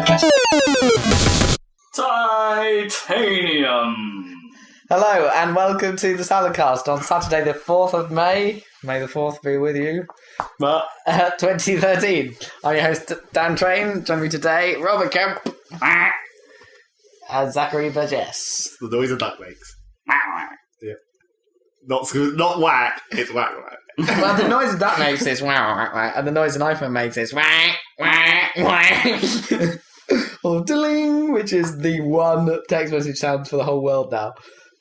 Saladcast. Titanium! Hello and welcome to the Saladcast on Saturday the 4th of May. May the 4th be with you. 2013. I'm your host Dan Train. Joining me today, Robert Kemp. And Zachary Burgess. The noise a duck makes. Yeah. Not whack, it's whack whack. Well, the noise a duck makes is wow, wow, wow, and the noise an iPhone makes is wah, wah, wah. Or ding, which is the one text message sound for the whole world now.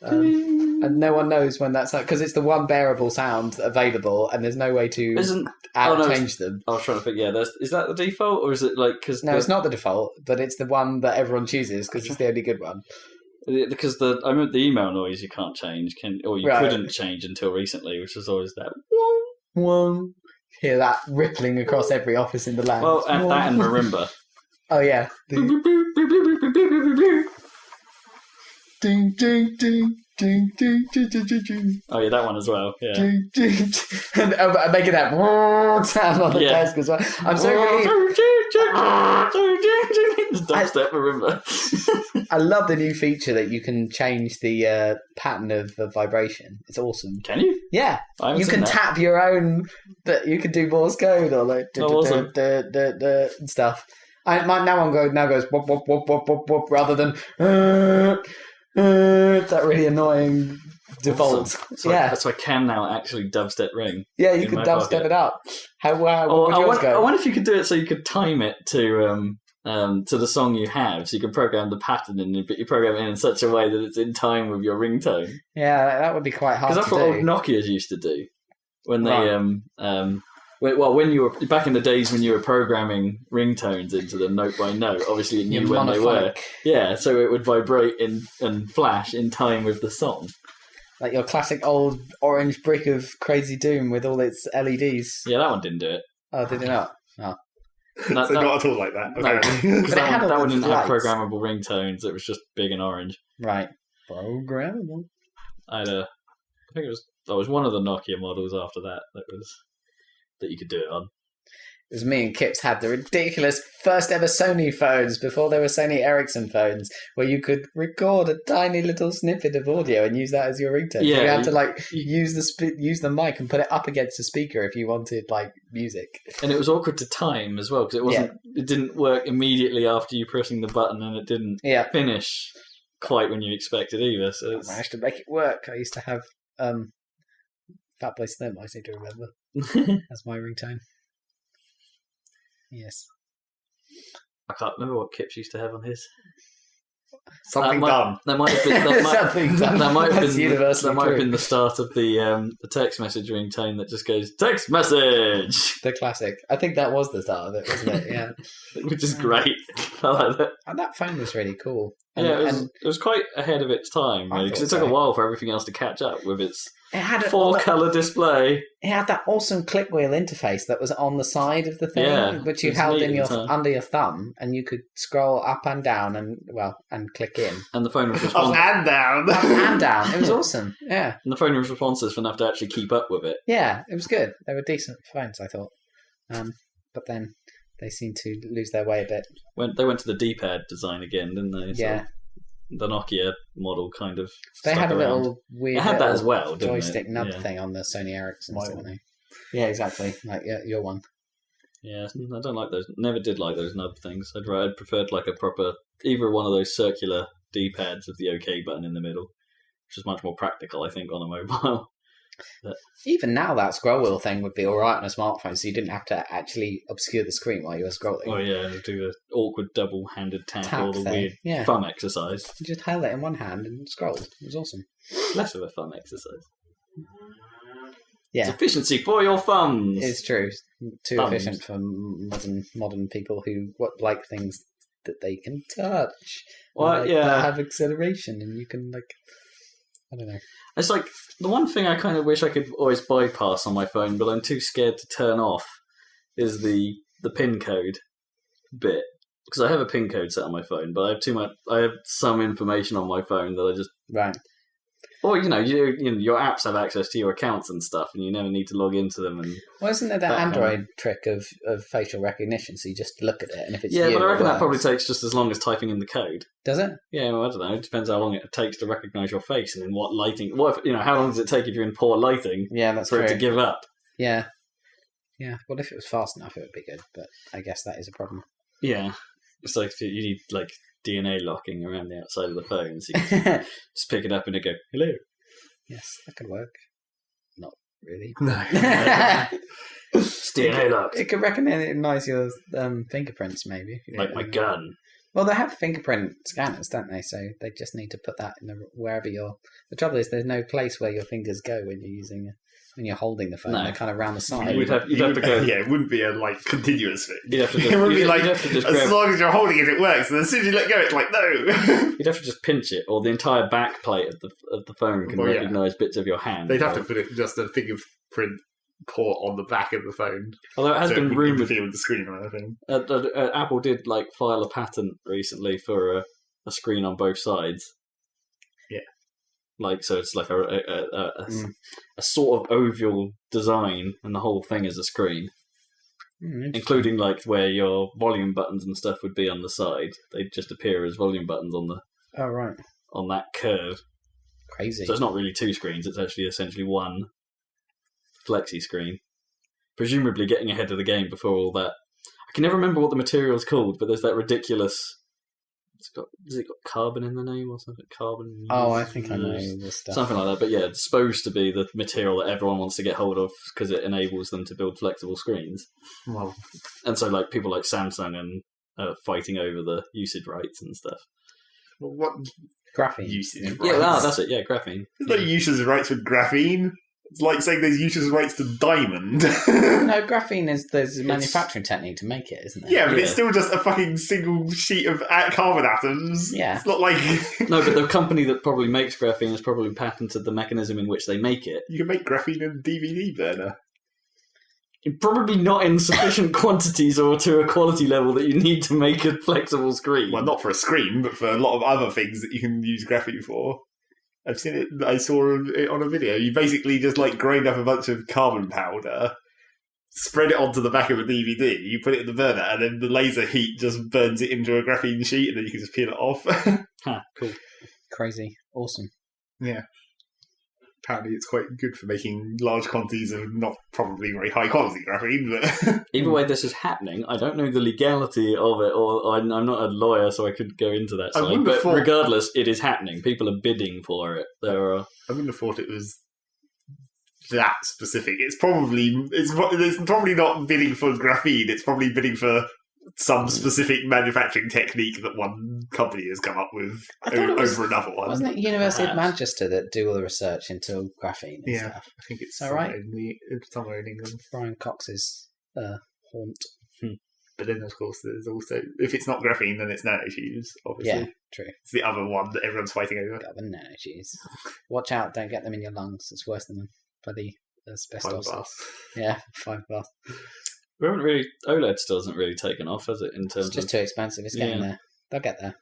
And no one knows when that's because it's the one bearable sound available, and there's no way to change them. I was trying to think. Yeah, is that the default, or is it like because no, it's not the default, but it's the one that everyone chooses because it's the only good one. Because I remember the email noise you can't change, couldn't change until recently, which was always that. One. Hear that rippling across every office in the land. Well, and that and marimba. Oh yeah. Ding, ding, ding, ding, ding, ding, ding, ding, ding. Oh yeah, that one as well. Yeah. Ding, ding, and making that sound on the desk as well. I'm so relieved. Dubstep marimba. I love the new feature that you can change the pattern of vibration. It's awesome. Can you? Yeah, you can tap your own. That you can do Morse code or like and stuff. Now goes wop wop wop wop wop wop rather than that really annoying default. Awesome. So I can now actually dubstep ring. Yeah, you can dubstep it up. How would yours go? I wonder if you could do it so you could time it to the song you have, so you can program the pattern in, but you program it in such a way that it's in time with your ringtone. Yeah, that would be quite hard. Because that's what old Nokia's used to do when they when you were back in the days when you were programming ringtones into them note by note, obviously it knew when they were. Yeah, so it would vibrate and flash in time with the song. Like your classic old orange brick of Crazy Doom with all its LEDs. Yeah, that one didn't do it. Oh, did it not? Oh. Not at all like that. No, because that one didn't have programmable ringtones. It was just big and orange. Right. Programmable. I think it was one of the Nokia models after that that you could do it on. It was me and Kips had the ridiculous first ever Sony phones before there were Sony Ericsson phones, where you could record a tiny little snippet of audio and use that as your ringtone. Yeah, so you had to use the mic and put it up against the speaker if you wanted music. And it was awkward to time as well because it didn't work immediely after you pressing the button, and it didn't finish quite when you expected either. So I managed to make it work. I used to have Fatboy Slim, I seem to remember. That's my ringtone. Yes. I can't remember what Kips used to have on his. Something dumb. That might have been something dumb. That might have been the start of the text message ringtone that just goes text message. The classic. I think that was the start of it, wasn't it? Yeah. Which is great. I like that. And that phone was really cool. It was quite ahead of its time, really, because it took a while for everything else to catch up with its 4-colour display. It had that awesome click wheel interface that was on the side of the thing, which you held in under your thumb, and you could scroll up and down and click in. And the phone was responsive. Up and down. Up and down. It was awesome. Yeah. And the phone was responsive enough to actually keep up with it. Yeah, it was good. They were decent phones, I thought. But then they seemed to lose their way a bit. They went to the D-pad design again, didn't they? Yeah. The Nokia model kind of. They had a around. Little weird. It had that as well, didn't joystick nub thing on the Sony Ericsson, didn't they? Yeah, exactly. Like your one. Yeah, I don't like those. Never did like those nub things. I'd preferred like a proper, either one of those circular D-pads with the OK button in the middle, which is much more practical, I think, on a mobile. But even now, that scroll wheel thing would be all right on a smartphone, so you didn't have to actually obscure the screen while you were scrolling. Oh yeah, do the awkward double-handed tap or the weird thumb exercise. You just held it in one hand and scrolled. It was awesome. Less of a thumb exercise. Yeah, it's efficiency for your thumbs. It's true. Too efficient for modern people who like things that they can touch. Well, that have acceleration, and you can I don't know. It's like the one thing I kind of wish I could always bypass on my phone, but I'm too scared to turn off, is the PIN code bit. Because I have a PIN code set on my phone, but I have some information on my phone that I just Or your apps have access to your accounts and stuff, and you never need to log into them. And well, isn't there that Android trick of facial recognition? So you just look at it, and if it's but I reckon that probably takes just as long as typing in the code. Does it? Yeah, well, I don't know. It depends how long it takes to recognise your face, and in what lighting. What if, how long does it take if you're in poor lighting? Yeah, that's for true. it to give up. Yeah. Well, if it was fast enough, it would be good. But I guess that is a problem. Yeah, it's like you need like DNA locking around the outside of the phone, so you can just pick it up and it go hello. Yes, that could work. Not really. No. It's DNA locked. It could recognise your fingerprints, maybe. Like my gun. Well, they have fingerprint scanners, don't they? So they just need to put that in wherever you're. The trouble is, there's no place where your fingers go when you're holding the phone. No. They're kind of around the side. You'd have to go. Yeah, it wouldn't be a continuous thing. You'd have to just, it wouldn't be like you'd have to just as grab, long as you're holding it works, and as soon as you let go, it's like no. You'd have to just pinch it, or the entire back plate of the phone can recognise bits of your hand. They'd have to put it just a fingerprint port on the back of the phone. Although it has been rumoured, interfere with the screen or anything. Apple did file a patent recently for a screen on both sides. Yeah. So it's like a sort of oval design, and the whole thing is a screen, including where your volume buttons and stuff would be on the side. They just appear as volume buttons on that curve. Crazy. So it's not really two screens; it's actually essentially one flexi screen. Presumably getting ahead of the game before all that. I can never remember what the material's called, but there's that ridiculous. Has it got carbon in the name or something? Carbon. Oh, I think I know this stuff. Something like that. But yeah, it's supposed to be the material that everyone wants to get hold of because it enables them to build flexible screens. Well, and so people like Samsung and fighting over the usage rights and stuff. Well, what graphene usage rights? Yeah, that's it. Yeah, graphene. There's no usage rights with graphene. It's like saying there's usage rights to diamond. No, graphene there's a manufacturing technique to make it, isn't there? Yeah, but it's still just a fucking single sheet of carbon atoms. Yeah. It's not like... No, but the company that probably makes graphene has probably patented the mechanism in which they make it. You can make graphene in a DVD burner. Probably not in sufficient quantities or to a quality level that you need to make a flexible screen. Well, not for a screen, but for a lot of other things that you can use graphene for. I've seen it. I saw it on a video. You basically just grind up a bunch of carbon powder, spread it onto the back of a DVD, you put it in the burner, and then the laser heat just burns it into a graphene sheet, and then you can just peel it off. Cool. Crazy. Awesome. Yeah. Apparently it's quite good for making large quantities of not probably very high quality graphene, but... Either way this is happening, I don't know the legality of it, or I'm not a lawyer, so I could go into that side, but regardless, it is happening. People are bidding for it. I wouldn't have thought it was that specific. It's probably not bidding for graphene, it's probably bidding for some specific manufacturing technique that one company has come up with over another one. Wasn't it University of Manchester that do all the research into graphene and stuff? I think it's right? somewhere in England. Brian Cox's haunt. But then, of course, there's also, if it's not graphene, then it's nanotubes, obviously. Yeah, true. It's the other one that everyone's fighting over. Got the nanotubes. Watch out, don't get them in your lungs. It's worse than bloody asbestos. Yeah, 5 glass. We haven't really. OLED still hasn't really taken off, has it? In terms, it's just too expensive. It's getting there. They'll get there.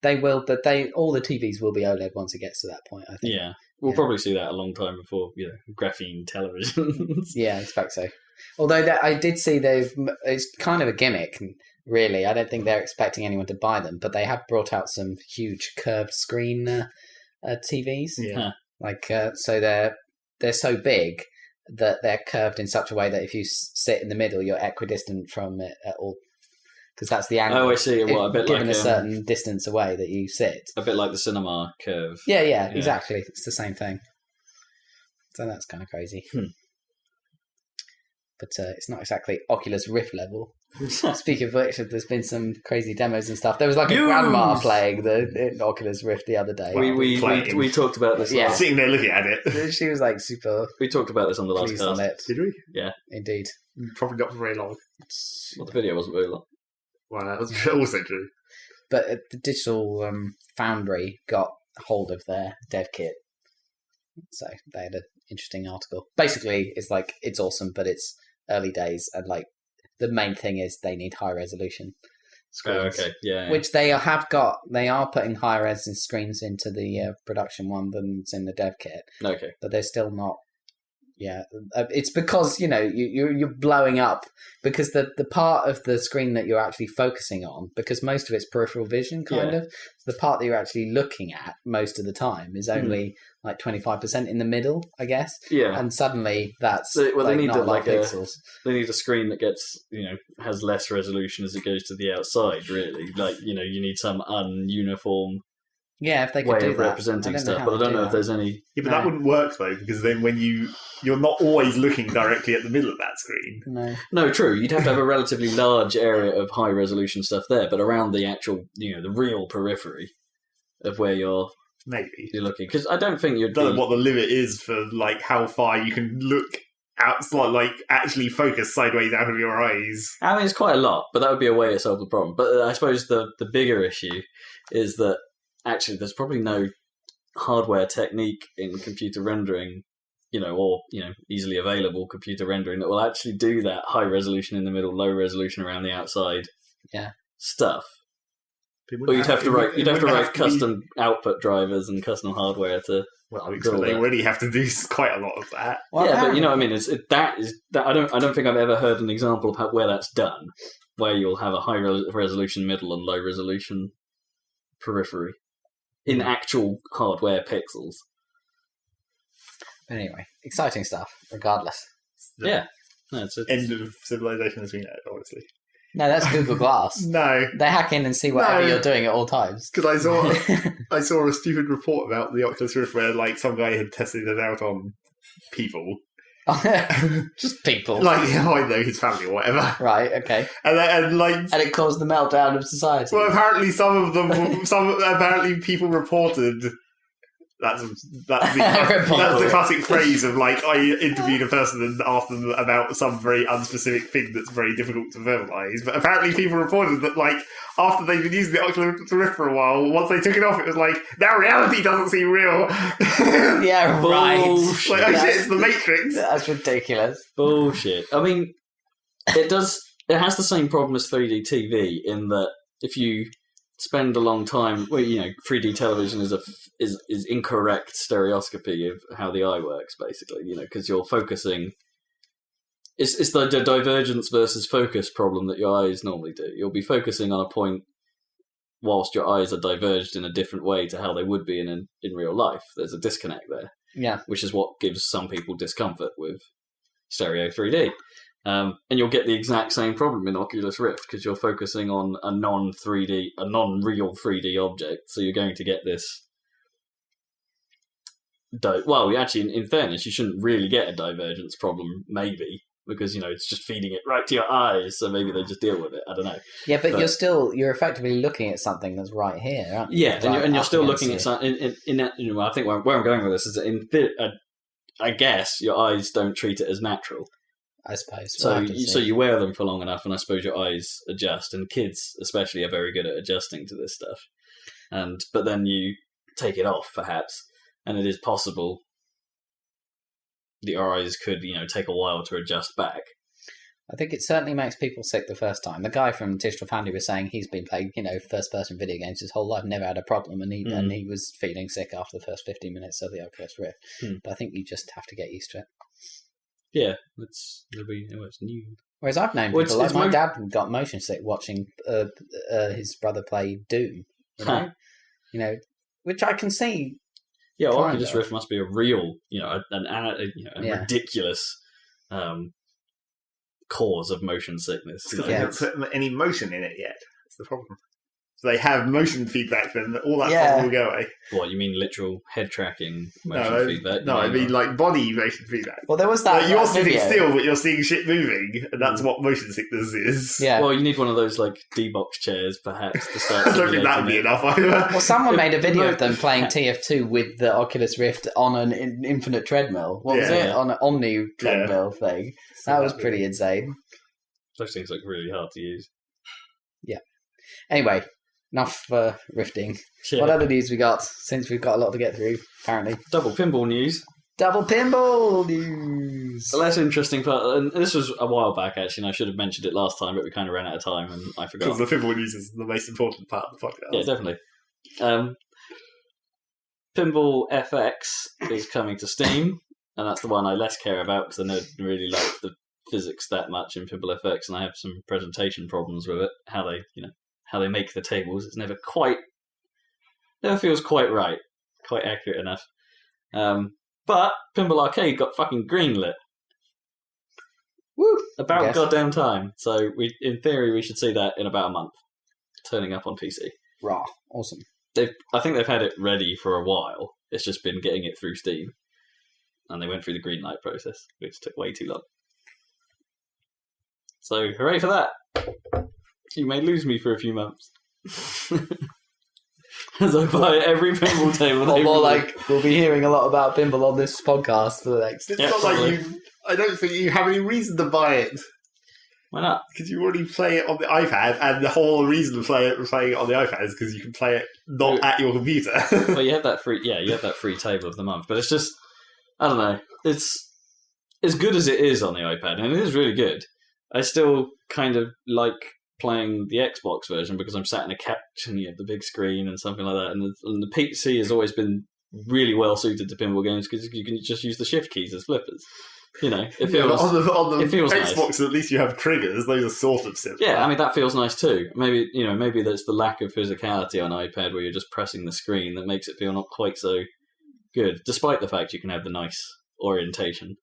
They will, but all the TVs will be OLED once it gets to that point. I think. Yeah, we'll probably see that a long time before graphene televisions. Yeah, I expect so. Although I did see it's kind of a gimmick, really. I don't think they're expecting anyone to buy them, but they have brought out some huge curved screen TVs. Yeah, so they're so big that they're curved in such a way that if you sit in the middle, you're equidistant from it at all. Because that's the angle. Oh, I see. Well, a bit given like a certain distance away that you sit. A bit like the cinema curve. Yeah, exactly. It's the same thing. So that's kind of crazy. But it's not exactly Oculus Rift level. Speaking of which, there's been some crazy demos and stuff. There was a grandma playing the Oculus Rift the other day. We talked about this. Yeah, sitting there looking at it. She was super. We talked about this on the last cast. On it. Did we? Yeah, indeed. Probably not for very long. Well, the video wasn't very long. Well, that was also true. But the Digital Foundry got hold of their dev kit, so they had an interesting article. Basically, it's awesome, but it's early days, and the main thing is they need high resolution. screens. okay, yeah. Which they are putting higher res screens into the production one than it's in the dev kit, Okay. but they're still not. Yeah, it's because you're blowing up because the part of the screen that you're actually focusing on, because most of it's peripheral vision kind of. So the part that you're actually looking at most of the time is only like 25% in the middle, I guess. Yeah. And suddenly that's they need not a lot of a pixels. they need a screen that gets has less resolution as it goes to the outside. Really, like you need some ununiform Yeah, if they could way do of that. representing stuff, but I don't know if there's any. Yeah, but that wouldn't work though, because then when you're not always looking directly at the middle of that screen. No, true. You'd have to have a relatively large area of high resolution stuff there, but around the actual, the real periphery of where you're looking. Because I don't think you'd. I don't know what the limit is for like how far you can look outside, like actually focus sideways out of your eyes. I mean, it's quite a lot, but that would be a way to solve the problem. But I suppose the bigger issue is that actually there's probably no hardware technique in computer rendering, or easily available computer rendering that will actually do that high resolution in the middle, low resolution around the outside stuff. Or you'd have to write custom output drivers and custom hardware to. Well, I mean, they already have to do quite a lot of that. Well, but you know what I mean. That I don't think I've ever heard an example of where that's done, where you'll have a high resolution middle and low resolution periphery in actual hardware pixels. Anyway, exciting stuff, regardless. Yeah. No, it's end of civilization as we know it, obviously. No, that's Google Glass. No. They hack in and see whatever you're doing at all times. Because I saw a stupid report about the Oculus Rift where like some guy had tested it out on people. Just people. Like, I know his family or whatever. Right, okay. And it caused the meltdown of society. Well, apparently apparently people reported. That's the classic phrase of like, I interviewed a person and asked them about some very unspecific thing that's very difficult to verbalise. But apparently people reported that like after they've been using the Oculus Rift for a while, once they took it off, it was like, now reality doesn't seem real. Yeah, right. Like, oh shit, it's the Matrix. That's ridiculous. Bullshit. I mean, it has the same problem as 3D TV in that if you spend a long time, 3D television is incorrect stereoscopy of how the eye works, basically, because you're focusing. It's the divergence versus focus problem that your eyes normally do. You'll be focusing on a point whilst your eyes are diverged in a different way to how they would be in real life. There's a disconnect there. Yeah. Which is what gives some people discomfort with stereo 3D. And you'll get the exact same problem in Oculus Rift because you're focusing on a non-real 3D object. So you're going to get this. Well, actually, in fairness, you shouldn't really get a divergence problem, maybe, because it's just feeding it right to your eyes. So maybe they just deal with it. I don't know. Yeah, but you're effectively looking at something that's right here, aren't you? Yeah, and you're still looking at something. I think where I'm going with this is that I guess your eyes don't treat it as natural. I suppose. So you wear them for long enough, and I suppose your eyes adjust. And kids, especially, are very good at adjusting to this stuff. But then you take it off, perhaps, and it is possible that your eyes could, take a while to adjust back. I think it certainly makes people sick the first time. The guy from Digital Foundry was saying he's been playing, first-person video games his whole life, never had a problem, and he was feeling sick after the first 15 minutes of the Oculus Rift. But I think you just have to get used to it. Yeah, it's new. Whereas I've known people, like my dad got motion sick watching his brother play Doom. Which I can see. Yeah, Oculus Rift must be a real, ridiculous cause of motion sickness. Because they haven't put any motion in it yet. That's the problem. So they have motion feedback, then all that problem will go away. What, you mean literal head tracking motion feedback? No, I mean like body motion feedback. Well, there was that. You're sitting still, but you're seeing shit moving, and that's what motion sickness is. Yeah. Well, you need one of those like D-box chairs, perhaps, to start. I don't think that'd be enough either. Well, someone made a video of them playing TF2 with the Oculus Rift on an infinite treadmill. What was it? On an Omni treadmill thing. That was pretty insane. Those things look really hard to use. Yeah. Anyway. Enough rifting. Yeah. What other news we got? Since we've got a lot to get through, apparently. Double pinball news. Double pinball news. The less interesting part, and this was a while back actually, and I should have mentioned it last time, but we kind of ran out of time and I forgot. Because the pinball news is the most important part of the podcast. Yeah, definitely. Pinball FX is coming to Steam, and that's the one I less care about because I don't really like the physics that much in Pinball FX, and I have some presentation problems with it. How they make the tables, it's never feels quite right, quite accurate enough. But Pinball Arcade got fucking greenlit. Woo! About goddamn time. So in theory, we should see that in about a month, turning up on PC. Raw, awesome. I think they've had it ready for a while. It's just been getting it through Steam, and they went through the green light process, which took way too long. So hooray for that! You may lose me for a few months. As I buy every pinball table. Or more like, we'll be hearing a lot about pinball on this podcast for the next... It's not like I don't think you have any reason to buy it. Why not? Because you already play it on the iPad, and the whole reason to playing it on the iPad is because you can play it not at your computer. Well, you have that free table of the month, but it's just, I don't know, it's as good as it is on the iPad, and it is really good. I still kind of like playing the Xbox version because I'm sat in a couch and you have the big screen and something like that, and the PC has always been really well suited to pinball games because you can just use the shift keys as flippers. You know, it feels on the it feels Xbox. nice. At least you have triggers; those are sort of simple. Yeah, I mean that feels nice too. Maybe that's the lack of physicality on iPad where you're just pressing the screen that makes it feel not quite so good, despite the fact you can have the nice orientation.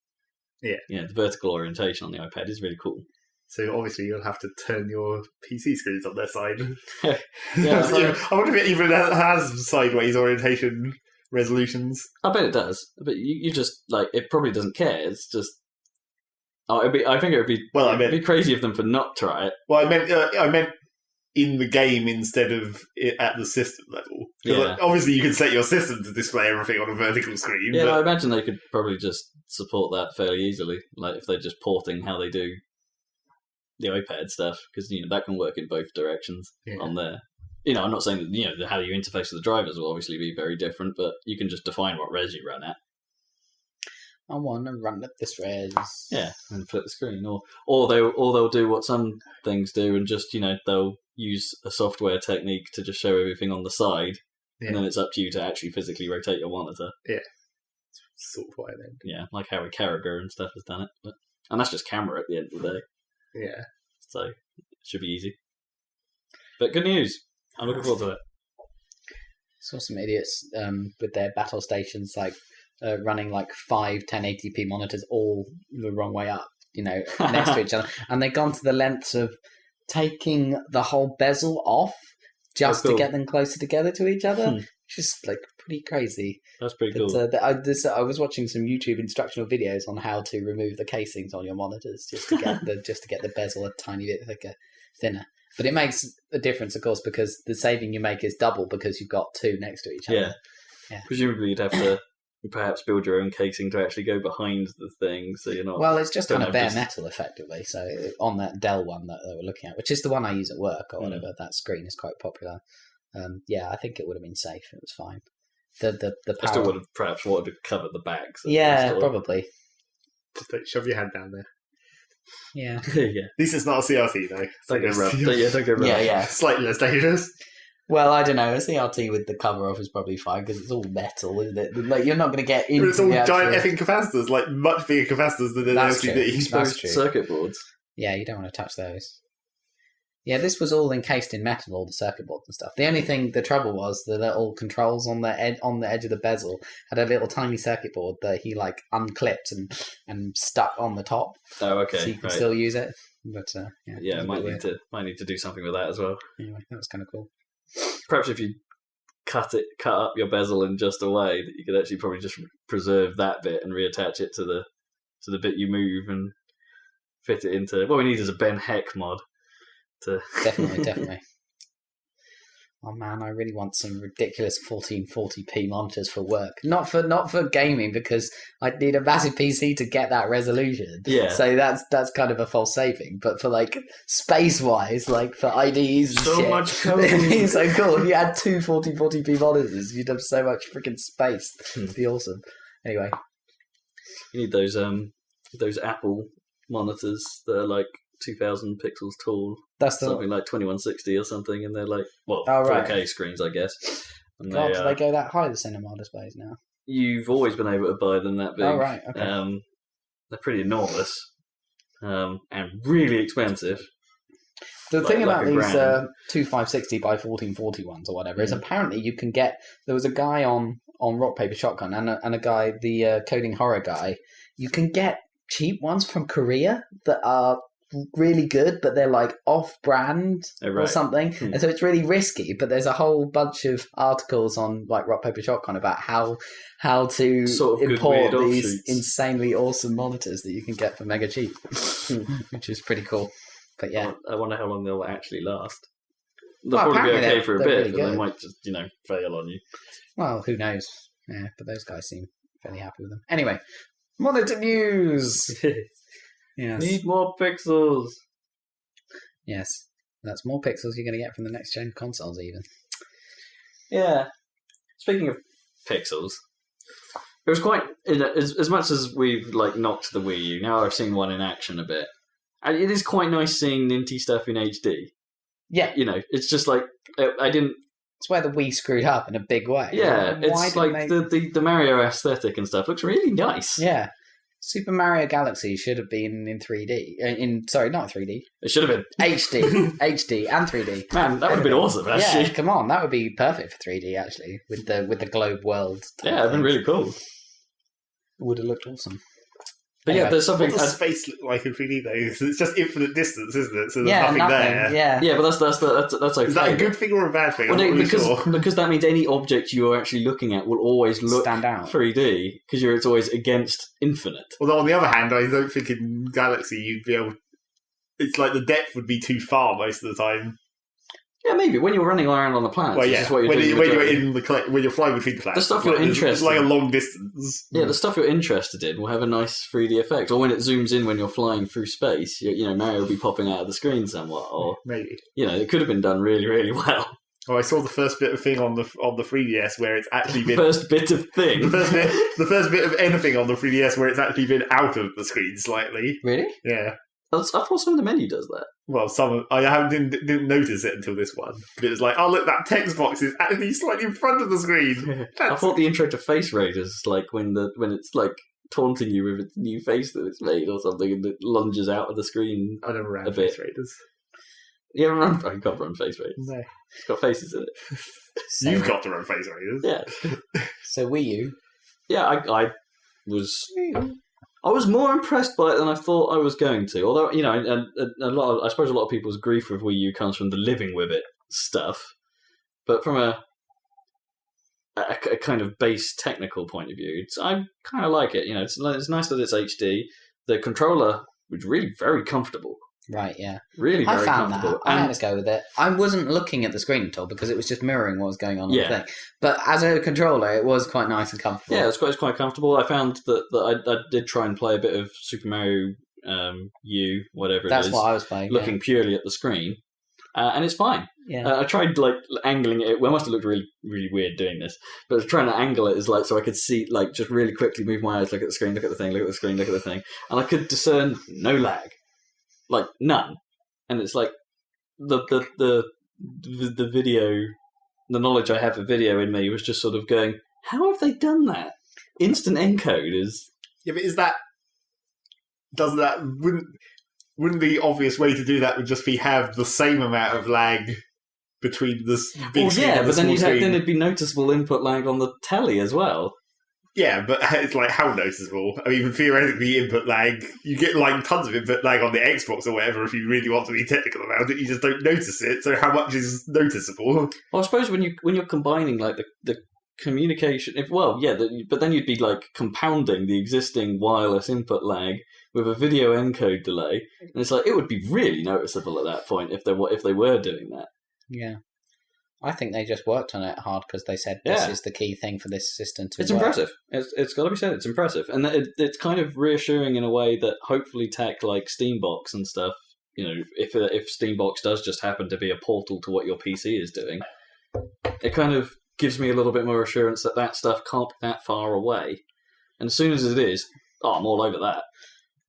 Yeah, the vertical orientation on the iPad is really cool. So obviously you'll have to turn your PC screens on their side. I wonder if it even has sideways orientation resolutions. bet it does. But you just it probably doesn't care. It's just I think it would be it'd be crazy of them for not try it. Well, I meant in the game instead of at the system level. Yeah. Obviously you can set your system to display everything on a vertical screen. Yeah, but... I imagine they could probably just support that fairly easily. Like if they're just porting how they do the iPad stuff, because that can work in both directions on there. I'm not saying that how you interface with the drivers will obviously be very different, but you can just define what res you run at. I want to run at this res. Yeah, and flip the screen, or they'll do what some things do, and just they'll use a software technique to just show everything on the side, and then it's up to you to actually physically rotate your monitor. Yeah, sort of why then. Yeah, like Harry Carragher and stuff has done it, and that's just camera at the end of the day. Yeah. So it should be easy. But good news. I'm looking forward to it. Saw some idiots with their battle stations running 5 1080p monitors all the wrong way up, next to each other. And they've gone to the lengths of taking the whole bezel off just to get them closer together to each other. Just pretty crazy. That's pretty cool. I was watching some YouTube instructional videos on how to remove the casings on your monitors just to get the bezel a tiny bit thinner. But it makes a difference, of course, because the saving you make is double because you've got two next to each other. Yeah. Presumably you'd have to perhaps build your own casing to actually go behind the thing, so you're not... Well, it's just kind of bare metal, effectively. So on that Dell one that they were looking at, which is the one I use at work or whatever, that screen is quite popular. I think it would have been safe. It was fine. The power... I still would have perhaps wanted to cover the back. So probably. Just shove your hand down there. Yeah. Yeah. At least it's not a CRT, though. Don't get rubbed. Don't get rubbed. Yeah. Slightly less dangerous. Well, I don't know. A CRT with the cover off is probably fine because it's all metal, isn't it? You're not going to get into. But it's all giant effing capacitors, much bigger capacitors than an LCD. Exposed circuit boards. Yeah, you don't want to touch those. Yeah, this was all encased in metal, all the circuit boards and stuff. The only thing, the trouble was the little controls on the edge of the bezel had a little tiny circuit board that he unclipped and stuck on the top. Oh, okay. So you can still use it. But might need to do something with that as well. Anyway, that was kind of cool. Perhaps if you cut up your bezel in just a way that you could actually probably just preserve that bit and reattach it to the bit you move and fit it into. What we need is a Ben Heck mod. Definitely. Oh man, I really want some ridiculous 1440p monitors for work. Not for gaming because I'd need a massive PC to get that resolution. Yeah. So that's kind of a false saving. But for space wise, for IDs and so shit, much code. it'd be so cool. If you had two 1440p monitors, you'd have so much freaking space. It'd be awesome. Anyway, You need those Apple monitors that are like 2,000 pixels tall. That's the something like 2160 or something, and they're like 4K screens, I guess. And God, do they go that high, the cinema displays now? You've always been able to buy them that big. Oh right, okay. They're pretty enormous and really expensive. The thing about these 2560 by 1440 ones or whatever is apparently you can get. There was a guy on Rock Paper Shotgun and a guy, the coding horror guy. You can get cheap ones from Korea that are really good, but they're like off-brand or something, and so it's really risky. But there's a whole bunch of articles on like Rock Paper Shotgun about how to sort of import these insanely awesome monitors that you can get for mega cheap, which is pretty cool. But yeah, I wonder how long they'll actually last. They'll probably be okay for a bit, really but they might just fail on you. Well, who knows? Yeah, but those guys seem fairly happy with them. Anyway, monitor news. Yes. Need more pixels. Yes, that's more pixels you're going to get from the next gen consoles, even. Yeah. Speaking of pixels, it was quite as much as we've like knocked the Wii U. Now I've seen one in action a bit. And it is quite nice seeing Ninty stuff in HD. Yeah, it's just like I didn't. It's where the Wii screwed up in a big way. Yeah, it's like the Mario aesthetic and stuff looks really nice. Yeah. Super Mario Galaxy should have been in 3D. Sorry, not 3D. It should have been HD, HD, and 3D. Man, that would have been awesome. Actually, yeah, come on, that would be perfect for 3D. Actually, with the globe world. Yeah, it'd been really cool. It would have looked awesome. But anyway, there's something. What does space look like in 3D though? It's just infinite distance, isn't it? So there's nothing there. Yeah, but that's okay. Is that a good thing or a bad thing? Because that means any object you're actually looking at will always stand out 3D because it's always against infinite. Although on the other hand, I don't think in Galaxy you'd be able. It's like the depth would be too far most of the time. Yeah, maybe when you're running around on the planet. Well, yeah. When you're flying between planets, the stuff you're interested. It's like a long distance. Yeah, the stuff you're interested in will have a nice 3D effect. Or when it zooms in when you're flying through space, Mario will be popping out of the screen somewhat. Or maybe it could have been done really, really well. Oh, I saw the first bit of thing on the 3DS where it's actually been first bit of thing. the first bit of anything on the 3DS where it's actually been out of the screen slightly. Really? Yeah. I thought some of the menu does that. Well, I didn't notice it until this one. But it was like, oh look, that text box is actually slightly in front of the screen. I thought the intro to Face Raiders is like when it's like taunting you with its new face that it's made or something, and it lunges out of the screen. I never ran Face Raiders. You haven't run? I can't run Face Raiders. No, it's got faces in it. You've got to run Face Raiders. Yeah. So Wii U. Yeah, I was more impressed by it than I thought I was going to. Although, and I suppose a lot of people's grief with Wii U comes from the living with it stuff. But from a kind of base technical point of view, I kind of like it. It's nice that it's HD. The controller was really very comfortable. Right, yeah. Really very comfortable. That. I had to go with it. I wasn't looking at the screen at all because it was just mirroring what was going on the thing. But as a controller, it was quite nice and comfortable. Yeah, it's quite comfortable. I found that I did try and play a bit of Super Mario U, whatever it is. That's what I was playing. Looking purely at the screen. And it's fine. Yeah. I tried angling it. Well, it must have looked really, really weird doing this. But I was trying to angle it so I could see, just really quickly move my eyes, look at the screen, look at the thing, look at the screen, look at the thing. And I could discern no lag. None, and it's like the video, the knowledge I have of video in me was just sort of going, how have they done that? Instant encode is but wouldn't the obvious way to do that would just be have the same amount of lag between the big screen and the small screen? Then it'd be noticeable input lag on the telly as well. Yeah, but it's like how noticeable? I mean, theoretically, input lag, you get tons of input lag on the Xbox or whatever if you really want to be technical about it. You just don't notice it. So how much is noticeable? Well, I suppose when you're combining the communication, but then you'd be compounding the existing wireless input lag with a video encode delay, and it's it would be really noticeable at that point if they were doing that. Yeah. I think they just worked on it hard because they said this is the key thing for this system to work. It's impressive. It's got to be said. It's impressive. And it's kind of reassuring in a way that hopefully tech like Steambox and stuff, if Steambox does just happen to be a portal to what your PC is doing, it kind of gives me a little bit more assurance that stuff can't be that far away. And as soon as it is, I'm all over that.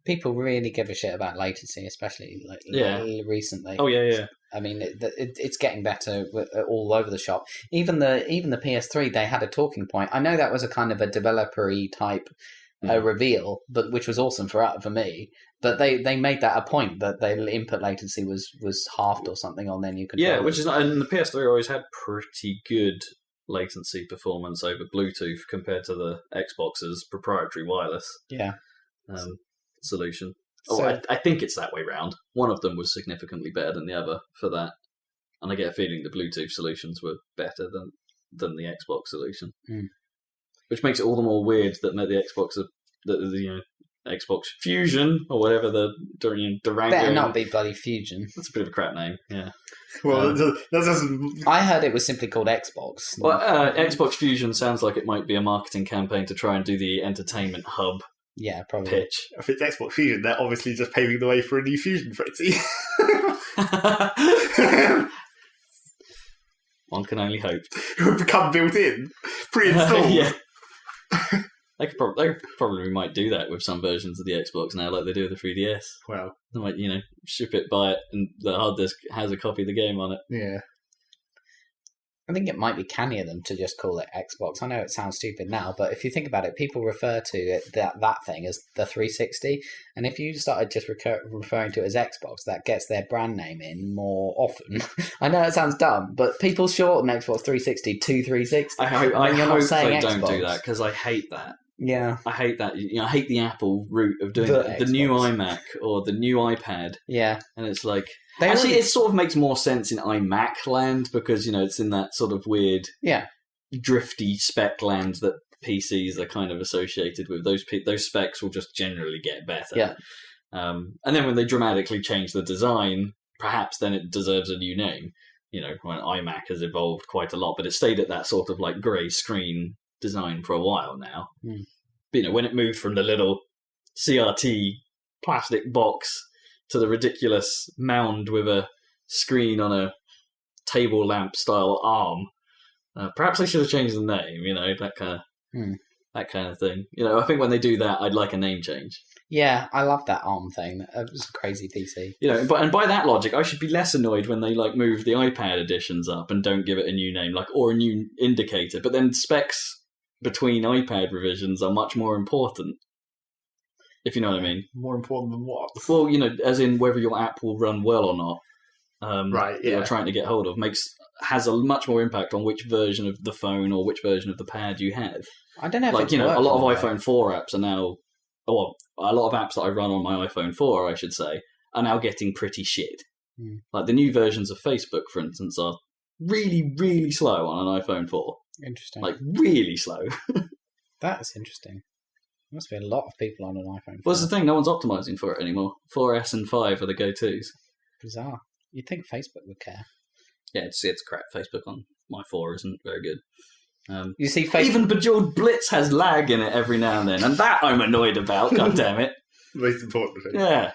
People really give a shit about latency, especially recently. Oh yeah. I mean, it's getting better all over the shop. Even the PS3, they had a talking point. I know that was a kind of a developer-y type reveal, but which was awesome for me. But they made that a point that their input latency was halved or something on their new controllers. Yeah, which is and the PS3 always had pretty good latency performance over Bluetooth compared to the Xbox's proprietary wireless solution. I think it's that way round. One of them was significantly better than the other for that, and I get a feeling the Bluetooth solutions were better than the Xbox solution, which makes it all the more weird that the Xbox, Xbox Fusion or whatever the Durango. Better not be bloody Fusion. That's a bit of a crap name. Yeah. Well, that's just... I heard it was simply called Xbox. Well, Xbox Fusion sounds like it might be a marketing campaign to try and do the entertainment hub. Yeah, probably. Pitch. If it's Xbox Fusion, they're obviously just paving the way for a new Fusion frenzy. One can only hope. It would become built in, pre-installed. Yeah. They probably might do that with some versions of the Xbox now, like they do with the 3DS. Well, They might, ship it, buy it, and the hard disk has a copy of the game on it. yeah. I think it might be cannier them to just call it Xbox. I know it sounds stupid now, but if you think about it, people refer to it, that thing as the 360, and if you started just referring to it as Xbox, that gets their brand name in more often. I know it sounds dumb, but people shorten Xbox 360 to 360. I hope they don't Xbox. do that, because I hate that. Yeah. I hate that. I hate the Apple route of doing the new iMac or the new iPad. Yeah. And it's like... it sort of makes more sense in iMac land because, it's in that sort of weird, drifty spec land that PCs are kind of associated with. Those specs will just generally get better. Yeah. And then when they dramatically change the design, perhaps then it deserves a new name. When iMac has evolved quite a lot, but it stayed at that sort of like grey screen design for a while now. But, when it moved from the little CRT plastic box to the ridiculous mound with a screen on a table lamp style arm, perhaps they should have changed the name. That kind of thing. I think when they do that, I'd like a name change. Yeah, I love that ARM thing. It was a crazy PC. And by that logic, I should be less annoyed when they move the iPad editions up and don't give it a new name, or a new indicator. But then specs between iPad revisions are much more important. If you know what I mean. More important than what? Well, as in whether your app will run well or not. Right, yeah. You're trying to get hold of has a much more impact on which version of the phone or which version of the pad you have. I don't know if a lot of iPhone 4 apps are now... Well, a lot of apps that I run on my iPhone 4, I should say, are now getting pretty shit. Like the new versions of Facebook, for instance, are really, really slow on an iPhone 4. Interesting. Like, really slow. That's interesting. There must be a lot of people on an iPhone 4. What's the thing? No one's optimizing for it anymore. 4S and 5 are the go-tos. Bizarre. You'd think Facebook would care. Yeah, it's crap. Facebook on my 4 isn't very good. You see, Facebook... Even Bejeweled Blitz has lag in it every now and then, and that I'm annoyed about, God damn it. Most important thing. Yeah.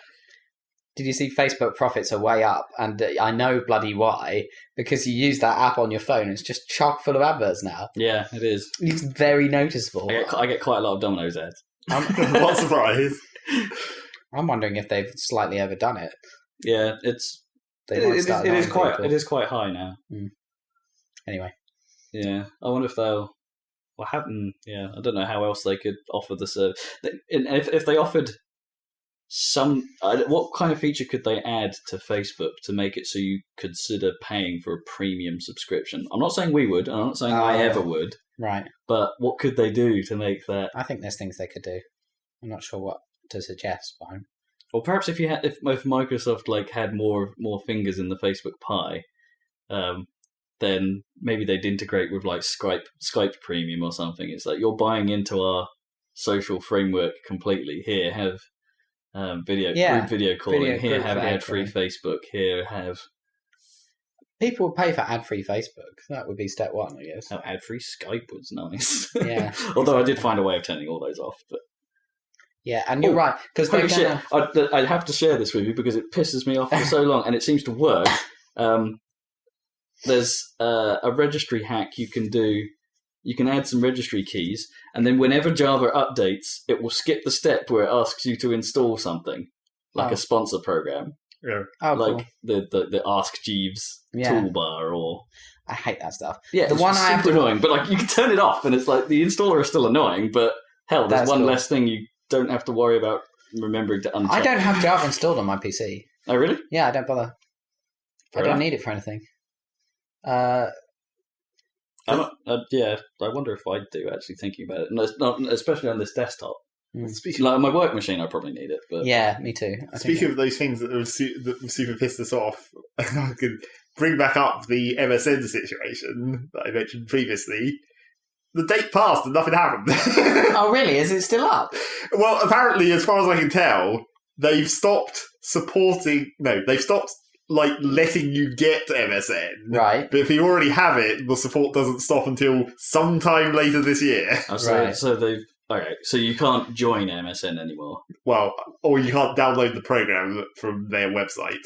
Did you see Facebook profits are way up? And I know bloody why. Because you use that app on your phone, it's just chock full of adverts now. Yeah, it is. It's very noticeable. I get quite a lot of Domino's ads. What surprise. I'm wondering if they've slightly overdone it. Yeah, it is quite high now. Anyway. Yeah, I wonder if they'll... What happened? Yeah, I don't know how else they could offer the service. If they offered some... what kind of feature could they add to Facebook to make it so you consider paying for a premium subscription? I'm not saying we would, and I'm not saying I ever would. Right. But what could they do to make that... I think there's things they could do. I'm not sure what to suggest, but... Or perhaps if Microsoft had more fingers in the Facebook pie... then maybe they'd integrate with Skype Premium or something. It's like you're buying into our social framework completely. Here, have group video calling. Here, have ad-free Facebook. Here, have... People would pay for ad-free Facebook. That would be step one, I guess. Oh, ad-free Skype was nice. Yeah. Although I did find a way of turning all those off. But... Yeah, and you're right. Because I have to share this with you because it pisses me off for so long, and it seems to work. There's a registry hack you can do you can add some registry keys, and then whenever Java updates, it will skip the step where it asks you to install something, like a sponsor program. Yeah. Oh, like cool. the Ask Jeeves toolbar, or I hate that stuff. yeah, the it's one I have super to... annoying. But like you can turn it off, and it's like the installer is still annoying. But hell, there's one less thing you don't have to worry about remembering to uncheck. I don't have Java installed on my PC. Oh really? Yeah, I don't bother. I don't need it for anything. I wonder if I do actually thinking about it. No, it's not, especially on this desktop. Speaking Like on my work machine, I probably need it. But yeah, me too. Speaking of those things that have super pissed us off, I could bring back up the MSN situation that I mentioned previously. The date passed and nothing happened. Oh, really? Is it still up? Well, apparently, as far as I can tell, they've stopped supporting. No, they've stopped like letting you get MSN. Right. But if you already have it, the support doesn't stop until sometime later this year. Oh, so they've. Okay, so you can't join MSN anymore. Well, or you can't download the program from their website.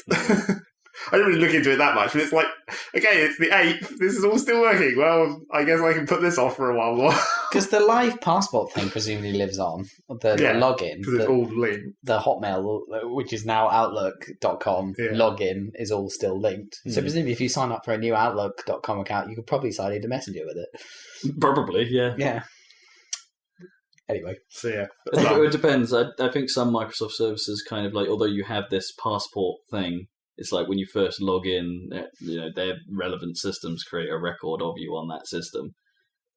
I didn't really look into it that much, but it's like, okay, it's the 8th. This is all still working. Well, I guess I can put this off for a while more. Because the live passport thing presumably lives on. The login. Because it's all linked. The Hotmail, which is now Outlook.com login, is all still linked. So presumably if you sign up for a new Outlook.com account, you could probably sign into Messenger with it. Probably, yeah. Yeah. Anyway. So yeah. It depends. I think some Microsoft services kind of like, although you have this passport thing, it's like when you first log in, their relevant systems create a record of you on that system.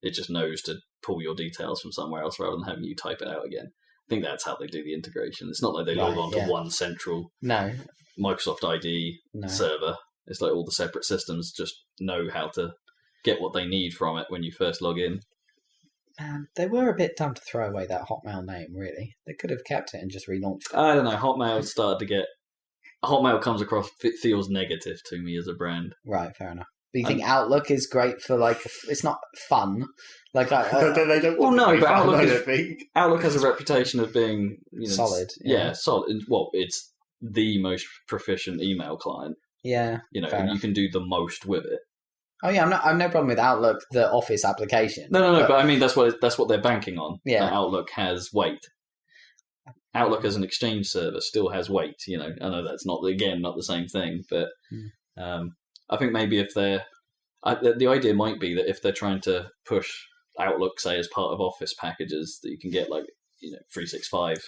It just knows to pull your details from somewhere else rather than having you type it out again. I think that's how they do the integration. It's not like they log on to one central Microsoft ID server. It's like all the separate systems just know how to get what they need from it when you first log in. Man, they were a bit dumb to throw away that Hotmail name, really. They could have kept it and just relaunched it. I don't know. Hotmail comes across, feels negative to me as a brand. Right, fair enough. But you think Outlook is great for, like, it's not fun? Like, they don't want to be fun, Outlook has a reputation of being solid. Yeah, solid. Well, it's the most proficient email client. Yeah, and you can do the most with it. Oh yeah, I've no problem with Outlook, the Office application. No, but I mean that's what they're banking on. Yeah, that Outlook has weight. Outlook as an exchange service still has weight. I know that's not the same thing, but I think maybe if the idea might be that if they're trying to push Outlook, say as part of Office packages that you can get, like 365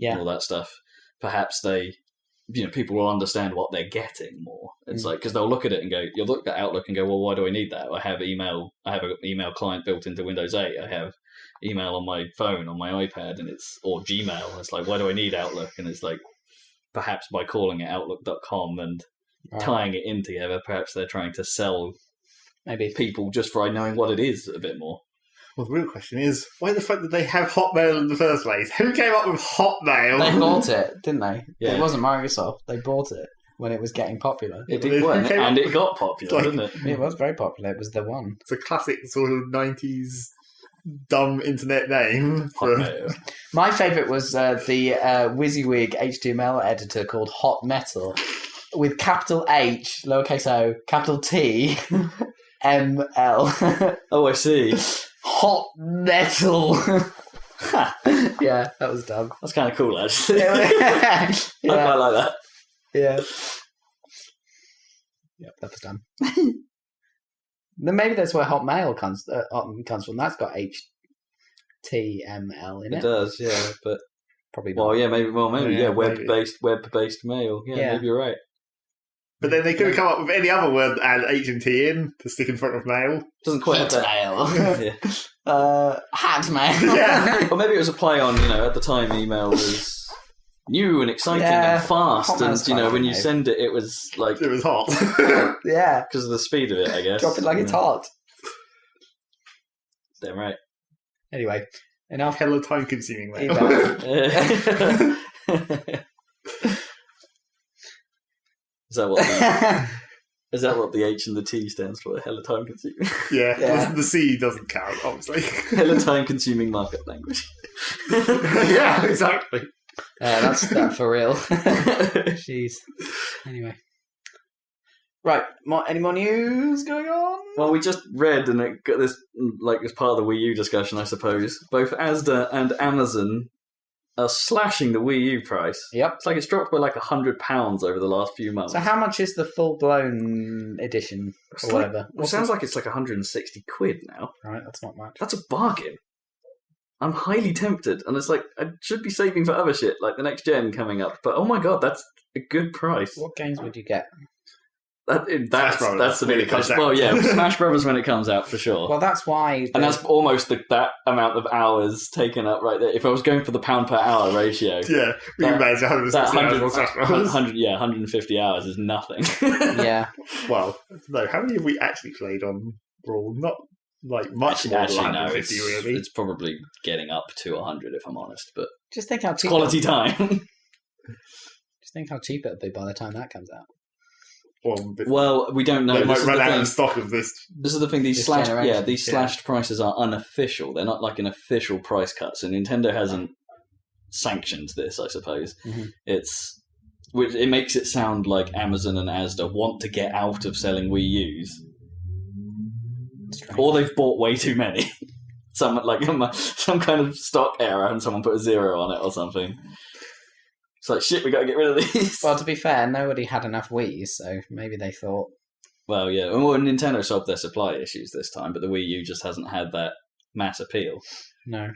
and all that stuff, perhaps people will understand what they're getting more. It's like, because they'll look at it and go, you'll look at Outlook and go, well, why do I need that? I have an email client built into Windows 8. I have email on my phone, on my iPad, or Gmail. It's like, why do I need Outlook? And it's like, perhaps by calling it Outlook.com and tying it in together, perhaps they're trying to sell people just by knowing what it is a bit more. Well, the real question is, why the fuck did they have Hotmail in the first place? Who came up with Hotmail? They bought it, didn't they? Yeah. It wasn't Microsoft. They bought it when it was getting popular. It did, and it got popular, didn't it? It was very popular. It was the one. It's a classic sort of 90s dumb internet name. My favourite was the WYSIWYG HTML editor called Hot Metal, with capital H, lowercase o, capital T, ML. Oh, I see. Hot Metal. Yeah, that was dumb. That's kind of cool, actually. I quite like that. Yeah. Yep, that was dumb. Then maybe that's where Hotmail comes from. That's got HTML in it. It does, yeah, but probably not. Well, yeah, maybe. Web-based mail. Yeah, maybe you're right. But then they could have come up with any other word and H and T in to stick in front of mail. Doesn't quite have that. Hat mail. Yeah. Or maybe it was a play on, at the time email was new and exciting and fast, Hotmail's and when you send it, it was like it was hot. Yeah, because of the speed of it, I guess. Drop it like it's hot. Damn right. Anyway, enough. Hella time-consuming mail. Is that what the H and the T stands for? Hella time consuming. Yeah. The C doesn't count, obviously. Hella time consuming markup language. Yeah, exactly. That's that for real. Jeez. Anyway. Right, any more news going on? Well, we just read, and it got this, like, as part of the Wii U discussion, I suppose. Both Asda and Amazon are slashing the Wii U price. Yep. It's like it's dropped by like £100 over the last few months. So how much is the full-blown edition or whatever? It sounds like it's like 160 quid now. Right, that's not much. That's a bargain. I'm highly tempted, and it's like I should be saving for other shit, like the next gen coming up. But oh my god, that's a good price. What games would you get? That's the big question. out. Well, yeah, Smash Brothers when it comes out for sure. Well, that's why. And that's almost that amount of hours taken up right there. If I was going for the £per hour ratio, Yeah, we can manage 160 hours on Smash Brothers. 150 hours is nothing. Yeah. Well, no, how many have we actually played on Brawl? Not like much more than 150, really. It's probably getting up to 100 if I'm honest, but Just think how it's cheap. quality time. Just think how cheap it'll be by the time that comes out. Well, we don't know. They might This is run the out thing. of stock of this. This is the thing. These This slashed, generation, these slashed prices are unofficial. They're not like an official price cut. So Nintendo hasn't sanctioned this. I suppose Mhm. it makes it sound like Amazon and Asda want to get out of selling Wii U's, Strange. or they've bought way too many. Some kind of stock error, and someone put a 0 on it or something. It's like shit. We got to get rid of these. Well, to be fair, nobody had enough Wii's, so maybe they thought. Well, yeah. Well, Nintendo solved their supply issues this time, but the Wii U just hasn't had that mass appeal. No.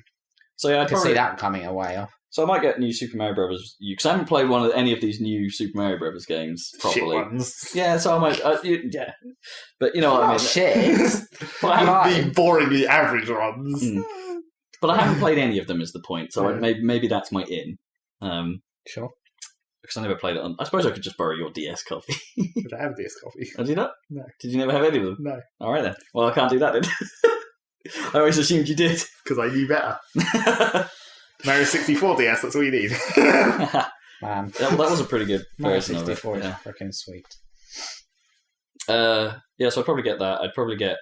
So yeah, I can see that coming a way off. So I might get new Super Mario Brothers U because I haven't played any of these new Super Mario Brothers games properly. Shit ones. Yeah, so I might. Yeah, but you know what I mean. Shit. But I haven't, The boringly average ones. but I haven't played any of them. Is the point? So maybe that's my in. Sure. Because I never played it on. I suppose I could just borrow your DS copy. But I have DS copy. Did you not? No. Did you never have any of them? No, All right then. Well, I can't do that then. I always assumed you did. because I knew better. Mario 64 DS, that's all you need. Man. That was a pretty good Mario version of it. 64 is Yeah. freaking sweet. Yeah, so I'd probably get that. I'd probably get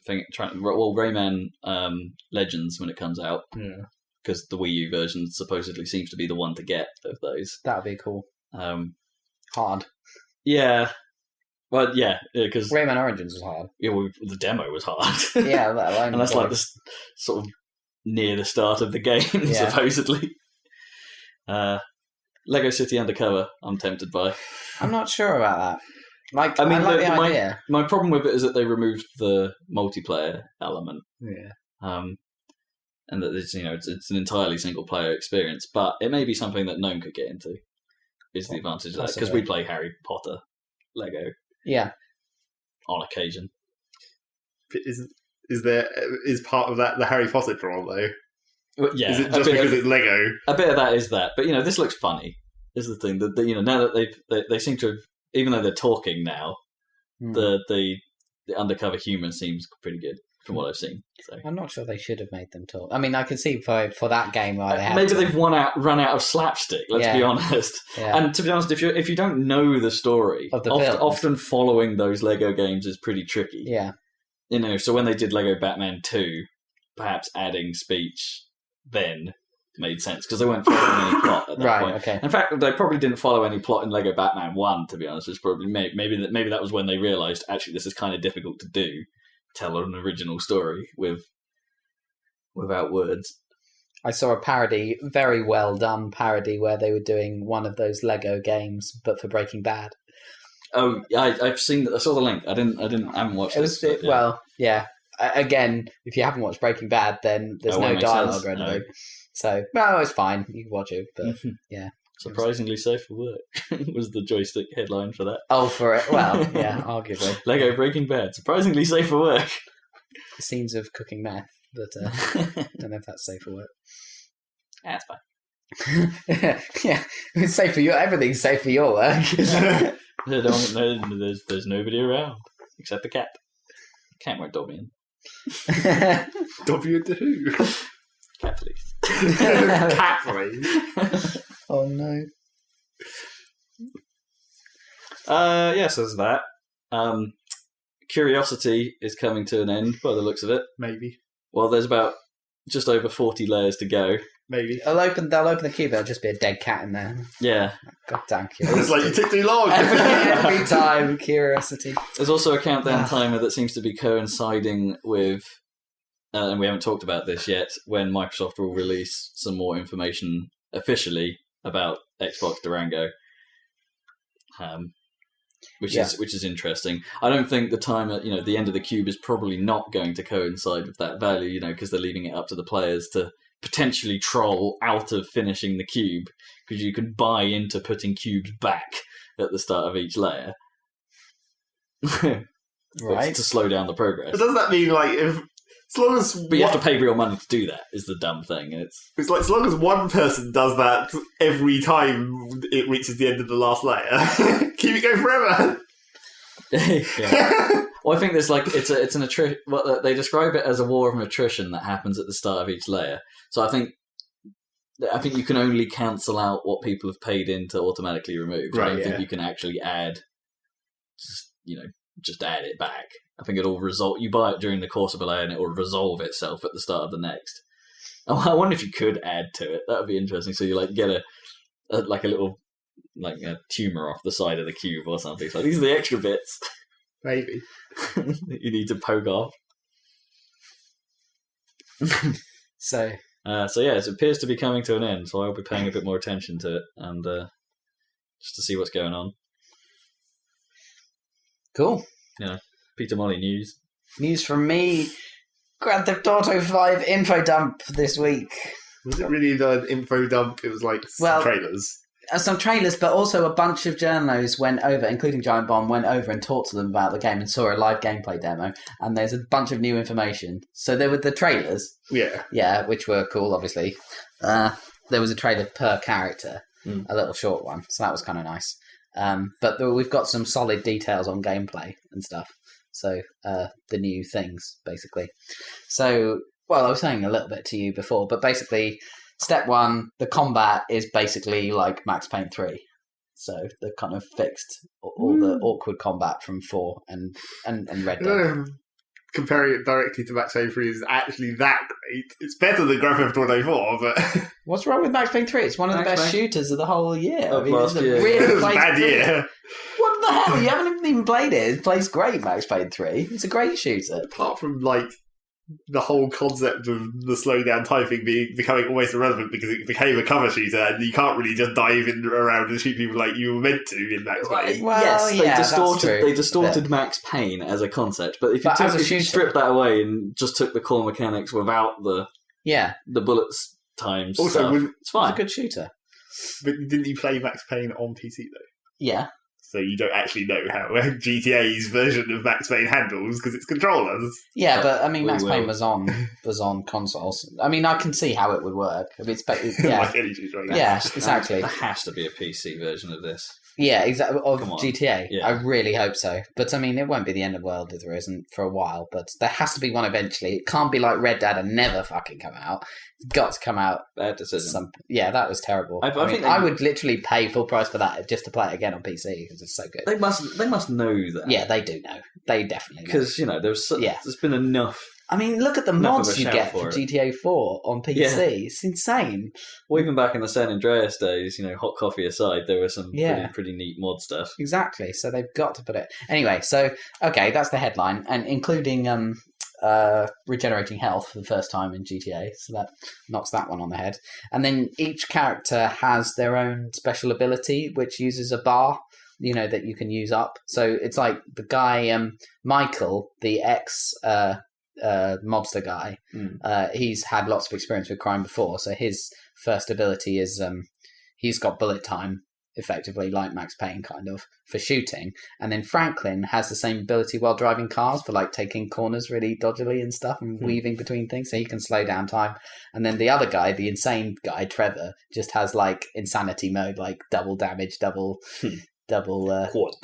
Rayman Legends when it comes out. Yeah. Because the Wii U version supposedly seems to be the one to get of those. That would be cool. Hard. Yeah. Well, yeah, because Rayman Origins was hard. the demo was hard. Yeah, let alone and that's like this sort of near the start of the game, Yeah. supposedly. Lego City Undercover, I'm tempted by. I'm not sure about that. Like, I mean, like the idea. My problem with it is that they removed the multiplayer element. Yeah. And that it's an entirely single player experience, but it may be something that Gnome could get into. Is the advantage of that because we play Harry Potter Lego Yeah. on occasion. Is part of that the Harry Potter draw though? Well, yeah, Is it just because it's Lego? a bit of that is that, but this looks funny. Is the thing that now that they seem to have, even though they're talking now, the undercover human seems pretty good from what I've seen. So. I'm not sure they should have made them talk. I mean, I can see for that game why they had maybe to. they've run out of slapstick. Let's be honest. Yeah. And to be honest, if you don't know the story, Of the films. often following those Lego games is pretty tricky. Yeah. So when they did Lego Batman 2, perhaps adding speech then made sense because they weren't following any plot at that point. Okay. In fact, they probably didn't follow any plot in Lego Batman 1. To be honest, it's probably maybe that was when they realised actually this is kind of difficult to do. Tell an original story without words. I saw a parody, very well done parody, where they were doing one of those Lego games, but for Breaking Bad. Oh, I've seen that. I saw the link. I haven't watched it. Well, yeah. Again, if you haven't watched Breaking Bad, then there's no dialogue or anything. So, well, it's fine. You can watch it, but yeah. Surprisingly safe for work was the joystick headline for that. Oh, for it. Well, yeah, arguably. Lego Breaking Bad, surprisingly safe for work. Scenes of cooking meth, but I don't know if that's safe for work. That's fine. Yeah, it's safe for you. Everything's safe for your work. There's nobody around except the cat. Cat won't dob me in. W into who? Cat police. Cat police. Oh no. Yes, there's that. Curiosity is coming to an end by the looks of it. Maybe. Well, there's about just over 40 layers to go. Maybe. They'll open the cube. There'll just be a dead cat in there. Yeah. God damn It's curiosity. like, you took too long. every time, curiosity. There's also a countdown timer that seems to be coinciding with, and we haven't talked about this yet, when Microsoft will release some more information officially about Xbox Durango, which is interesting. I don't think the time at the end of the cube is probably not going to coincide with that value, because they're leaving it up to the players to potentially troll out of finishing the cube, because you can buy into putting cubes back at the start of each layer. Right. To slow down the progress. But does that mean, like, as long as... But you have to pay real money to do that, is the dumb thing. It's like, as long as one person does that every time it reaches the end of the last layer, keep it going forever. Yeah. Well, I think there's it's an attrition. Well, they describe it as a war of attrition that happens at the start of each layer. So I think you can only cancel out what people have paid in to automatically remove. Right, I don't think you can actually add, just add it back. I think it'll result. You buy it during the course of a layer, and it will resolve itself at the start of the next. I wonder if you could add to it. That would be interesting. So you get a little a tumor off the side of the cube or something. So these are the extra bits. Maybe. You need to poke off. So it appears to be coming to an end. So I'll be paying a bit more attention to it and just to see what's going on. cool. Peter Molly news. News from me. Grand Theft Auto 5 info dump this week. Was it really an info dump? It was like some trailers. Some trailers, but also a bunch of journos went over, including Giant Bomb, went over and talked to them about the game and saw a live gameplay demo. And there's a bunch of new information. So there were the trailers. Yeah, which were cool, obviously. There was a trailer per character, a little short one. So that was kind of nice. But we've got some solid details on gameplay and stuff. So the new things, basically. So, I was saying a little bit to you before, but basically... Step 1, the combat is basically like Max Payne 3. So they've kind of fixed all the awkward combat from 4 and Red Dead. Comparing it directly to Max Payne 3 is actually that great. It's better than Grand Theft Auto 4, but... What's wrong with Max Payne 3? It's one of the best shooters of the whole year. Of last year. It was a bad year. What the hell? You haven't even played it. It plays great, Max Payne 3. It's a great shooter. Apart from, the whole concept of the slow down typing becoming almost irrelevant because it became a cover shooter and you can't really just dive in around and shoot people like you were meant to in Max Payne. Well, yes, they distorted Max Payne as a concept, but if you strip that away and just took the core mechanics without the bullets times also, stuff, it's fine. It's a good shooter. But didn't you play Max Payne on PC though? Yeah. So you don't actually know how GTA's version of Max Payne handles because it's controllers. Yeah, but I mean, Max Payne was on consoles. I mean, I can see how it would work. I mean, like any shooter. Yeah, exactly. There has to be a PC version of this. Yeah, exactly. Of GTA. Yeah. I really hope so. But I mean, it won't be the end of the world if there isn't for a while. But there has to be one eventually. It can't be like Red Dead and never fucking come out. It's got to come out. Bad decision. Yeah, that was terrible. I would literally pay full price for that just to play it again on PC because it's so good. They must know that. Yeah, they do know. They definitely know. Because there's been enough. I mean, look at the mods you get for GTA 4 on PC. Yeah. It's insane. Well, even back in the San Andreas days, hot coffee aside, there was some pretty neat mod stuff. Exactly. So they've got to put it. Anyway, so, okay, that's the headline. And including regenerating health for the first time in GTA. So that knocks that one on the head. And then each character has their own special ability, which uses a bar, that you can use up. So it's like the guy, Michael, the mobster guy, he's had lots of experience with crime before, so his first ability is he's got bullet time, effectively like Max Payne kind of, for shooting. And then Franklin has the same ability while driving cars for taking corners really dodgily and stuff and weaving between things, so he can slow down time. And then the other guy, the insane guy, Trevor, just has insanity mode, double damage, double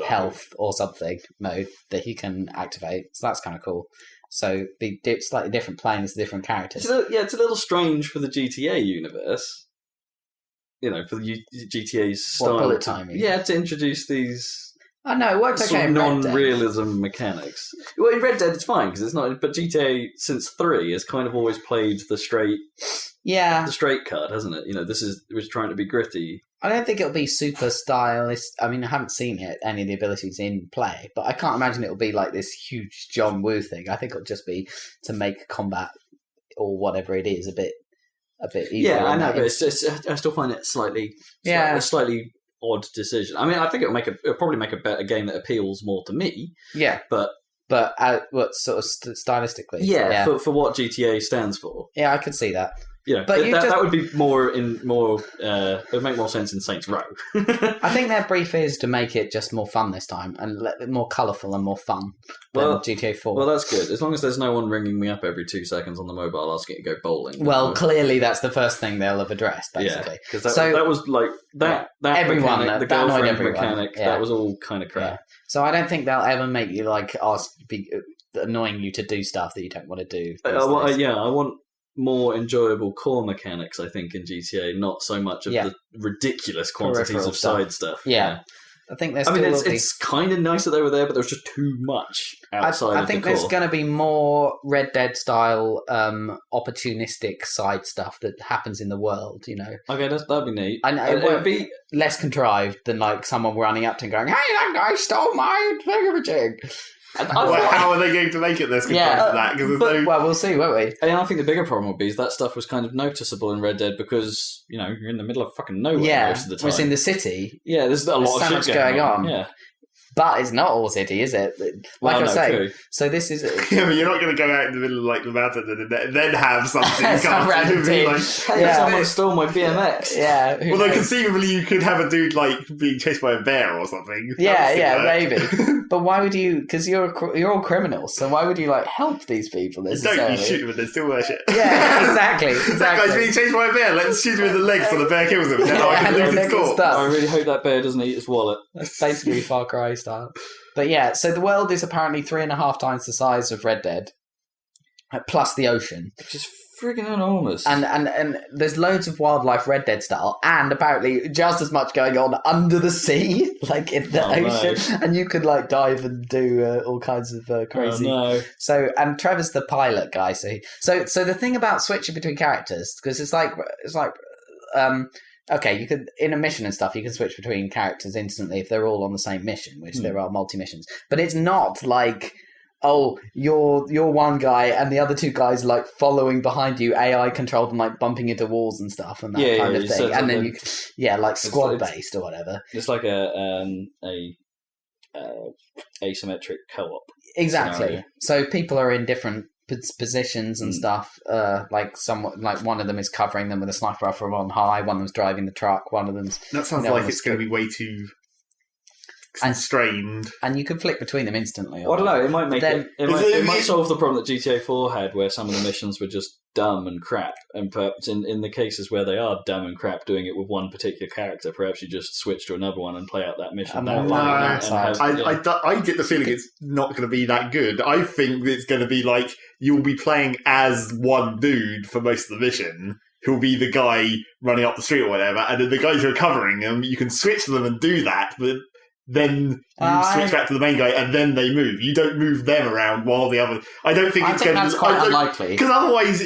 health or something mode that he can activate. So that's kind of cool. So the slightly different planes, different characters. It's a little strange for the GTA universe. For the GTA's style. Bullet timing. To introduce these. I know it works okay in non-realism mechanics. Well, in Red Dead it's fine because it's not. But GTA since 3 has kind of always played the straight. Yeah. the straight card, hasn't it? You know, this was trying to be gritty. I don't think it'll be super stylist. I mean, I haven't seen any of the abilities in play, but I can't imagine it'll be like this huge John Woo thing. I think it'll just be to make combat or whatever it is a bit easier. Yeah, I know, but it's just, I still find it a slightly odd decision. I mean, I think it'll probably make a better game that appeals more to me. Yeah, but what sort of stylistically? Yeah, for what GTA stands for. Yeah, I could see that. Yeah, but that would be more. It would make more sense in Saints Row. I think their brief is to make it just more fun this time and more colourful and more fun than GTA 4. Well, that's good. As long as there's no one ringing me up every 2 seconds on the mobile asking to go bowling. Well, clearly that's the first thing they'll have addressed, basically. Yeah, because that was like that everyone, mechanic, the that girlfriend everyone. mechanic, that was all kind of crap. Yeah. So I don't think they'll ever make you annoying you to do stuff that you don't want to do. I want more enjoyable core mechanics, I think, in GTA, not so much of the ridiculous quantities peripheral of side stuff. Yeah. I think there's. It's kind of nice that they were there, but there was just too much outside. I think there's going to be more Red Dead style, opportunistic side stuff that happens in the world. You know. Okay, that'd be neat. And it won't be less contrived than like someone running up to and going, "Hey, that guy stole my thingamajig." How are they going to make it less contrived than that? Well, we'll see, won't we? And I think the bigger problem would be is that stuff was kind of noticeable in Red Dead because, you know, you're in the middle of fucking nowhere most of the time. It's in the city. Yeah, there's a lot of shit going on. Yeah. But it's not all city, is it? Like I say, true. So this is... Yeah, but you're not going to go out in the middle of like the mountain and then have something Some random team. Someone stole my BMX. Yeah. Although conceivably you could have a dude like being chased by a bear or something. Yeah, maybe. But why would you... Because you're all criminals, so why would you like help these people necessarily? Don't, you shoot them and they still wear shit. Yeah, exactly. That guy's being chased by a bear, let's shoot him in the leg so the bear kills him. Now I can lose his score. I really hope that bear doesn't eat his wallet. That's basically Far Cry style. But yeah, so the world is apparently 3.5 times the size of Red Dead, plus the ocean, which is friggin' enormous. And there's loads of wildlife Red Dead style, and apparently just as much going on under the sea, like in the ocean, and you could like dive and do all kinds of crazy. Oh, no. So and Trevor's the pilot guy. So the thing about switching between characters, because it's like. Okay, you could in a mission and stuff. You can switch between characters instantly if they're all on the same mission, which there are multi-missions. But it's not like, oh, you're one guy and the other 2 guys like following behind you, AI controlled and like bumping into walls and stuff and that kind of thing. And then like squad based or whatever. It's like a asymmetric co-op. Exactly. Scenario. So people are in different positions and stuff. Like one of them is covering them with a sniper rifle on high. One of them's driving the truck. One of them's that sounds like it's going to be way too strained. And you can flick between them instantly. I don't know. It might make it might solve the problem that GTA 4 had, where some of the missions were just dumb and crap. And perhaps in the cases where they are dumb and crap, doing it with one particular character, perhaps you just switch to another one and play out that mission. I get the feeling it's not going to be that good. I think it's going to be like you'll be playing as one dude for most of the mission, who'll be the guy running up the street or whatever, and then the guys who are covering him, you can switch to them and do that, but then you switch back to the main guy and then they move. You don't move them around while the other... I think that's quite unlikely. Because otherwise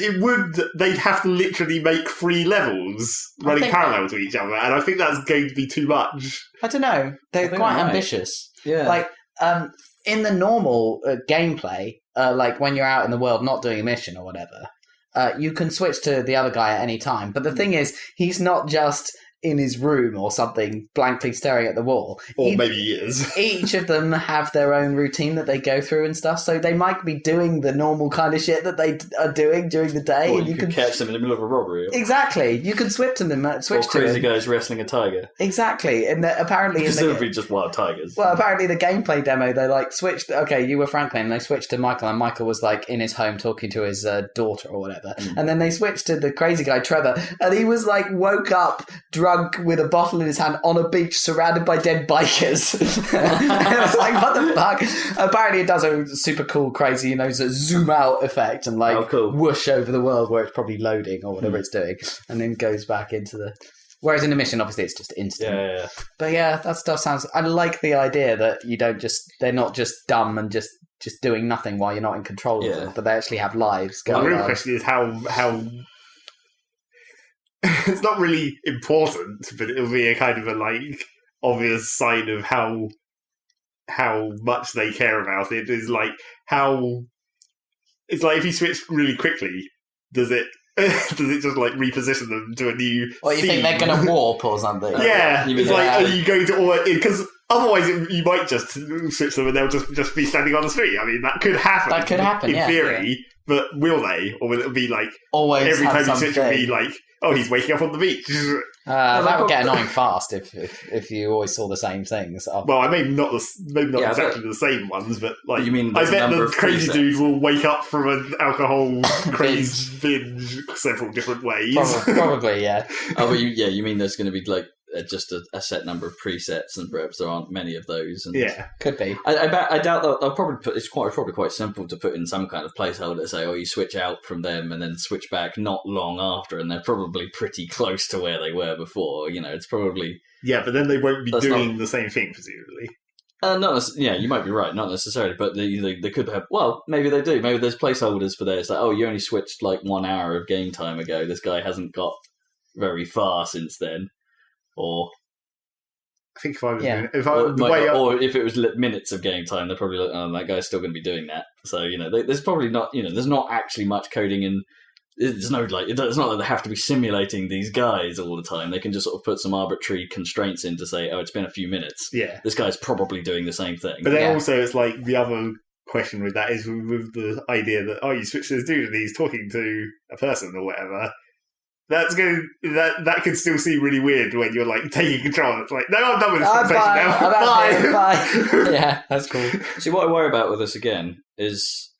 they'd have to literally make 3 levels running parallel to each other, and I think that's going to be too much. I don't know. They're quite ambitious. Yeah. Like, in the normal gameplay, like when you're out in the world not doing a mission or whatever, you can switch to the other guy at any time. But the thing is, he's not just in his room or something, blankly staring at the wall. Or maybe he is. Each of them have their own routine that they go through and stuff, so they might be doing the normal kind of shit that they are doing during the day. Or you can catch them in the middle of a robbery. Exactly. You can switch to them. Or crazy guys wrestling a tiger. Exactly. And apparently... Because there would be just wild tigers. Well, apparently the gameplay demo, they like switched... Okay, you were Franklin, and they switched to Michael, and Michael was like in his home talking to his daughter or whatever. And then they switched to the crazy guy, Trevor, and he was like woke up drunk with a bottle in his hand on a beach surrounded by dead bikers. And I was like, what the fuck? Apparently it does a super cool, crazy, zoom out effect and whoosh over the world where it's probably loading or whatever it's doing, and then goes back into the... Whereas in a mission, obviously, it's just instant. Yeah. But yeah, that stuff sounds... I like the idea that you don't just... They're not just dumb and just doing nothing while you're not in control of them, but they actually have lives going on. The real question is how it's not really important, but it'll be a kind of a like obvious sign of how much they care about it. Is like how it's like if you switch really quickly, does it just like reposition them to a new? Or you think they're going to warp or something? Yeah, it's like are you going to because otherwise you might just switch them and they'll just be standing on the street. I mean that could happen. That could happen in theory, but will they, or will it be like always every time you something. switch, it'll be like, oh, he's waking up on the beach. That would get annoying fast if you always saw the same things. Well, I mean, not exactly the same ones, but like, you mean I bet the crazy presets? dude will wake up from an alcohol craze binge several different ways. Probably, yeah. Oh, but you mean there's going to be like just a set number of presets, and perhaps there aren't many of those. And Yeah, could be. I doubt they'll probably it's probably quite simple to put in some kind of placeholder to say, oh, you switch out from them and then switch back not long after, and they're probably pretty close to where they were before. You know, it's probably yeah, but then they won't be That's doing the same thing, presumably. you might be right, not necessarily, but they could have. Well, maybe they do. Maybe there's placeholders for there. It's like, oh, you only switched like 1 hour of game time ago. This guy hasn't got very far since then. Or I think if I was Yeah. doing, if I the way I, or if it was minutes of game time, they're probably like, oh, that guy's still going to be doing that. So there's probably not, there's not actually much coding in. It's no like it's not that they have to be simulating these guys all the time. They can just sort of put some arbitrary constraints in to say, oh, it's been a few minutes. yeah, This guy's probably doing the same thing. but then Yeah. also it's like the other question with that is with the idea that you switch this dude and he's talking to a person or whatever. That's going that can still seem really weird when you're like taking control. It's like, no, I'm done with this conversation now. I'm out here, Bye. bye. Yeah, that's cool. See, what I worry about with this again is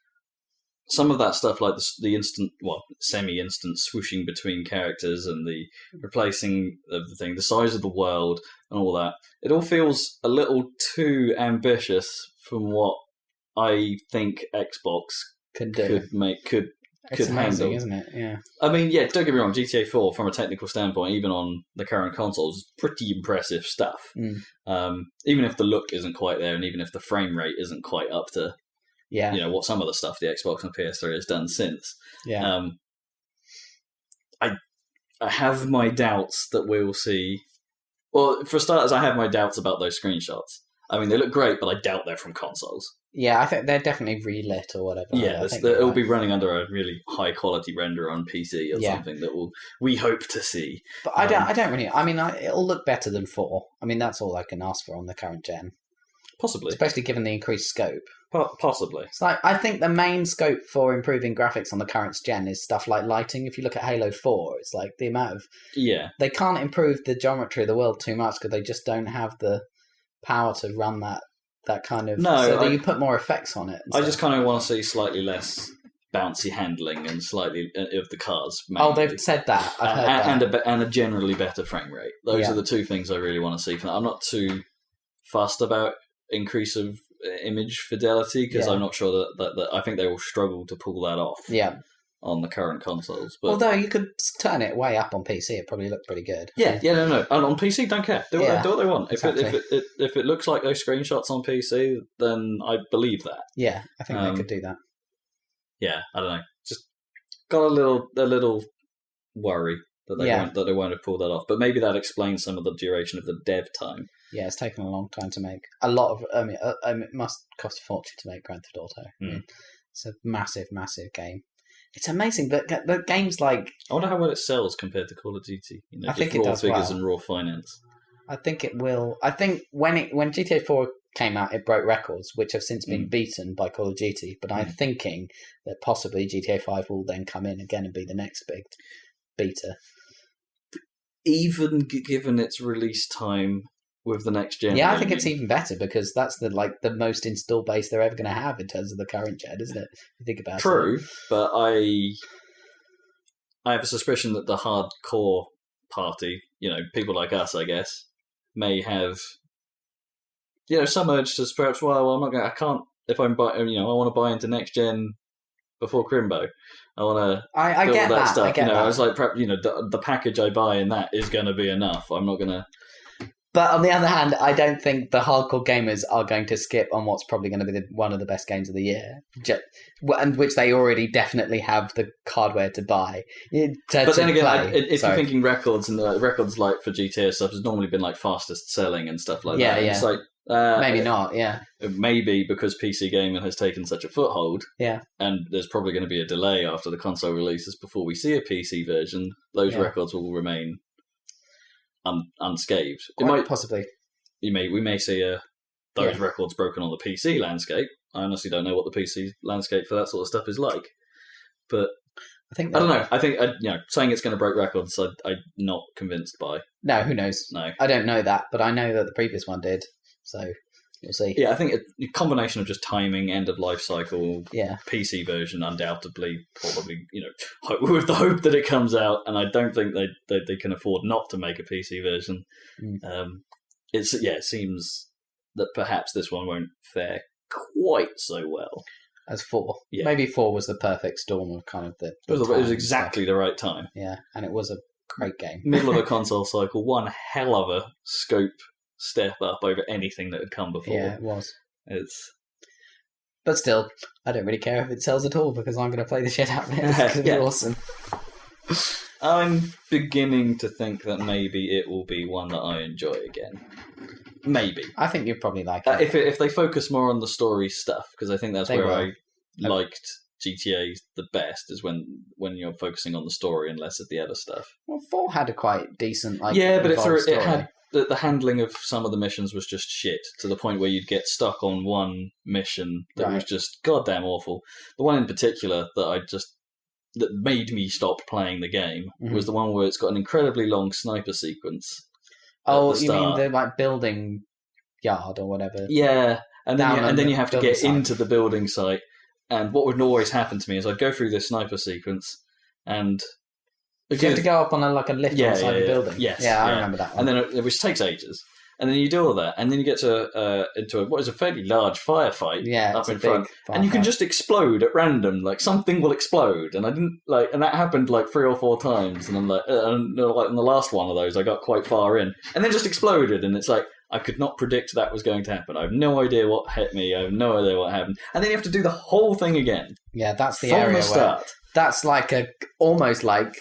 some of that stuff, like the instant, semi-instant swooshing between characters and the replacing of the thing, the size of the world and all that. It all feels a little too ambitious from what I think Xbox Could do. could It's amazing, handle. isn't it? Yeah. I mean, yeah, don't get me wrong, GTA 4, from a technical standpoint, even on the current consoles, is pretty impressive stuff. Even if the look isn't quite there, and even if the frame rate isn't quite up to Yeah. what some of the stuff the Xbox and PS3 has done since. Yeah. I have my doubts that we will see... Well, for starters, I have my doubts about those screenshots. I mean, they look great, but I doubt they're from consoles. Yeah, I think they're definitely relit or whatever. Yeah, I think it'll be running under a really high quality render on PC or something that we hope to see. But I don't really. I mean, it'll look better than 4. I mean, that's all I can ask for on the current gen, Possibly. especially given the increased scope. Possibly. It's like I think the main scope for improving graphics on the current gen is stuff like lighting. If you look at Halo 4, it's like the amount of they can't improve the geometry of the world too much because they just don't have the power to run that kind of. You put more effects on it. I just kind of want to see slightly less bouncy handling and slightly of the cars. Mainly. Oh, they've said that. I've heard that. And a generally better frame rate. Those are the two things I really want to see. I'm not too fussed about increase of image fidelity because I'm not sure that I think they will struggle to pull that off. Yeah. On the current consoles, but although you could turn it way up on PC, it probably looked pretty good. No. And on PC, don't care. Do what they want. Exactly. If it looks like those screenshots on PC, then I believe that. Yeah, I think they could do that. Yeah, I don't know. Just got a little worry that they won't have pulled that off. But maybe that explains some of the duration of the dev time. Yeah, it's taken a long time to make. A lot of. It must cost a fortune to make Grand Theft Auto. I mean, it's a massive, massive game. It's amazing, but the game's like... I wonder how well it sells compared to Call of Duty. I think it does figures well. and raw finance. I think it will. I think when GTA 4 came out, it broke records, which have since been beaten by Call of Duty. But I'm thinking that possibly GTA 5 will then come in again and be the next big beater. Even given its release time with the next gen. Yeah, I think it's even better because that's the most install base they're ever going to have in terms of the current gen, isn't it? If you think about it. True, but I have a suspicion that the hardcore party, people like us, I guess, may have, some urge to perhaps, I can't, if I'm I want to buy into next gen before Crimbo. I want to I get that that stuff. I get that. I was like, perhaps, the package I buy in that is going to be enough. I'm not going to But on the other hand, I don't think the hardcore gamers are going to skip on what's probably going to be one of the best games of the year, and which they already definitely have the hardware to buy. But then again, if you're thinking records, and the records like for GTA stuff has normally been like fastest selling and stuff like that. Yeah. It's like maybe not. Yeah, maybe because PC gaming has taken such a foothold. Yeah, and there's probably going to be a delay after the console releases before we see a PC version. Those records will remain unscathed. It might possibly. We may see those records broken on the PC landscape. I honestly don't know what the PC landscape for that sort of stuff is like, but I don't know. I think saying it's going to break records, I'm not convinced by. No, who knows? No, I don't know that, but I know that the previous one did. So we'll see. Yeah, I think a combination of just timing, end of life cycle, yeah, PC version, undoubtedly, probably, with the hope that it comes out, and I don't think they can afford not to make a PC version. It seems that perhaps this one won't fare quite so well as 4. Yeah. Maybe 4 was the perfect storm of kind of the it was exactly the right time. Yeah, and it was a great game. Middle of a console cycle, one hell of a scope step up over anything that had come before. Yeah, it was. But still, I don't really care if it sells at all because I'm going to play the shit out of it. It's going to be awesome. I'm beginning to think that maybe it will be one that I enjoy again. Maybe. I think you'd probably like it. If they focus more on the story stuff, because I think that's where I liked GTA the best, is when you're focusing on the story and less of the other stuff. Well, 4 had a quite decent but it had the handling of some of the missions was just shit, to the point where you'd get stuck on one mission that was just goddamn awful. The one in particular that made me stop playing the game was the one where it's got an incredibly long sniper sequence. Oh, you mean the building yard or whatever? Yeah, and then you have to get into the building site. And what would always happen to me is I'd go through this sniper sequence, and you have to go up on a lift on the side of the building. Yes, I remember that one. And then which takes ages. And then you do all that, and then you get to into what is a fairly large firefight up in front, and you can just explode at random. Like something will explode, and I didn't and that happened like 3 or 4 times, and I'm like in the last one of those, I got quite far in, and then just exploded, and it's like I could not predict that was going to happen. I have no idea what hit me. I have no idea what happened, and then you have to do the whole thing again. Yeah, that's the from area the start. That's like almost like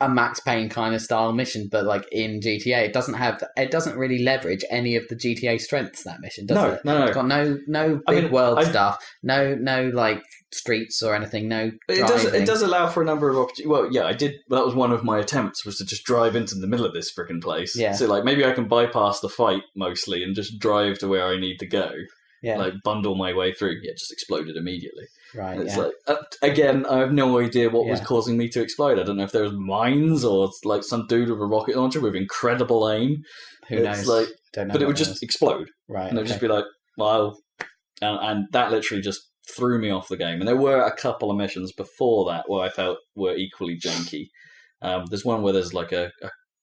a Max Payne kind of style mission, but like in GTA, it doesn't really leverage any of the GTA strengths. That mission, does it? No. It's got no big world stuff, no like streets or anything. No, it does allow for a number of opportunities. Well, yeah, I did. That was one of my attempts, was to just drive into the middle of this freaking place. Yeah. So like maybe I can bypass the fight mostly and just drive to where I need to go. Yeah. Like bundle my way through. Yeah, just exploded immediately. Right. It's like again, I have no idea what was causing me to explode. I don't know if there was mines or like some dude with a rocket launcher with incredible aim. Who knows? Don't know. But it would just explode. Right. And it would just be like, well, and that literally just threw me off the game. And there were a couple of missions before that where I felt were equally janky. There's one where there's like a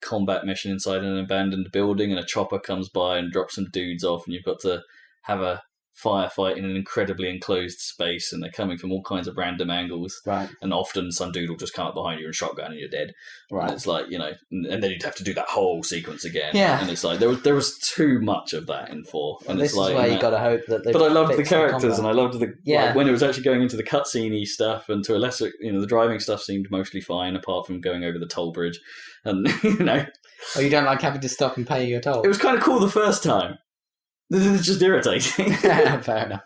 combat mission inside an abandoned building, and a chopper comes by and drops some dudes off, and you've got to have a firefight in an incredibly enclosed space, and they're coming from all kinds of random angles. Right. And often some dude will just come up behind you and shotgun and you're dead. Right. And it's like, and then you'd have to do that whole sequence again. Yeah. And it's like, there was too much of that in 4. And this it's like, is where you got to hope that they. But I loved the characters, and I loved like, when it was actually going into the cutscene-y stuff, and to a lesser, the driving stuff seemed mostly fine, apart from going over the toll bridge. And, Oh, you don't like having to stop and pay your toll? It was kind of cool the first time. It's just irritating. Fair enough.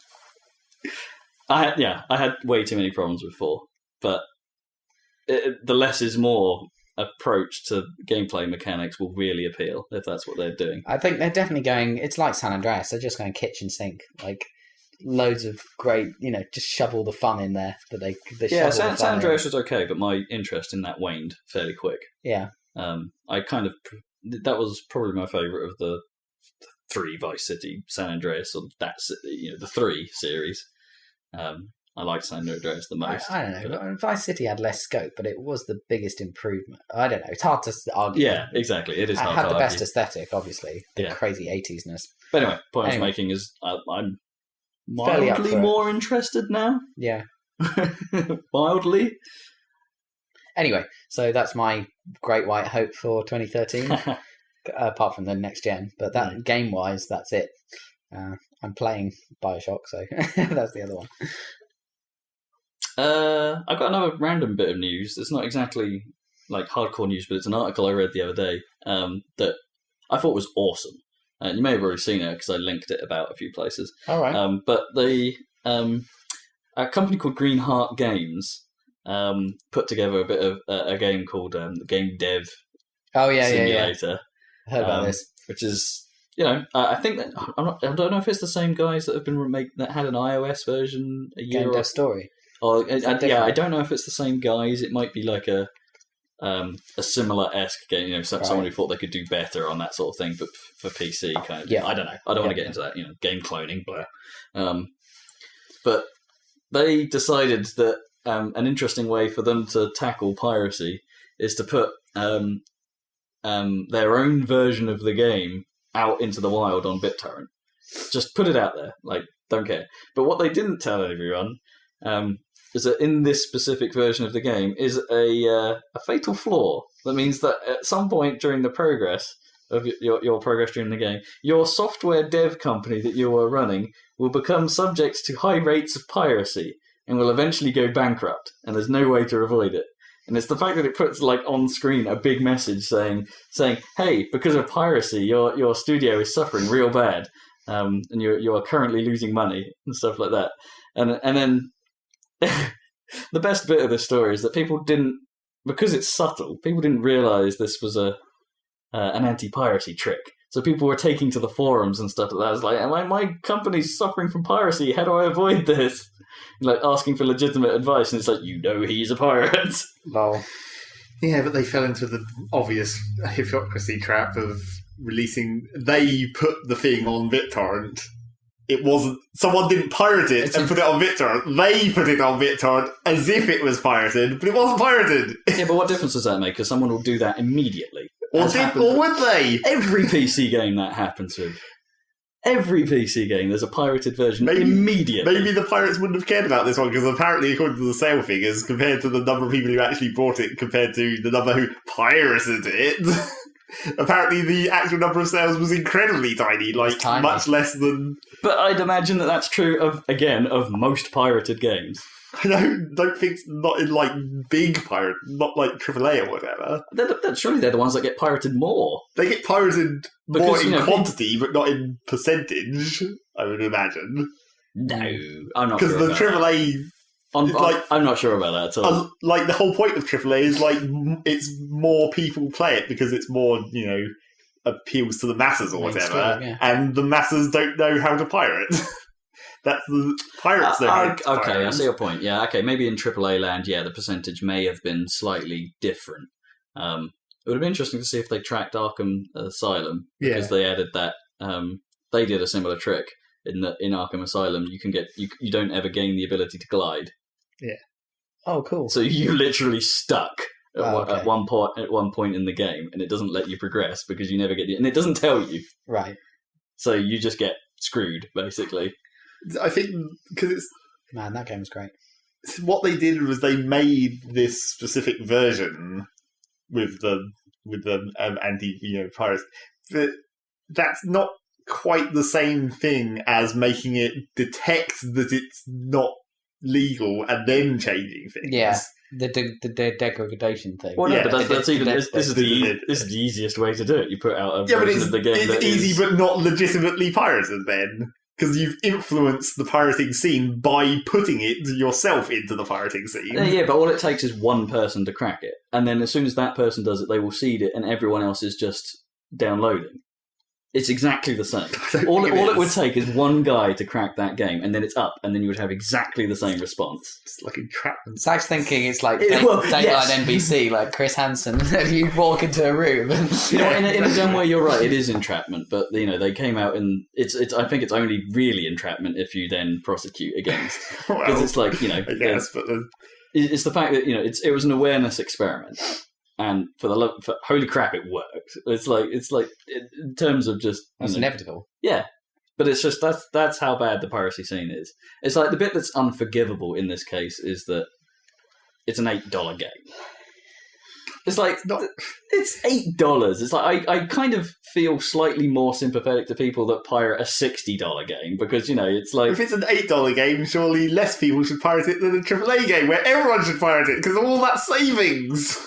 I had way too many problems with 4, but the less is more approach to gameplay mechanics will really appeal if that's what they're doing. I think they're definitely going. It's like San Andreas. They're just going kitchen sink, like loads of great. just shovel the fun in there. But they San Andreas was okay, but my interest in that waned fairly quick. Yeah. That was probably my favourite of the 3 Vice City, San Andreas, or the 3 series. I liked San Andreas the most. I don't know. Vice City had less scope, but it was the biggest improvement. I don't know. It's hard to argue. Yeah, exactly. It is hard to argue. It had the best aesthetic, obviously. The crazy 80s-ness. But anyway, point I was making is I'm mildly more interested now. Yeah. Mildly. Anyway, so that's my great white hope for 2013. apart from the next gen. But that game-wise, that's it. I'm playing Bioshock, so that's the other one. I've got another random bit of news. It's not exactly like hardcore news, but it's an article I read the other day that I thought was awesome. And you may have already seen it because I linked it about a few places. All right. But a company called Green Heart Games put together a bit of a game called Game Dev Simulator. I heard about this. Which is, I think that I don't know if it's the same guys that have been that had an iOS version a year. Game Dev Story. Or I don't know if it's the same guys. It might be like a similar-esque game. Someone who thought they could do better on that sort of thing, but for PC kind of. Yeah. I don't know. I don't want to get into that. Game cloning, blah. But they decided that an interesting way for them to tackle piracy is to put their own version of the game out into the wild on BitTorrent. Just put it out there, don't care. But what they didn't tell everyone is that in this specific version of the game is a fatal flaw. That means that at some point during the progress of your progress during the game, your software dev company that you are running will become subject to high rates of piracy and will eventually go bankrupt, and there's no way to avoid it. And it's the fact that it puts on screen a big message saying, hey, because of piracy, your studio is suffering real bad, and you are currently losing money and stuff like that. And then the best bit of the story is that people didn't, because it's subtle, people didn't realise this was an anti-piracy trick. So people were taking to the forums and stuff like that. It's like, my company's suffering from piracy. How do I avoid this? Asking for legitimate advice, and it's like, he's a pirate. Lol. Yeah, but they fell into the obvious hypocrisy trap of releasing. They put the thing on BitTorrent. It wasn't. Someone didn't pirate it and put it on BitTorrent. They put it on BitTorrent as if it was pirated, but it wasn't pirated. Yeah, but what difference does that make? Because someone will do that immediately. Or would they? Every PC game that happens with. Every PC game, there's a pirated version immediately. Maybe the pirates wouldn't have cared about this one, because apparently, according to the sale figures, compared to the number of people who actually bought it, compared to the number who pirated it, apparently the actual number of sales was incredibly tiny, tiny. Much less than... But I'd imagine that's true of most pirated games. I don't think not in big pirate, not like AAA or whatever. Surely they're the ones that get pirated more. They get pirated more in quantity, but not in percentage. I would imagine. No, I'm not. Because the AAA, I'm not sure about that at all. The whole point of AAA is it's more people play it because it's more appeals to the masses or whatever, and the masses don't know how to pirate. That's the pirates. Okay, I see your point. Yeah, okay, maybe in AAA land, the percentage may have been slightly different. It would have been interesting to see if they tracked Arkham Asylum, because they added that. They did a similar trick in Arkham Asylum. You don't ever gain the ability to glide. Yeah. Oh, cool. So you literally stuck at one point in the game, and it doesn't let you progress because you never get and it doesn't tell you. Right. So you just get screwed, basically. I think because it's... Man, that game was great. What they did was they made this specific version with the anti-pirates. But that's not quite the same thing as making it detect that it's not legal and then changing things. Yeah, the degradation thing. Well, no, but this is the easiest way to do it. You put out a version of the game it's easy, but not legitimately pirated then. Because you've influenced the pirating scene by putting it yourself into the pirating scene. Yeah, but all it takes is one person to crack it. And then as soon as that person does it, they will seed it, and everyone else is just downloading. It's exactly the same. All it would take is one guy to crack that game, and then it's up, and then you would have exactly the same response. It's like entrapment. Zach's thinking it's like Dateline NBC, like Chris Hansen, and you walk into a room. And... in a dumb way, you're right. It is entrapment, but they came out and it's. I think it's only really entrapment if you then prosecute against, because it's like I guess, but it's the fact that it was an awareness experiment. And for holy crap, it worked. It's like in terms of just it's inevitable. Yeah, but it's just that's how bad the piracy scene is. It's like the bit that's unforgivable in this case is that it's an $8 game. It's like it's $8. It's like I kind of feel slightly more sympathetic to people that pirate a $60 game because it's like if it's an $8 game, surely less people should pirate it than a AAA game where everyone should pirate it because of all that savings.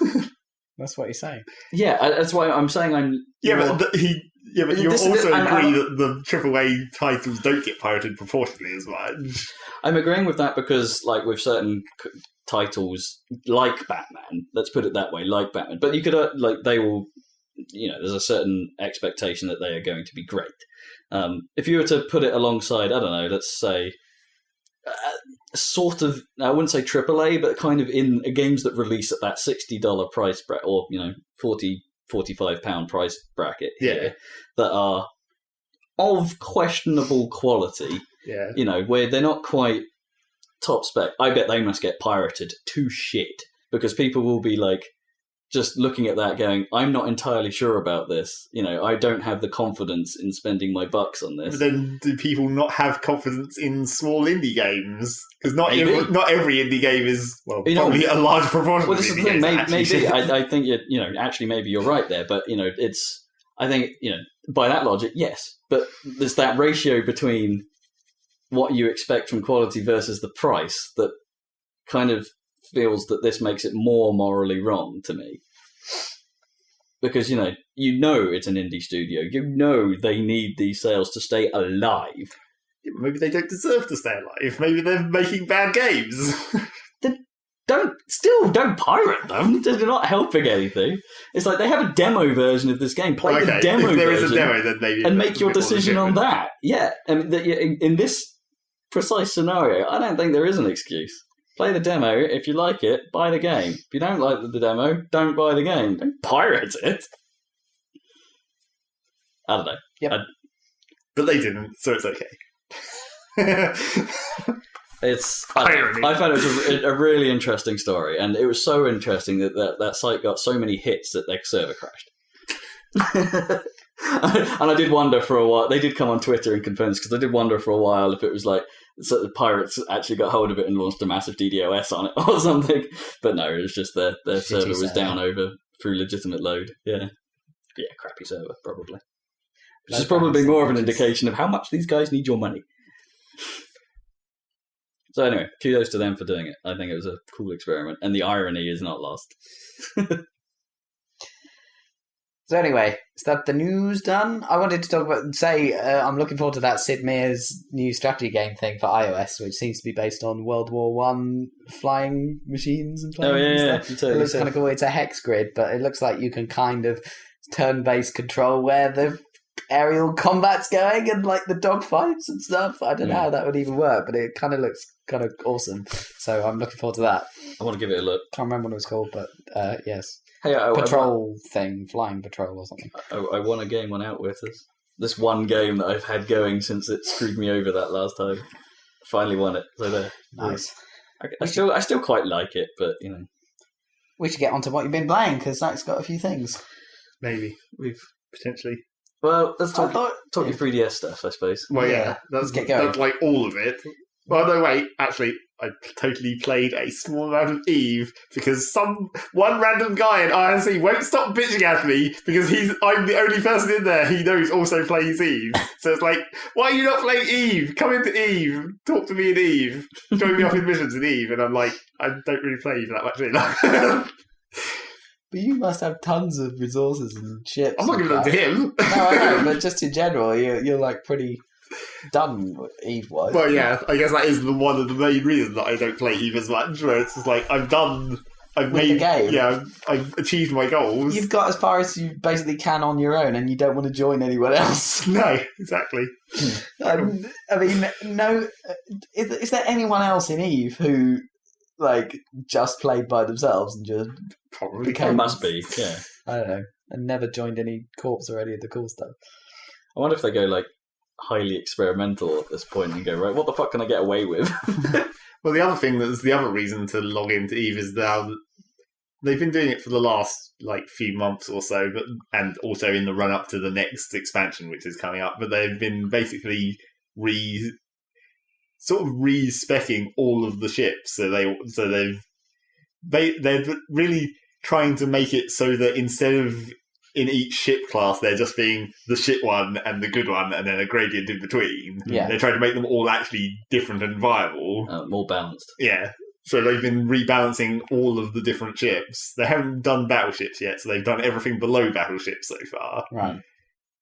That's what he's saying. Yeah, that's why I'm saying I'm. But you also agree that the AAA titles don't get pirated proportionally as much. I'm agreeing with that because, like, with certain titles, like Batman, let's put it that way, like Batman, but you could, they will, there's a certain expectation that they are going to be great. If you were to put it alongside, I don't know, let's say, sort of, I wouldn't say AAA, but kind of in games that release at that $60 price bracket, or, £40-45 price bracket here, that are of questionable quality, where they're not quite top spec. I bet they must get pirated to shit because people will be like just looking at that going, I'm not entirely sure about this. I don't have the confidence in spending my bucks on this. But then do people not have confidence in small indie games? Because not every indie game is, probably a large proportion well, of this is indie the thing. games. Maybe I think, actually maybe you're right there. But, I think, by that logic, yes. But there's that ratio between what you expect from quality versus the price that kind of feels that this makes it more morally wrong to me. Because, it's an indie studio. They need these sales to stay alive. Maybe they don't deserve to stay alive. Maybe they're making bad games. Then don't pirate them. They're not helping anything. It's like they have a demo version of this game. Play the demo if there version is a demo, then maybe and make your decision on that. Yeah, I mean, in this precise scenario, I don't think there is an excuse. Play the demo. If you like it, buy the game. If you don't like the demo, don't buy the game. Don't pirate it. I don't know. Yep. But they didn't, so it's okay. I found it was a really interesting story, and it was so interesting that site got so many hits that their server crashed. And I did wonder for a while. They did come on Twitter and confirm this because I did wonder for a while if it was like so the pirates actually got hold of it and launched a massive DDoS on it or something. But no, it was just their server was down through legitimate load. Yeah, crappy server probably. Which is probably more of an indication of how much these guys need your money. So anyway, kudos to them for doing it. I think it was a cool experiment, and the irony is not lost. So anyway, is that the news done? I wanted to talk about, I'm looking forward to that Sid Meier's new strategy game thing for iOS, which seems to be based on World War I flying machines and planes and stuff. It looks kind of cool. It's a hex grid, but it looks like you can kind of turn-based control where the aerial combat's going and like the dogfights and stuff. I don't know how that would even work, but it kind of looks kind of awesome. So I'm looking forward to that. I want to give it a look. Can't remember what it was called, but yes. Hey, Flying patrol or something. I want to game one out with us. This one game that I've had going since it screwed me over that last time. I finally won it. So there. Nice. I still quite like it, but we should get onto what you've been playing because Zach's got a few things. Maybe we've potentially. Well, let's talk your 3DS stuff, I suppose. Well, yeah, let's get going. That's like all of it. Well, no, wait. Actually, I totally played a small amount of Eve because one random guy in IRC won't stop bitching at me because I'm the only person in there he knows also plays Eve. So it's like, why are you not playing Eve? Come into Eve. Talk to me in Eve. Join me off in missions in Eve. And I'm like, I don't really play Eve that much either. But you must have tons of resources and ships. I'm not giving them to him. No, I know, but just in general, you're like pretty done Eve-wise. Well, yeah, I guess that is one of the main reasons that I don't play Eve as much, where it's just like, I've made the game. Yeah, I've achieved my goals. You've got as far as you basically can on your own, and you don't want to join anyone else. No, exactly. I mean, no. Is there anyone else in Eve who like just played by themselves and just probably must be? Yeah, I don't know, and never joined any corps or any of the cool stuff. I wonder if they go like highly experimental at this point and go, right, what the fuck can I get away with? Well, the other thing that's the other reason to log into Eve is now that they've been doing it for the last like few months or so, and also in the run up to the next expansion, which is coming up. But they've been basically re-speccing all of the ships. So they're really trying to make it so that instead of in each ship class there just being the shit one and the good one and then a gradient in between, they're trying to make them all actually different and viable. More balanced. Yeah. So they've been rebalancing all of the different ships. They haven't done battleships yet, so they've done everything below battleships so far. Right.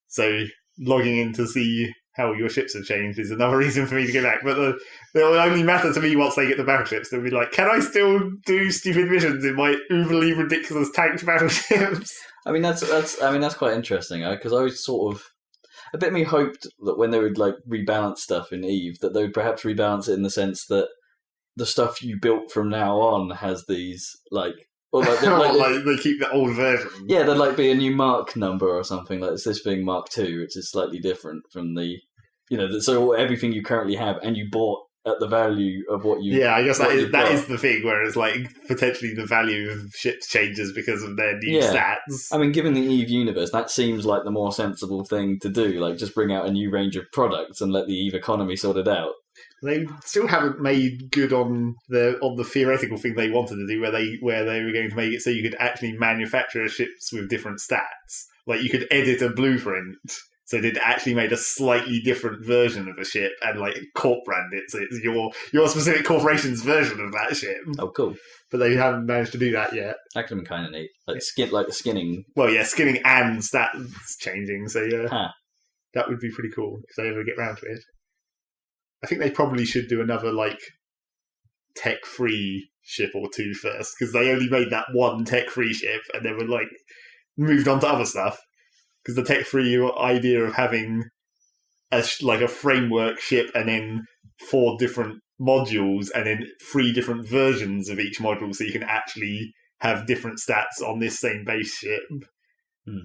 So logging in to see how your ships have changed is another reason for me to go back. But it will only matter to me once they get the battleships. They'll be like, can I still do stupid missions in my overly ridiculous tanked battleships? I mean, that's quite interesting, because I was sort of a bit of me hoped that when they would like rebalance stuff in Eve, that they would perhaps rebalance it in the sense that the stuff you built from now on has these like. Or like they keep the old version. Yeah, there'd like be a new Mark number or something, like it's this being Mark II, which is slightly different from the, so everything you currently have and you bought at the value of what you. Yeah, I guess that is the thing, whereas like potentially the value of ships changes because of their new stats. I mean, given the Eve universe, that seems like the more sensible thing to do. Like, just bring out a new range of products and let the Eve economy sort it out. They still haven't made good on the theoretical thing they wanted to do, where they were going to make it so you could actually manufacture ships with different stats. Like you could edit a blueprint, so they'd actually made a slightly different version of a ship and like corp brand it, so it's your specific corporation's version of that ship. Oh, cool! But they haven't managed to do that yet. That could have been kind of neat, like the skinning. Well, yeah, skinning and stats changing. So yeah, that would be pretty cool if they ever get round to it. I think they probably should do another, like, tech-free ship or two first, because they only made that one tech-free ship, and then were, like, moved on to other stuff. Because the tech-free idea of having, a framework ship, and then 4 different modules, and then 3 different versions of each module, so you can actually have different stats on this same base ship.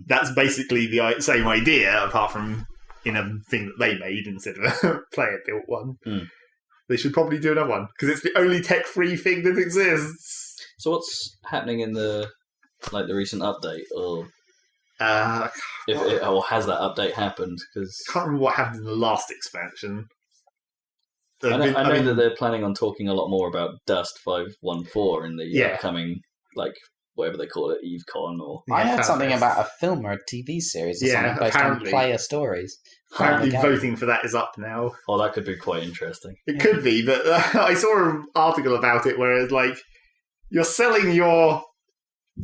That's basically the same idea, apart from in a thing that they made instead of a player-built one. They should probably do another one, because it's the only tech-free thing that exists. So what's happening in the recent update, or or has that update happened? Because I can't remember what happened in the last expansion. I know that they're planning on talking a lot more about Dust 514 in the upcoming, whatever they call it, EveCon or... I heard something about a film or a TV series or something based on player stories. Apparently voting for that is up now. Oh, that could be quite interesting. It could be, but I saw an article about it where it's like, you're selling your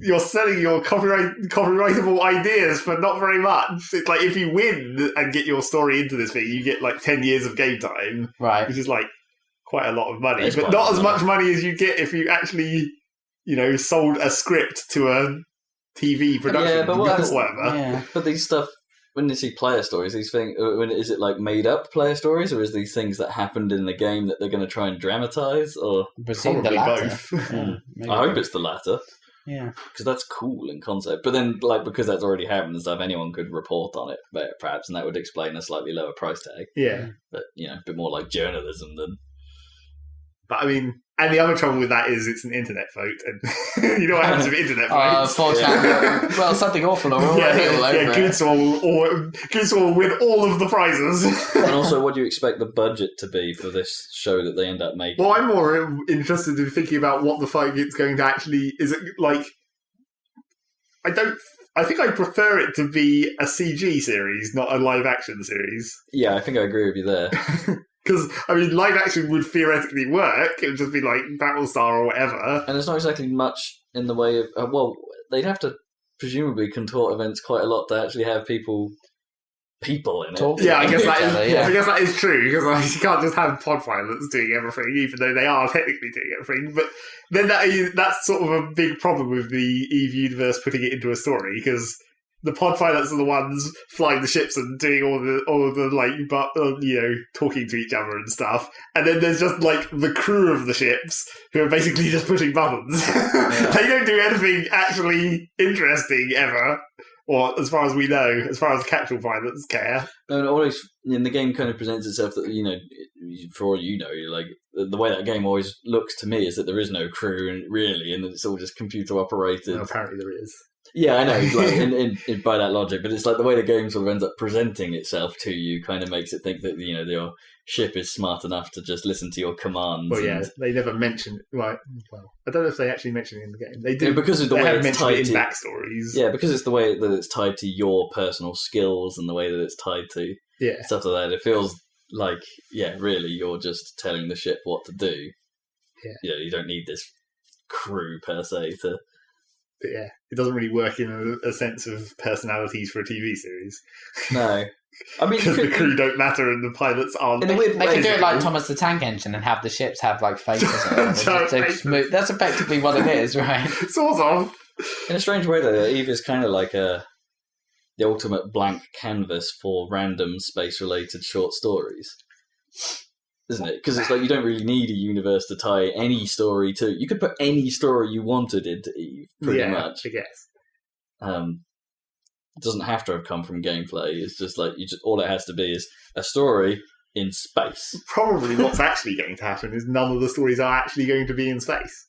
copyrightable ideas for not very much. It's like, if you win and get your story into this thing, you get 10 years of game time. Right. Which is quite a lot of money. But not as much money as you get if you actually... sold a script to a TV production, whatever. Yeah. But these stuff, when you see player stories, these things, is it made up player stories, or is these things that happened in the game that they're going to try and dramatize? Or probably both. I hope it's the latter. Yeah, because that's cool in concept. But then, because that's already happened and stuff, anyone could report on it, perhaps, and that would explain a slightly lower price tag. Yeah, but a bit more like journalism than. But I mean, and the other trouble with that is it's an internet vote, and you know what happens with internet votes. Well, something awful or Goodswall will win all of the prizes. And also, what do you expect the budget to be for this show that they end up making? Well, I'm more interested in thinking about what the fight it's going to actually... Is it I think I prefer it to be a CG series, not a live-action series. Yeah, I think I agree with you there. Because, live action would theoretically work. It would just be like Battlestar or whatever. And there's not exactly much in the way of... they'd have to presumably contort events quite a lot to actually have people in it. I guess that is true, because you can't just have pod pilots doing everything, even though they are technically doing everything. But then that's sort of a big problem with the Eve universe putting it into a story, because... The pod pilots are the ones flying the ships and doing all of the talking to each other and stuff. And then there's just the crew of the ships who are basically just pushing buttons. Yeah. They don't do anything actually interesting ever, or as far as we know, as far as actual pilots care. No, always the game kind of presents itself that for all the way that game always looks to me is that there is no crew really, and it's all just computer operated. Well, apparently there is. Yeah, I know. Like, in by that logic, but it's like the way the game sort of ends up presenting itself to you kind of makes it think that your ship is smart enough to just listen to your commands. Well, yeah, they never mention. Right. Well, I don't know if they actually mention it in the game. They do because of the they way have it's mentioned tied it in to backstories. Yeah, because it's the way that it's tied to your personal skills and the way that it's tied to stuff like that. It feels like really, you're just telling the ship what to do. Yeah, you don't need this crew per se to. But yeah, it doesn't really work in a sense of personalities for a TV series. No. I mean, because the crew don't matter and the pilots aren't. They can do it like Thomas the Tank Engine and have the ships have like faces. That's effectively what it is, right? Sort of. In a strange way, though, Eve is kind of like the ultimate blank canvas for random space-related short stories. Isn't it? Because it's like you don't really need a universe to tie any story to. You could put any story you wanted into Eve, pretty much. I guess. It doesn't have to have come from gameplay. It's just like all it has to be is a story in space. Probably what's actually going to happen is none of the stories are actually going to be in space.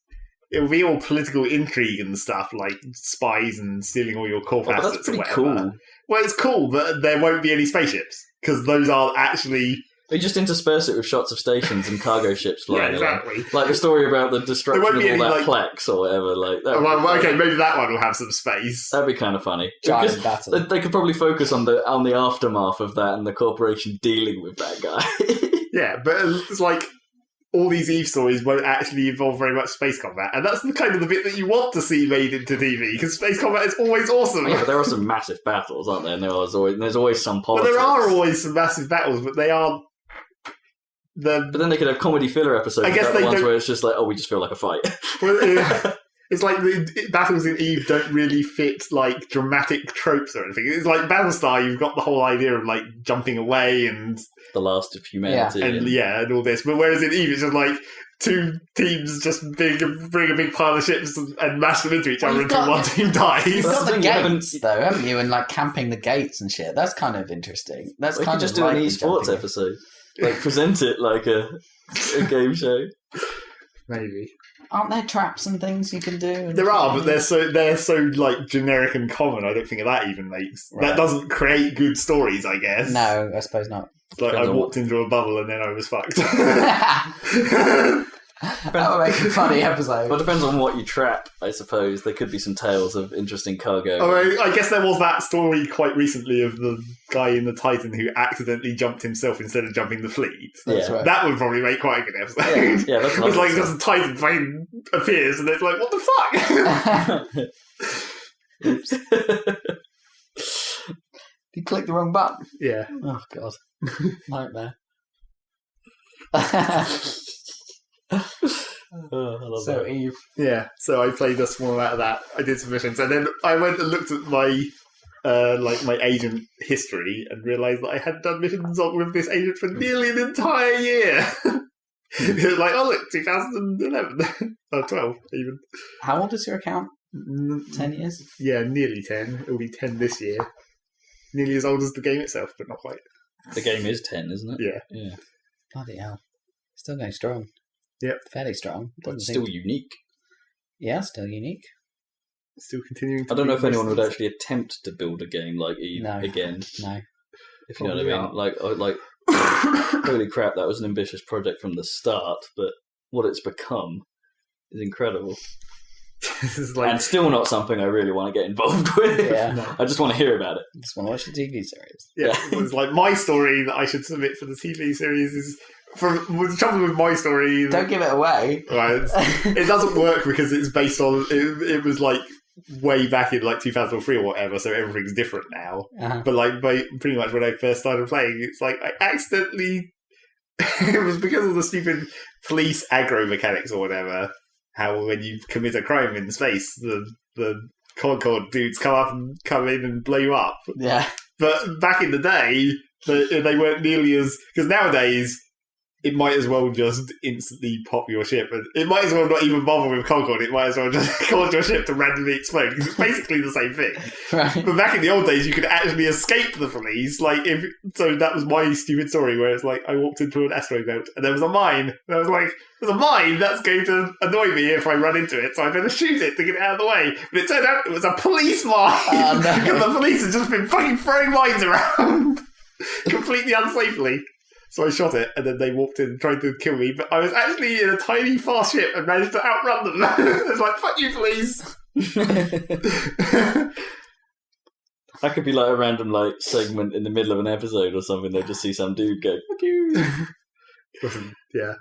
It will be all political intrigue and stuff, like spies and stealing all your corp assets that's pretty or whatever. cool. Well, it's cool, but there won't be any spaceships because those are actually. They just intersperse it with shots of stations and cargo ships flying exactly. along. Like the story about the destruction of all any, that Plex or whatever. Like okay, maybe that one will have some space. That'd be kind of funny. Giant battle. They could probably focus on the aftermath of that and the corporation dealing with that guy. Yeah, but it's like all these Eve stories won't actually involve very much space combat, and that's the kind of the bit that you want to see made into TV because space combat is always awesome. Yeah, but there are some massive battles, aren't there? And there's always some politics. Well, there are always some massive battles, but they aren't. But then they could have comedy filler episodes. I guess the ones where it's just like, we just feel like a fight. Well, it's like the battles in Eve don't really fit like dramatic tropes or anything. It's like Battlestar, you've got the whole idea of like jumping away and the last of humanity, and all this. But whereas in Eve, it's just like two teams just bring a big pile of ships and mash them into each other until one team dies. You've got the gates, though, haven't you? And like camping the gates and shit. That's kind of interesting. That's kind of just do an esports episode. Like present it like a game show. Maybe. Aren't there traps and things you can do? There are, but they're so like generic and common. I don't think that even makes that doesn't create good stories. I guess. No, I suppose not. It's like I walked into a bubble and then I was fucked. That would make a funny episode. Well, it depends on what you trap, I suppose. There could be some tales of interesting cargo. I guess there was that story quite recently of the guy in the Titan who accidentally jumped himself instead of jumping the fleet. That's right. That would probably make quite a good episode. Yeah, that's it's like just a Titan plane appears and it's like, what the fuck? Oops. You clicked the wrong button. Yeah. Oh, God. Nightmare. I love that. Eve. Yeah, so I played a small amount of that. I did some missions, and then I went and looked at my my agent history and realised that I had done missions with this agent for nearly an entire year. It was like, oh look, 2011 or 12 even. How old is your account? 10 years? Yeah, nearly 10. It'll be 10 this year. Nearly as old as the game itself, but not quite. The game is 10, isn't it? Yeah. Bloody hell. Still going strong. Yep. Fairly strong. But still unique. Yeah, still unique. Still continuing. I don't know if anyone would actually attempt to build a game like Eve again. No. If you know what I mean. Like, holy crap, that was an ambitious project from the start, but what it's become is incredible. And still not something I really want to get involved with. Yeah. No. I just want to hear about it. I just want to watch the TV series. Yeah. It's like my story that I should submit for the TV series is. The trouble with my story... Don't give it away. Right, it doesn't work because it's based on... It was like way back in like 2003 or whatever, so everything's different now. Uh-huh. But like pretty much when I first started playing, it's like I accidentally... It was because of the stupid police aggro mechanics or whatever. How when you commit a crime in space, the Concord dudes come in and blow you up. Yeah. But back in the day, they weren't nearly as... Because nowadays... it might as well just instantly pop your ship. And it might as well not even bother with Concord. It might as well just cause your ship to randomly explode, because it's basically the same thing. Right. But back in the old days, you could actually escape the police. So that was my stupid story, where it's like, I walked into an asteroid belt, and there was a mine. And I was like, there's a mine that's going to annoy me if I run into it, so I better shoot it to get it out of the way. But it turned out it was a police mine. Oh, no. Because the police had just been fucking throwing mines around completely unsafely. So I shot it, and then they walked in and tried to kill me, but I was actually in a tiny, fast ship and managed to outrun them. I was like, fuck you, police! That could be like a random segment in the middle of an episode or something. They just see some dude go, fuck you. Yeah.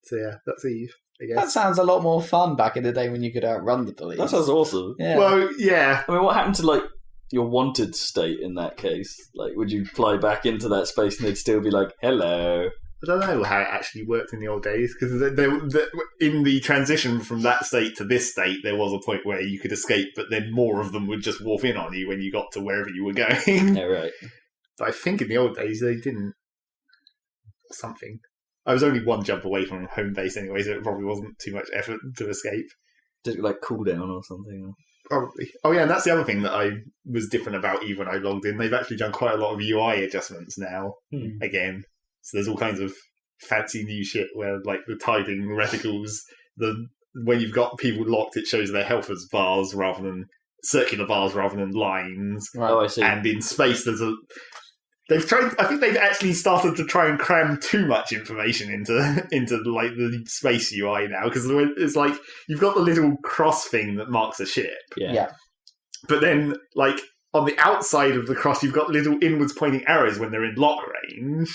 So yeah, that's Eve, I guess. That sounds a lot more fun back in the day when you could outrun the police. That sounds awesome. Yeah. Well, yeah. I mean, what happened to your wanted state in that case? Would you fly back into that space and they'd still be like, hello? I don't know how it actually worked in the old days, because in the transition from that state to this state, there was a point where you could escape, but then more of them would just wharf in on you when you got to wherever you were going. Yeah, right. But I think in the old days they didn't. Something. I was only one jump away from home base anyway, so it probably wasn't too much effort to escape. Did it cool down or something? Probably. Oh yeah, and that's the other thing that I was different about Eve when I logged in. They've actually done quite a lot of UI adjustments now, again. So there's all kinds of fancy new shit where, the tiding reticles, when you've got people locked, it shows their health as bars rather than circular bars rather than lines. Right. Oh, I see. And in space, I think they've actually started to try and cram too much information into the space UI now, because it's you've got the little cross thing that marks a ship. Yeah. But then, on the outside of the cross, you've got little inwards pointing arrows when they're in lock range.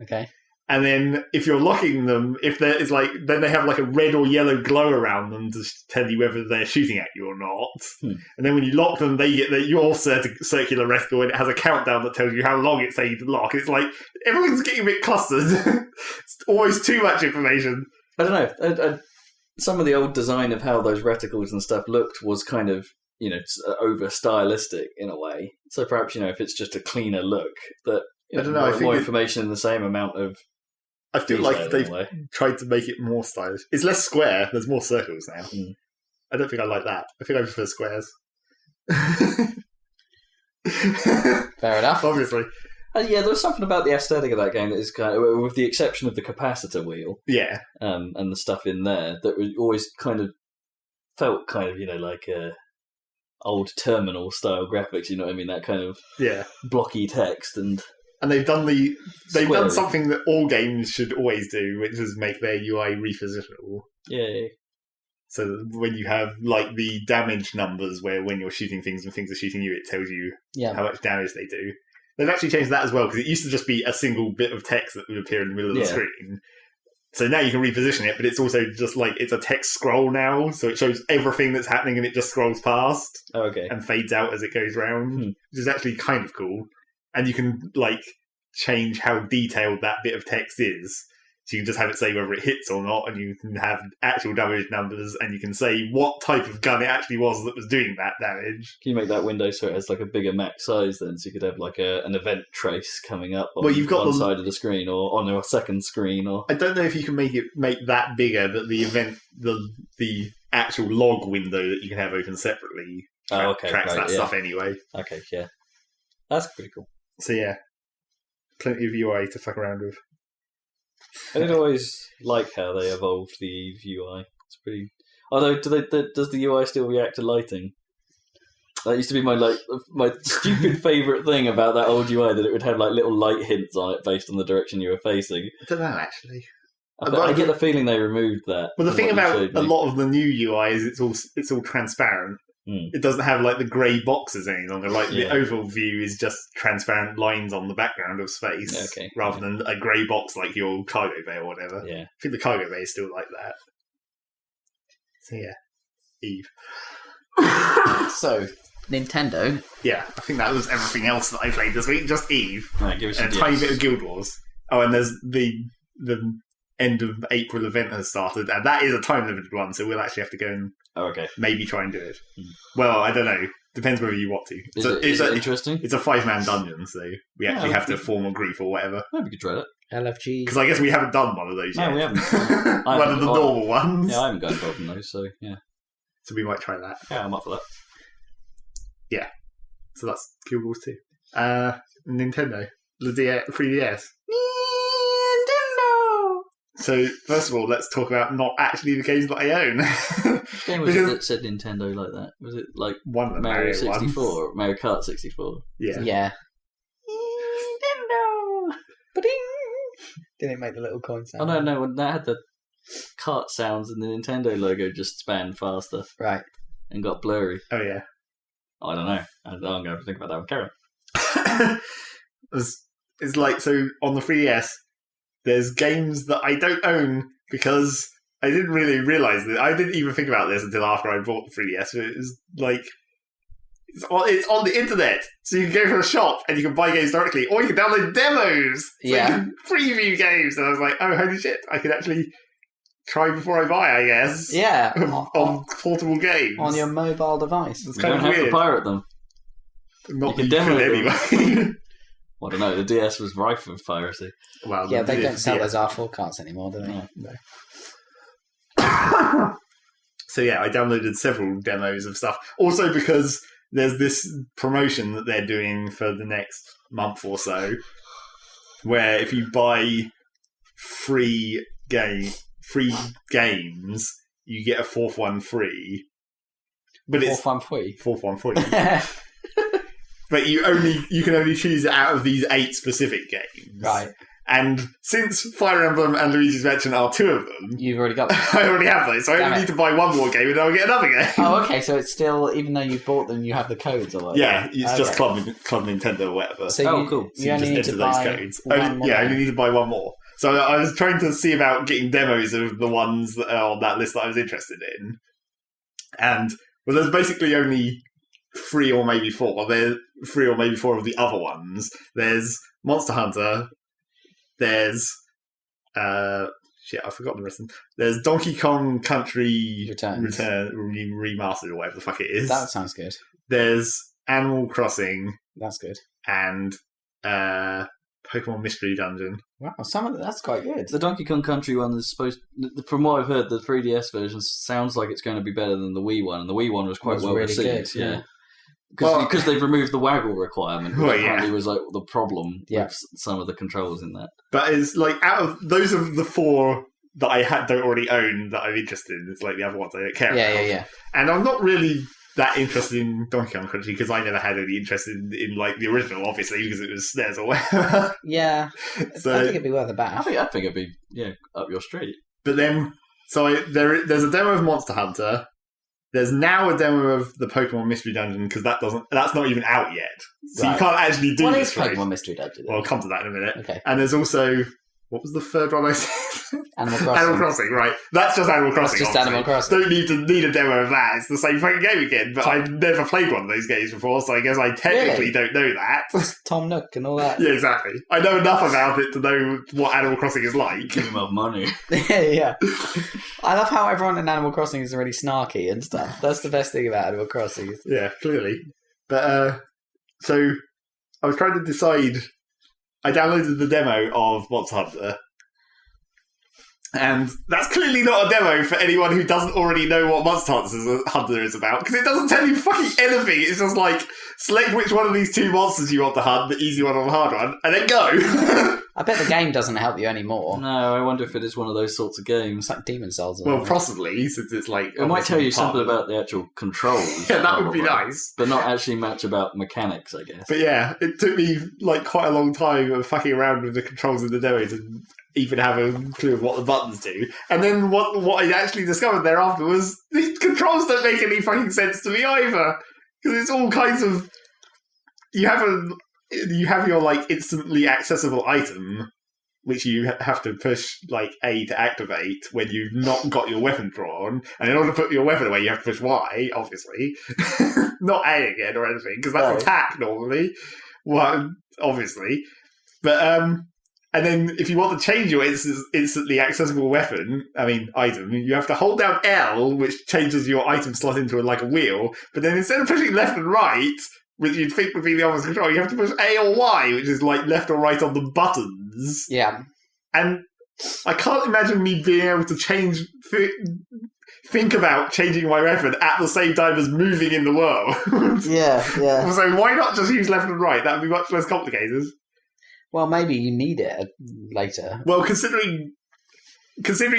Okay. And then if you're locking them, then they have a red or yellow glow around them to tell you whether they're shooting at you or not. And then when you lock them, they get your circular reticle, and it has a countdown that tells you how long it's taking to lock. It's everyone's getting a bit clustered. It's almost too much information. I don't know. Some of the old design of how those reticles and stuff looked was kind of, over stylistic in a way. So perhaps, if it's just a cleaner look, that I don't know. I think more information in the same amount of. I feel like they've tried to make it more stylish. It's less square. There's more circles now. I don't think I like that. I think I prefer squares. Fair enough. Obviously. Yeah, there was something about the aesthetic of that game that is kind of, with the exception of the capacitor wheel. Yeah. And the stuff in there that was always kind of felt kind of, like old terminal style graphics. You know what I mean? That kind of blocky text And they've done something that all games should always do, which is make their UI repositionable. Yeah. So when you have the damage numbers, where when you're shooting things and things are shooting you, it tells you how much damage they do. They've actually changed that as well, because it used to just be a single bit of text that would appear in the middle of the screen. So now you can reposition it, but it's also just it's a text scroll now, so it shows everything that's happening and it just scrolls past. Oh, okay. And fades out as it goes round, which is actually kind of cool. And you can change how detailed that bit of text is. So you can just have it say whether it hits or not, and you can have actual damage numbers, and you can say what type of gun it actually was that was doing that damage. Can you make that window so it has a bigger max size then? So you could have an event trace coming up on you've got one side of the screen or on a second screen. Or I don't know if you can make that bigger, but the event, the actual log window that you can have open separately tracks that stuff anyway. Okay, yeah. That's pretty cool. So yeah, plenty of UI to fuck around with. I didn't always like how they evolved the Eve UI. It's pretty. Although, does the UI still react to lighting? That used to be my stupid favourite thing about that old UI, that it would have little light hints on it based on the direction you were facing. I don't know actually. I get the feeling they removed that. Well, the thing about a lot of the new UI is it's all transparent. It doesn't have the grey boxes any longer. The oval view is just transparent lines on the background of space, rather than a grey box like your cargo bay or whatever. Yeah, I think the cargo bay is still like that. So yeah, Eve. So Nintendo. Yeah, I think that was everything else that I played this week. Just Eve, right, give us and a tiny bit of Guild Wars. Oh, and there's the end of April event has started, and that is a time limited one, so we'll actually have to go and maybe try and do it. Well, I don't know. Depends whether you want to. Is it interesting? It's a 5-man dungeon, so we actually have to form a group or whatever. Maybe we could try that. LFG. Because I guess we haven't done one of those yet. No, we haven't. One of the normal ones. Yeah, I haven't got involved in those, so yeah. So we might try that. Yeah, I'm up for that. Yeah. So that's Kill Balls 2. Nintendo. The 3DS. Nintendo! So, first of all, let's talk about not actually the games that I own. Which game was it that said Nintendo like that? Was it like one of the Mario 64 ones. or Mario Kart 64? Yeah. Yeah. Nintendo! Ba-ding! Didn't it make the little coin sound? Oh, no, when that had the kart sounds and the Nintendo logo just spanned faster. Right. And got blurry. Oh, yeah. I don't know. I'm going to have to think about that one. Carry on. It's like, so on the 3DS, there's games that I don't own because I didn't really realise that. I didn't even think about this until after I bought the 3DS. So it was like, it's on the internet. So you can go to a shop and you can buy games directly, or you can download demos. So you can preview games. And I was like, oh, holy shit, I can actually try before I buy, I guess. Yeah. on portable games. On your mobile device. It's You kind don't of have weird. to pirate them. Not You can that you demo could anyway. Well, I don't know. The DS was rife with piracy. Well, Yeah, they don't sell yeah. those R4 cards anymore, do they? No. No. So yeah, I downloaded several demos of stuff. Also because there's this promotion that they're doing for the next month or so, where if you buy free games, you get a fourth one free. But it's fourth one free. But you can only choose it out of these 8 specific games. Right. And since Fire Emblem and Luigi's Mansion are 2 of them, You've already got them. I already have those, so I only need to buy one more game and I'll get another game. Oh, okay, so it's still, even though you bought them, you have the codes or whatever. Yeah, it's just Club Nintendo or whatever. So cool. You only need to buy codes. one more. I only need to buy one more. So I was trying to see about getting demos of the ones that are on that list that I was interested in. And, well, there's basically only 3 or maybe 4. There's 3 or maybe 4 of the other ones. There's Monster Hunter. There's shit, I forgot the rest of them. There's Donkey Kong Country Return Remastered or whatever the fuck it is. That sounds good. There's Animal Crossing. That's good. And Pokemon Mystery Dungeon. Wow, that's quite good. The Donkey Kong Country one is supposed. From what I've heard, the 3DS version sounds like it's going to be better than the Wii one, and the Wii one was quite well really received. good, yeah. Because they've removed the waggle requirement, which Well, apparently was like the problem Yeah. with some of the controls in that. But it's like, out of those of the 4 that I don't already own that I'm interested in, it's like the other ones I don't care about. Yeah. And I'm not really that interested in Donkey Kong Country because I never had any interest in like the original, obviously, because it was SNES or whatever. Yeah. So, I think it'd be worth a bash. I think it'd be up your street. but then, there's a demo of Monster Hunter. There's now a demo of the Pokemon Mystery Dungeon because that's not even out yet, so Right. you can't actually do What this. is Right? Pokemon Mystery Dungeon? Well, I'll come to that in a minute. Okay. And there's also, what was the third one I said? Animal Crossing. Animal Crossing, right? That's just Animal Crossing. That's just obviously. Animal Crossing. Don't need a demo of that. It's the same fucking game again. But I've never played one of those games before, so I guess I technically don't know that. Tom Nook and all that. Yeah, exactly. I know enough about it to know what Animal Crossing is like. Give him up money. Yeah. I love how everyone in Animal Crossing is really snarky and stuff. That's the best thing about Animal Crossing. Yeah, clearly. But so I was trying to decide. I downloaded the demo of Monster Hunter. And that's clearly not a demo for anyone who doesn't already know what Monster Hunter is about, because it doesn't tell you fucking anything. It's just like, select which one of these 2 monsters you want to hunt, the easy one or the hard one, and then go. I bet the game doesn't help you anymore. No, I wonder if it is one of those sorts of games. It's like Demon Souls. Well, possibly, since it's like... It might tell you something about the actual controls. Yeah, that would be probably, nice. But not actually much about mechanics, I guess. But yeah, it took me like quite a long time of fucking around with the controls in the demo to even have a clue of what the buttons do. And then what I actually discovered thereafter was the controls don't make any fucking sense to me either. Because it's all kinds of... You have your like instantly accessible item, which you have to push like A to activate when you've not got your weapon drawn. And in order to put your weapon away, you have to push Y, obviously. Not A again or anything, because that's attack normally. Well, obviously. But, And then if you want to change your instantly accessible weapon, item, you have to hold down L, which changes your item slot into like a wheel. But then instead of pushing left and right, which you'd think would be the obvious control, you have to push A or Y, which is like left or right on the buttons. Yeah. And I can't imagine me being able to think about changing my weapon at the same time as moving in the world. Yeah. So why not just use left and right? That would be much less complicated. Well, maybe you need it later. Well, considering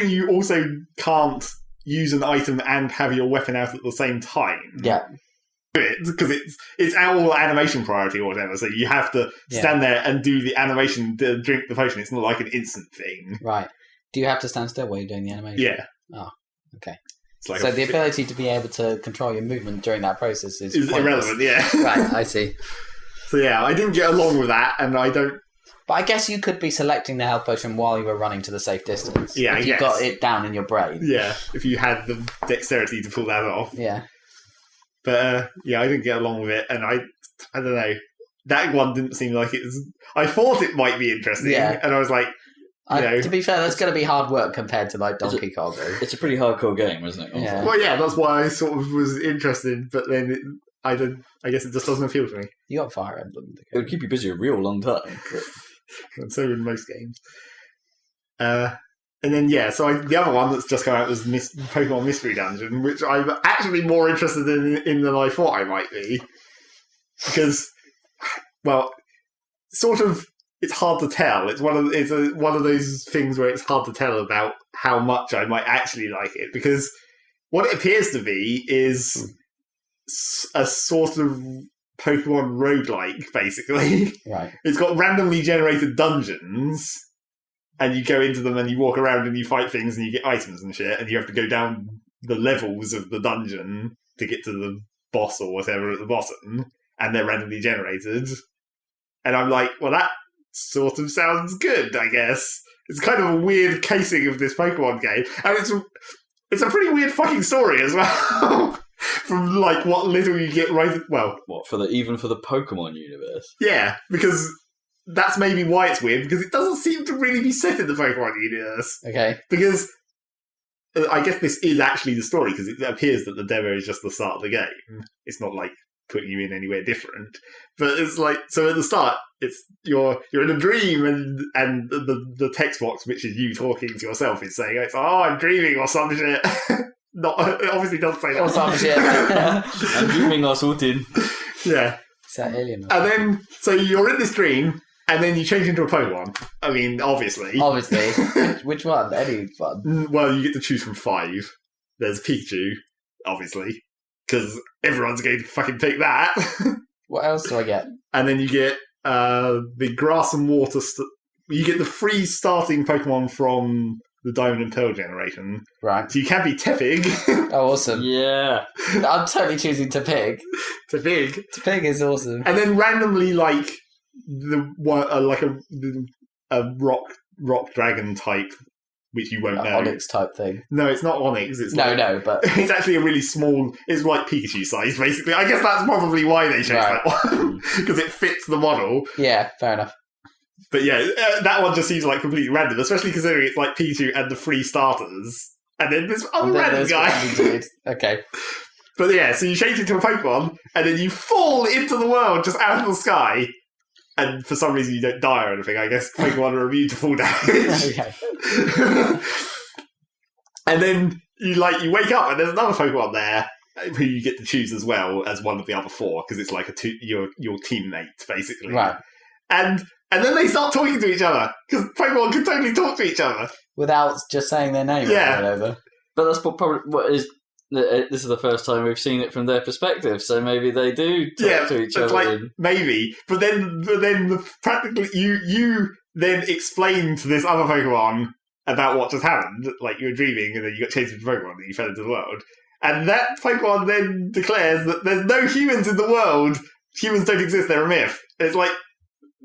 you also can't use an item and have your weapon out at the same time. Yeah. Because it's all animation priority or whatever, so you have to stand there and do the animation to drink the potion. It's not like an instant thing. Right. Do you have to stand still while you're doing the animation? Yeah. Oh, okay. It's like so the ability to be able to control your movement during that process is irrelevant, yeah. Right, I see. So yeah, I didn't get along with that, and I don't... But I guess you could be selecting the health potion while you were running to the safe distance. Yeah, if you got it down in your brain. Yeah, if you had the dexterity to pull that off. Yeah. But I didn't get along with it, and I don't know. That one didn't seem like it was... I thought it might be interesting, and I was like, to be fair, that's going to be hard work compared to like Donkey Kong. It's a pretty hardcore game, isn't it? Yeah. Well, yeah, that's why I sort of was interested, but then I guess it just doesn't appeal to me. You got Fire Emblem. It would keep you busy a real long time. And so in most games. And then, the other one that's just come out was Pokemon Mystery Dungeon, which I'm actually more interested in than I thought I might be. Because, well, sort of, it's hard to tell. It's one of those things where it's hard to tell about how much I might actually like it. Because what it appears to be is a sort of Pokemon roguelike, basically. Right. It's got randomly generated dungeons, and you go into them and you walk around and you fight things and you get items and shit, and you have to go down the levels of the dungeon to get to the boss or whatever at the bottom, and they're randomly generated. And I'm like, well, that sort of sounds good, I guess. It's kind of a weird casing of this Pokemon game, and it's a pretty weird fucking story as well. From like what little you get right. Well, even for the Pokemon universe? Yeah, because that's maybe why it's weird, because it doesn't seem to really be set in the Pokemon universe. Okay. Because I guess this is actually the story, because it appears that the demo is just the start of the game. It's not like putting you in anywhere different. But it's like, so at the start, it's you're in a dream, and the text box, which is you talking to yourself, is saying, I'm dreaming or some shit. It obviously doesn't say that. Or some shit. I'm dreaming or sorted. Yeah. Is that alien? And then, so you're in this dream, and then you change into a Pokemon. I mean, obviously. Obviously. Which one? Any one? Well, you get to choose from 5. There's Pikachu, obviously, because everyone's going to fucking pick that. What else do I get? And then you get the Grass and Water... you get the free starting Pokemon from the Diamond and Pearl generation. Right. So you can be Tepig. Oh, awesome. Yeah. I'm totally choosing Tepig. Tepig. Tepig is awesome. And then randomly, like, a rock dragon type, which you won't know. Onyx type thing. No, it's not Onyx. It's no, but... It's actually a really small... It's like Pikachu size, basically. I guess that's probably why they chose that one. Because it fits the model. Yeah, fair enough. But yeah, that one just seems like completely random, especially considering it's like Pikachu and the 3 starters. And then this other random guy. Dude. Okay. But yeah, so you change into a Pokemon, and then you fall into the world just out of the sky. And for some reason you don't die or anything. I guess Pokemon are immune to fall damage. Okay. And then you wake up and there's another Pokemon there who you get to choose as well as one of the other 4, because it's like your teammate, basically. Right. And then they start talking to each other, because Pokemon can totally talk to each other. Without just saying their name Yeah. or whatever. But that's probably what is... This is the first time we've seen it from their perspective, so maybe they do talk to each other. Like, maybe. But then practically you then explain to this other Pokemon about what just happened. Like, you were dreaming and then you got changed into Pokemon and you fell into the world. And that Pokemon then declares that there's no humans in the world. Humans don't exist, they're a myth. It's like,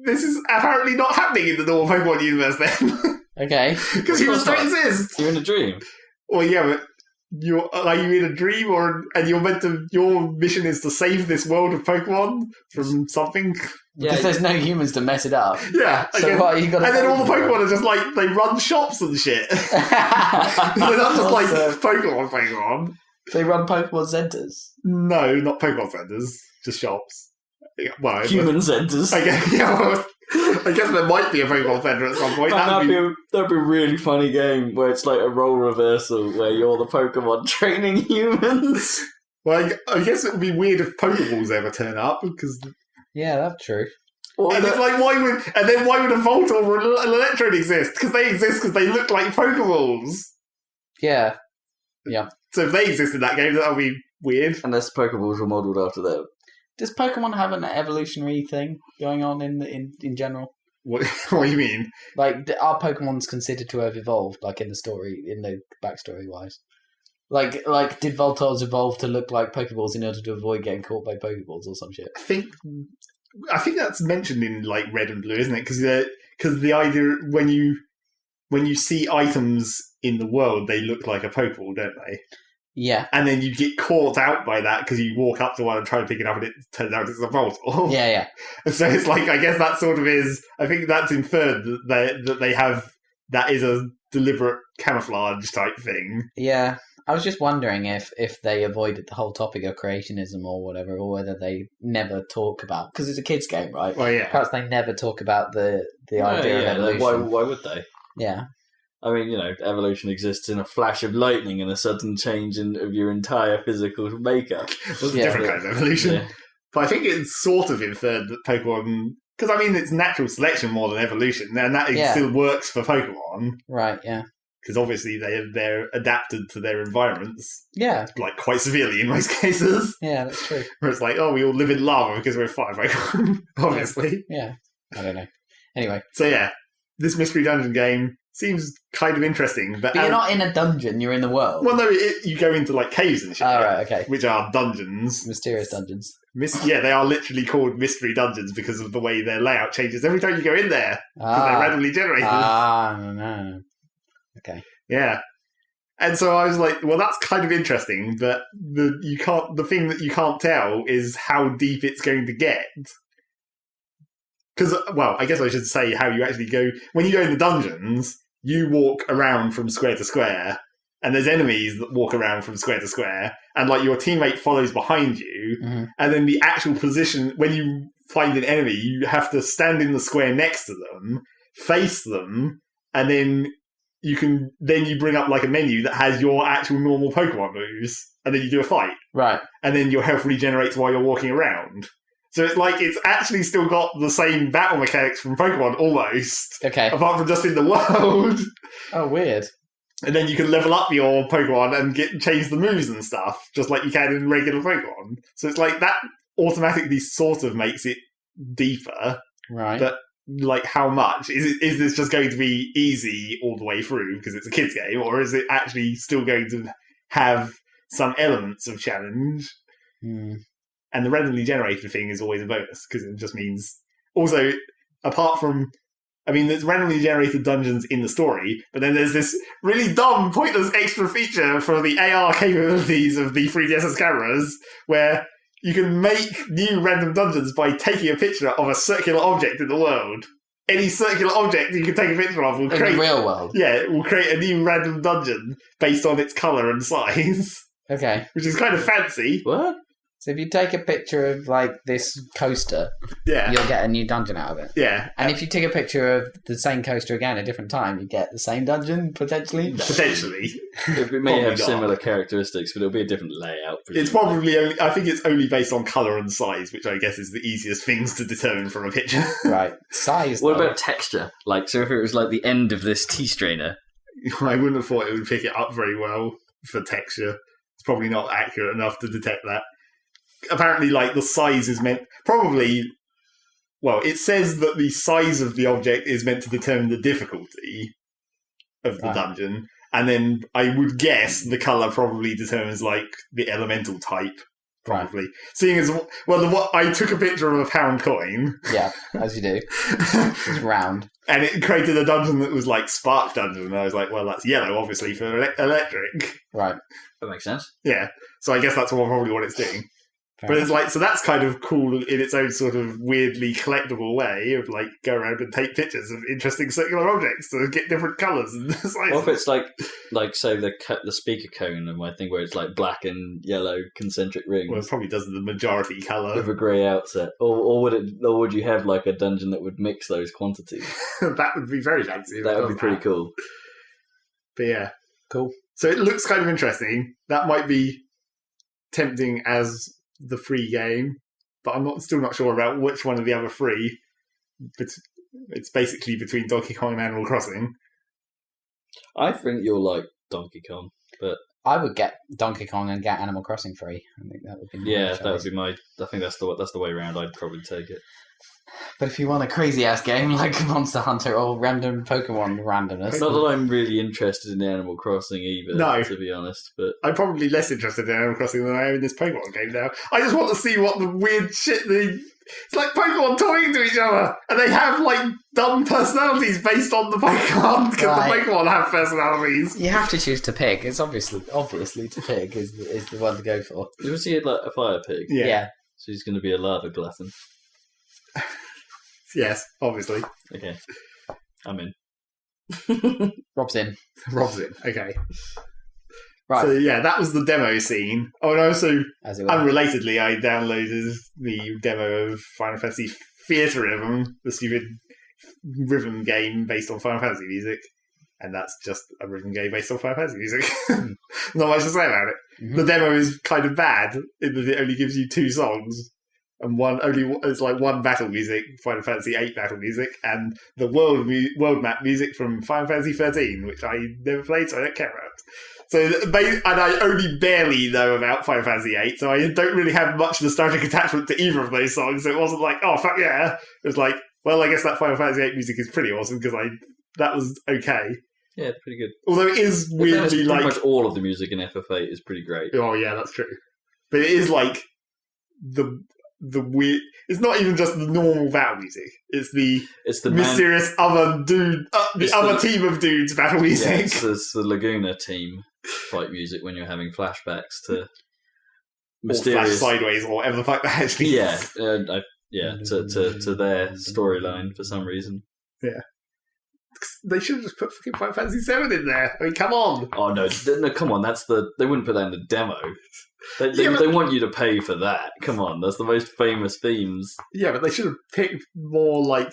this is apparently not happening in the normal Pokemon universe then. Okay. Because humans don't exist. You're in a dream. Well, yeah, but are you in a dream and you're meant to? Your mission is to save this world of Pokemon from something. Because there's no humans to mess it up. Yeah. So what are you gonna? And then all the Pokemon are just like they run shops and shit. They're not just like Pokemon. They run Pokemon centers. No, not Pokemon centers, just shops. Well, human centers. I guess there might be a Pokemon center at some point. That'd be a really funny game where it's like a role reversal where you're the Pokemon training humans. Well, I guess it would be weird if Pokeballs ever turn up because. Yeah, that's true. And it's like, why would a Voltorb or an Electrode exist? Because they exist because they look like Pokeballs. Yeah. So if they exist in that game, that would be weird. Unless Pokeballs were modelled after them. Does Pokemon have an evolutionary thing going on in general? What do you mean? Like, are Pokemons considered to have evolved, like in the story, in the backstory wise? Like, did Voltorbs evolve to look like Pokeballs in order to avoid getting caught by Pokeballs or some shit? I think that's mentioned in like Red and Blue, isn't it? Because the idea when you see items in the world, they look like a Pokeball, don't they? Yeah. And then you get caught out by that because you walk up to one and try to pick it up, and it turns out it's a Voltorb. Yeah. And so it's like, I guess that sort of is. I think that's inferred that they have that is a deliberate camouflage type thing. Yeah. I was just wondering if they avoided the whole topic of creationism or whatever, or whether they never talk about, because it's a kids' game, right? Well, yeah. Perhaps they never talk about the idea of evolution. Why would they? Yeah. I mean, evolution exists in a flash of lightning and a sudden change of your entire physical makeup. It's a different kind of evolution. Yeah. But I think it's sort of inferred that Pokemon... Because, I mean, it's natural selection more than evolution, and that still works for Pokemon. Right, yeah. Because obviously they're adapted to their environments. Yeah. Like, quite severely in most cases. Yeah, that's true. Where it's like, we all live in lava because we're fire Pokemon, obviously. Yeah. I don't know. Anyway. So, yeah. This Mystery Dungeon game seems kind of interesting. But you're not in a dungeon, you're in the world. Well, no, you go into, like, caves and shit. Oh, right, okay. Which are dungeons. Mysterious dungeons. Yeah, they are literally called mystery dungeons because of the way their layout changes every time you go in there. Because they're randomly generated. No. Okay. Yeah. And so I was like, well, that's kind of interesting, but the thing that you can't tell is how deep it's going to get. Because, well, I guess I should say how you actually go. When you go in the dungeons, you walk around from square to square, and there's enemies that walk around from square to square, and like your teammate follows behind you, and then the actual position, when you find an enemy, you have to stand in the square next to them, face them, and then you bring up like a menu that has your actual normal Pokemon moves, and then you do a fight. Right. And then your health regenerates while you're walking around. So it's like it's actually still got the same battle mechanics from Pokemon, almost. Okay. Apart from just in the world. Oh, weird. And then you can level up your Pokemon and change the moves and stuff, just like you can in regular Pokemon. So it's like that automatically sort of makes it deeper. Right. But like how much? Is this just going to be easy all the way through because it's a kid's game, or is it actually still going to have some elements of challenge? And the randomly generated thing is always a bonus because it just means also apart from there's randomly generated dungeons in the story, but then there's this really dumb, pointless extra feature for the AR capabilities of the 3DS's cameras where you can make new random dungeons by taking a picture of a circular object in the world. Any circular object you can take a picture of will create... In the real world? Yeah, it will create a new random dungeon based on its colour and size. Okay. Which is kind of fancy. What? So if you take a picture of, like, this coaster, you'll get a new dungeon out of it. Yeah. And if you take a picture of the same coaster again at a different time, you get the same dungeon, potentially? Potentially. It may have similar characteristics, but it'll be a different layout. Presumably. It's probably I think it's only based on colour and size, which I guess is the easiest things to determine from a picture. Right. Size, What about texture? Like, so if it was like the end of this tea strainer? I wouldn't have thought it would pick it up very well for texture. It's probably not accurate enough to detect that. Apparently, like, the size is meant... Probably... Well, it says that the size of the object is meant to determine the difficulty of the dungeon. And then I would guess the colour probably determines, like, the elemental type probably. Seeing as I took a picture of a pound coin. Yeah, as you do. It's round. And it created a dungeon that was like Spark Dungeon. And I was like, well, that's yellow, obviously, for electric. Right. That makes sense. Yeah. So I guess that's probably what it's doing. But it's like, so that's kind of cool in its own sort of weirdly collectible way of like go around and take pictures of interesting circular objects to get different colours and sizes. Or if it's like say the speaker cone and my thing where it's like black and yellow concentric rings. Well, it probably does the majority colour with a grey outset. Or would you have like a dungeon that would mix those quantities? That would be very fancy. That would be pretty cool. But yeah, cool. So it looks kind of interesting. That might be tempting as the free game, but I'm still not sure about which one of the other three. It's basically between Donkey Kong and Animal Crossing. I think you'll like Donkey Kong, but I would get Donkey Kong and get Animal Crossing free. I think that would be that would be my. I think that's the way around. I'd probably take it. But if you want a crazy ass game like Monster Hunter or random Pokemon randomness, not that I'm really interested in Animal Crossing either. No, to be honest, but I'm probably less interested in Animal Crossing than I am in this Pokemon game now. I just want to see what the weird shit it's like Pokemon talking to each other, and they have like dumb personalities based on the Pokemon because the Pokemon have personalities. You have to choose to pick. It's obviously to pick is the one to go for. You see like a fire pig? Yeah. So he's going to be a lava glutton. Yes, obviously. Okay, I'm in. Rob's in. Okay. Right. So yeah, that was the demo scene. Oh, and also, unrelatedly, I downloaded the demo of Final Fantasy Theatre Rhythm, the stupid rhythm game based on Final Fantasy music. And that's just a rhythm game based on Final Fantasy music. Not much to say about it. Mm-hmm. The demo is kind of bad in that it only gives you 2 songs. And it's like one battle music, Final Fantasy VIII battle music, and the world map music from Final Fantasy 13, which I never played, so I don't care about. So, and I only barely know about Final Fantasy VIII, so I don't really have much nostalgic attachment to either of those songs. So it wasn't like, oh fuck yeah. It was like, well, I guess that Final Fantasy VIII music is pretty awesome because that was okay. Yeah, it's pretty good. Although it is weirdly like pretty much all of the music in FF8 is pretty great. Oh yeah, that's true. But it is like the weird. It's not even just the normal battle music. It's the mysterious other dude, other team of dudes battle music. Yeah, it's the Laguna team fight music when you're having flashbacks to mysterious Flash Sideways or whatever the fuck that actually is. To their storyline for some reason. Yeah. They should have just put fucking Final Fantasy VII in there. I mean, come on. Oh no, come on. They wouldn't put that in the demo. They want you to pay for that. Come on, that's the most famous themes. Yeah, but they should have picked more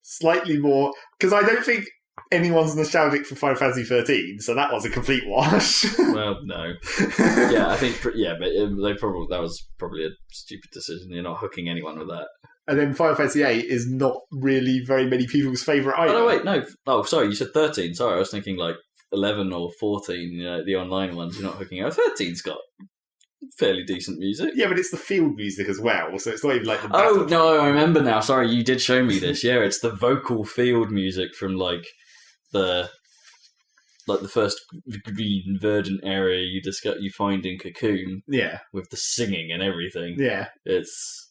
slightly more, because I don't think anyone's nostalgic for Final Fantasy 13, so that was a complete wash. Well, no. Yeah, I think. Yeah, but that was probably a stupid decision. You're not hooking anyone with that. And then Final Fantasy VIII is not really very many people's favourite either. Oh, no, wait, no. Oh, sorry, you said 13. Sorry, I was thinking 11 or 14, the online ones. You're not hooking out. 13's got fairly decent music. Yeah, but it's the field music as well, so it's not even like the battle. Oh, no, I remember now. Sorry, you did show me this. Yeah, it's the vocal field music from, the first green verdant area you find in Cocoon. Yeah. With the singing and everything. Yeah. It's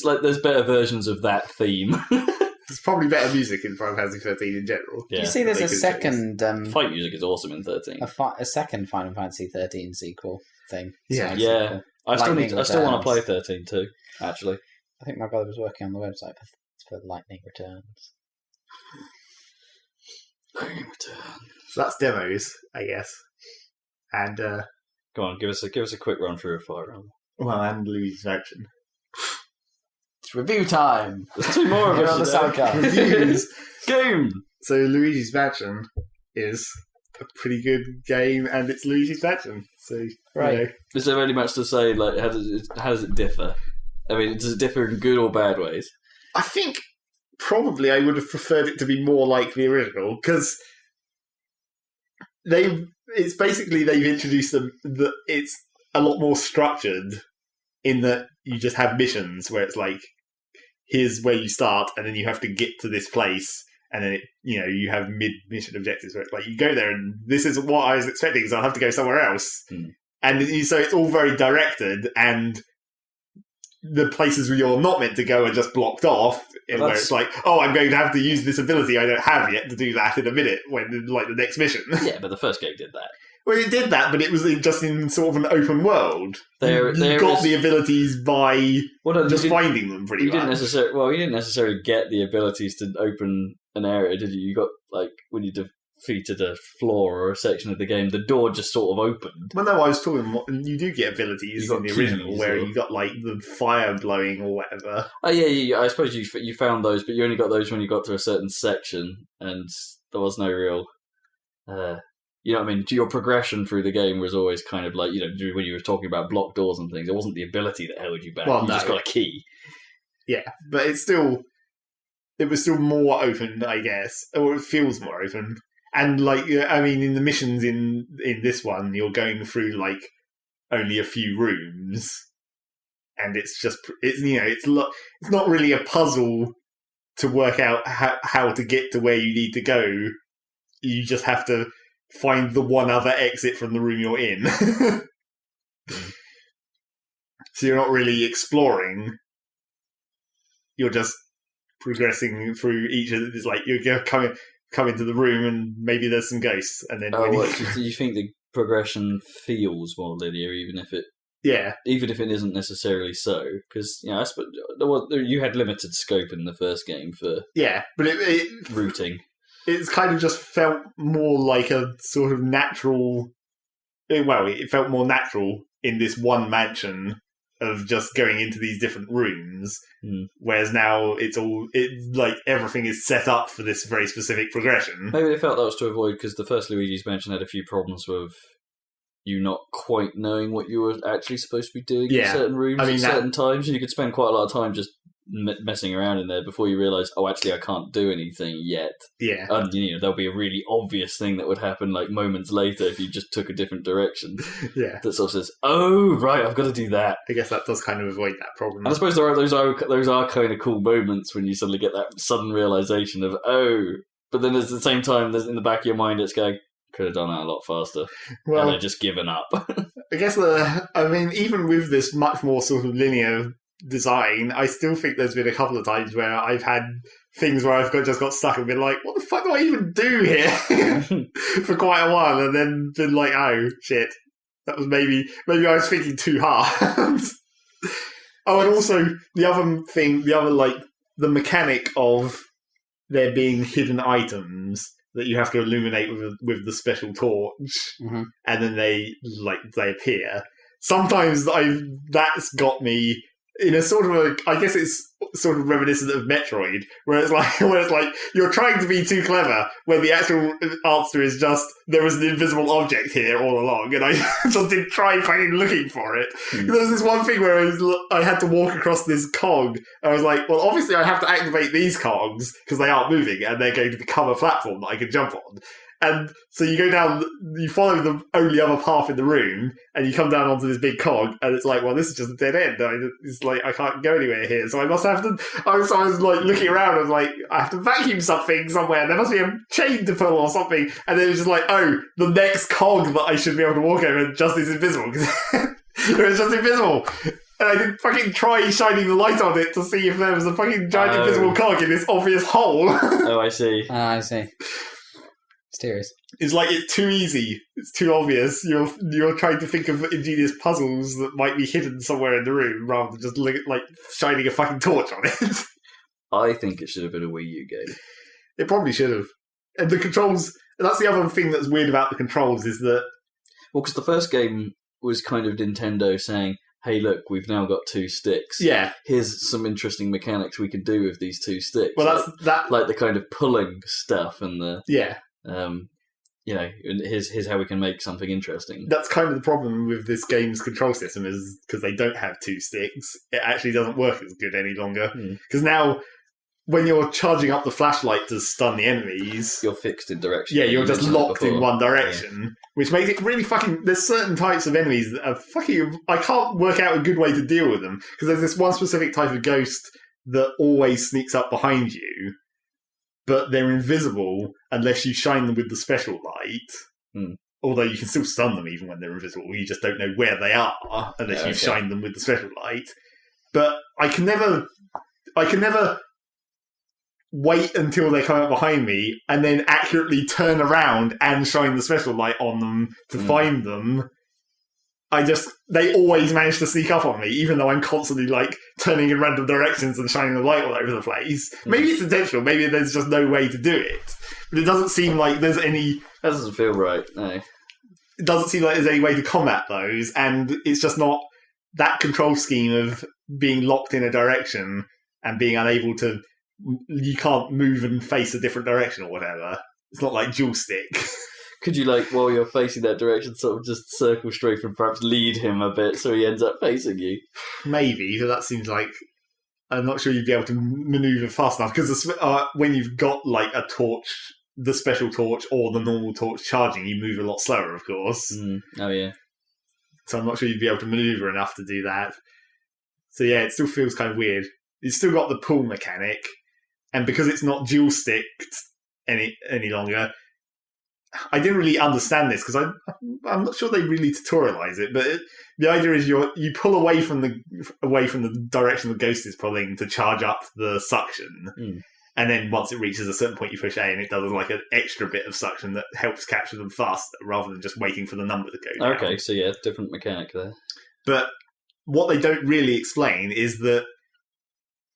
like there's better versions of that theme. There's probably better music in Final Fantasy 13 in general. Yeah. You see there's a second... fight music is awesome in 13. A second Final Fantasy 13 sequel thing. Yeah. Yeah. I still want to play 13 too, actually. I think my brother was working on the website for Lightning Returns. Lightning Returns. So that's demos, I guess. And... Go on, give us a quick run through of Fire Emblem. Well, and Luigi's Mansion. It's review time. There's 2 more of us on the Saladcast. Reviews. Game. So Luigi's Mansion is a pretty good game, and it's Luigi's Mansion. So right. Is there really much to say? How does it differ? I mean, does it differ in good or bad ways? I think probably I would have preferred it to be more like the original because they've introduced them that it's a lot more structured in that you just have missions where it's like, here's where you start, and then you have to get to this place, and then you have mid-mission objectives where it's like, you go there, and this isn't what I was expecting, so I'll have to go somewhere else. so it's all very directed, and the places where you're not meant to go are just blocked off, where it's like, oh, I'm going to have to use this ability I don't have yet to do that in a minute, when like the next mission. Yeah, but the first game did that. Well, it did that, but it was just in sort of an open world. You got the abilities by just finding them, pretty much. You didn't necessarily get the abilities to open an area, did you? You got, like, when you defeated a floor or a section of the game, the door just sort of opened. Well, no, I was talking, you do get abilities in the original, where you got, like, the fire blowing or whatever. Oh, yeah, I suppose you found those, but you only got those when you got to a certain section, and there was no real... you know what I mean? Your progression through the game was always kind of like, you know, when you were talking about blocked doors and things, it wasn't the ability that held you back. You just got a key. Yeah, but it was still more open, I guess. Or it feels more open. And, like, I mean, in the missions in this one, you're going through, like, only a few rooms. And it's not really a puzzle to work out how to get to where you need to go. You just have to find the one other exit from the room you're in. So you're not really exploring. You're just progressing through each of it's like you're come into the room and maybe there's some ghosts, and then do you think the progression feels more linear, even if it isn't necessarily so? Because I suppose you had limited scope in the first game for but it routing. It's kind of just felt more like a sort of natural... Well, it felt more natural in this one mansion of just going into these different rooms, whereas now it's like everything is set up for this very specific progression. Maybe they felt that was to avoid, because the first Luigi's Mansion had a few problems with you not quite knowing what you were actually supposed to be doing in certain rooms at certain times, and you could spend quite a lot of time just messing around in there before you realise, oh, actually, I can't do anything yet. Yeah. And, there'll be a really obvious thing that would happen, like, moments later if you just took a different direction. Yeah. That sort of says, oh, right, I've got to do that. I guess that does kind of avoid that problem. And I suppose those are kind of cool moments when you suddenly get that sudden realisation of, oh, but then at the same time, there's in the back of your mind, it's going, could have done that a lot faster. Well, and they're just given up. I guess, even with this much more sort of linear design, I still think there's been a couple of times where I've had things where I've just got stuck and been like, what the fuck do I even do here? For quite a while, and then been like, oh shit, that was maybe I was thinking too hard. Oh, and also the mechanic of there being hidden items that you have to illuminate with the special torch, and then they appear. Sometimes that's got me in a sort of I guess it's sort of reminiscent of Metroid, where it's like you're trying to be too clever when the actual answer is just there was an invisible object here all along, and I just didn't try fucking looking for it. There was this one thing where I had to walk across this cog, and I was like, well, obviously I have to activate these cogs because they aren't moving and they're going to become a platform that I can jump on. And so you go down, you follow the only other path in the room, and you come down onto this big cog, and it's like, well, this is just a dead end. It's like, I can't go anywhere here, so I must have to... I was like looking around, I was like, I have to vacuum something somewhere, there must be a chain to pull or something, and then it was just like, oh, the next cog that I should be able to walk over just is invisible. It was just invisible. And I did fucking try shining the light on it to see if there was a fucking giant invisible cog in this obvious hole. Oh, I see. I see. Mysterious. It's like it's too easy. It's too obvious. You're trying to think of ingenious puzzles that might be hidden somewhere in the room rather than just like shining a fucking torch on it. I think it should have been a Wii U game. It probably should have. And the controls... That's the other thing that's weird about the controls is that... Well, because the first game was kind of Nintendo saying, hey, look, we've now got 2 sticks. Yeah. Here's some interesting mechanics we can do with these 2 sticks. Well, like the kind of pulling stuff and the... Yeah. Here's how we can make something interesting. That's kind of the problem with this game's control system is because they don't have 2 sticks. It actually doesn't work as good any longer. Because now, when you're charging up the flashlight to stun the enemies... You're fixed in direction. Yeah, you're just locked in one direction. Which makes it really fucking... There's certain types of enemies that are fucking... I can't work out a good way to deal with them. Because there's this one specific type of ghost that always sneaks up behind you. But they're invisible unless you shine them with the special light. Although you can still stun them even when they're invisible. You just don't know where they are unless you've shined them with the special light. But I can never wait until they come up behind me and then accurately turn around and shine the special light on them to find them. They always manage to sneak up on me, even though I'm constantly like turning in random directions and shining the light all over the place. Maybe it's intentional, maybe there's just no way to do it. But it doesn't seem like there's any... That doesn't feel right, no. It doesn't seem like there's any way to combat those, and it's just not that control scheme of being locked in a direction and being unable to... You can't move and face a different direction or whatever. It's not like dual stick. Could you, like, while you're facing that direction, sort of just circle straight and perhaps lead him a bit so he ends up facing you? Maybe, but that seems like... I'm not sure you'd be able to manoeuvre fast enough, because when you've got, like, a torch, the special torch or the normal torch charging, you move a lot slower, of course. Oh, yeah. So I'm not sure you'd be able to manoeuvre enough to do that. So, yeah, it still feels kind of weird. You've still got the pull mechanic, and because it's not dual-sticked any longer... I didn't really understand this because I'm not sure they really tutorialize it, but the idea is you pull away from the direction the ghost is pulling to charge up the suction, and then once it reaches a certain point, you push A, and it does like an extra bit of suction that helps capture them faster rather than just waiting for the number to go down. Okay, so yeah, different mechanic there. But what they don't really explain is that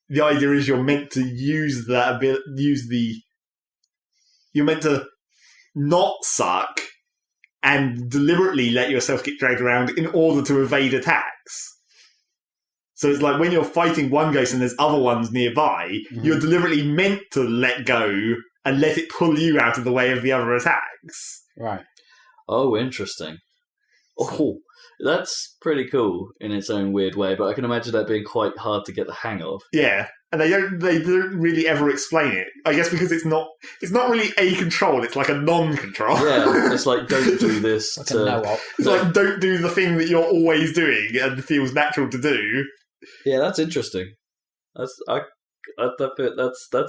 the idea is you're meant to you're meant to not suck and deliberately let yourself get dragged around in order to evade attacks. So it's like when you're fighting one ghost and there's other ones nearby, you're deliberately meant to let go and let it pull you out of the way of the other attacks. Right. Oh, interesting. Oh, that's pretty cool in its own weird way, but I can imagine that being quite hard to get the hang of. Yeah. And they don't really ever explain it. I guess because it's not really a control, it's like a non-control. Yeah, it's like, don't do this. Like a no-op. It's like, don't do the thing that you're always doing and feels natural to do. Yeah, that's interesting. That's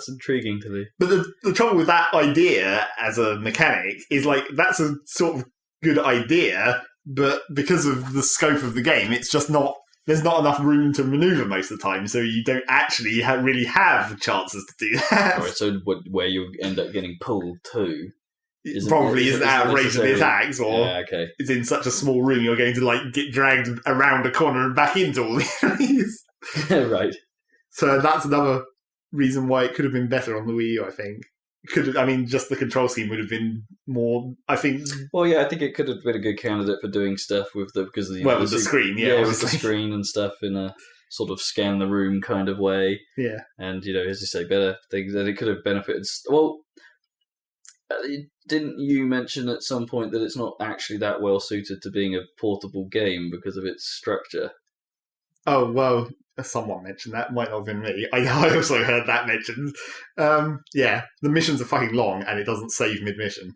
intriguing to me. But the trouble with that idea as a mechanic is like, that's a sort of good idea, but because of the scope of the game, it's just not... There's not enough room to manoeuvre most of the time, so you don't actually really have chances to do that. All right, so where you end up getting pulled to probably isn't out of range of the attacks, or it's in such a small room you're going to like get dragged around a corner and back into all the enemies. Right. So that's another reason why it could have been better on the Wii U, I think. Just the control scheme would have been more, I think... Well, yeah, I think it could have been a good candidate for doing stuff with the... because with the screen, yeah. with the screen and stuff in a sort of scan the room kind of way. Yeah. And, as you say, better things that it could have benefited... Well, didn't you mention at some point that it's not actually that well suited to being a portable game because of its structure? Oh, well... Someone mentioned that. Might not have been me. I also heard that mentioned. Yeah, the missions are fucking long and it doesn't save mid-mission.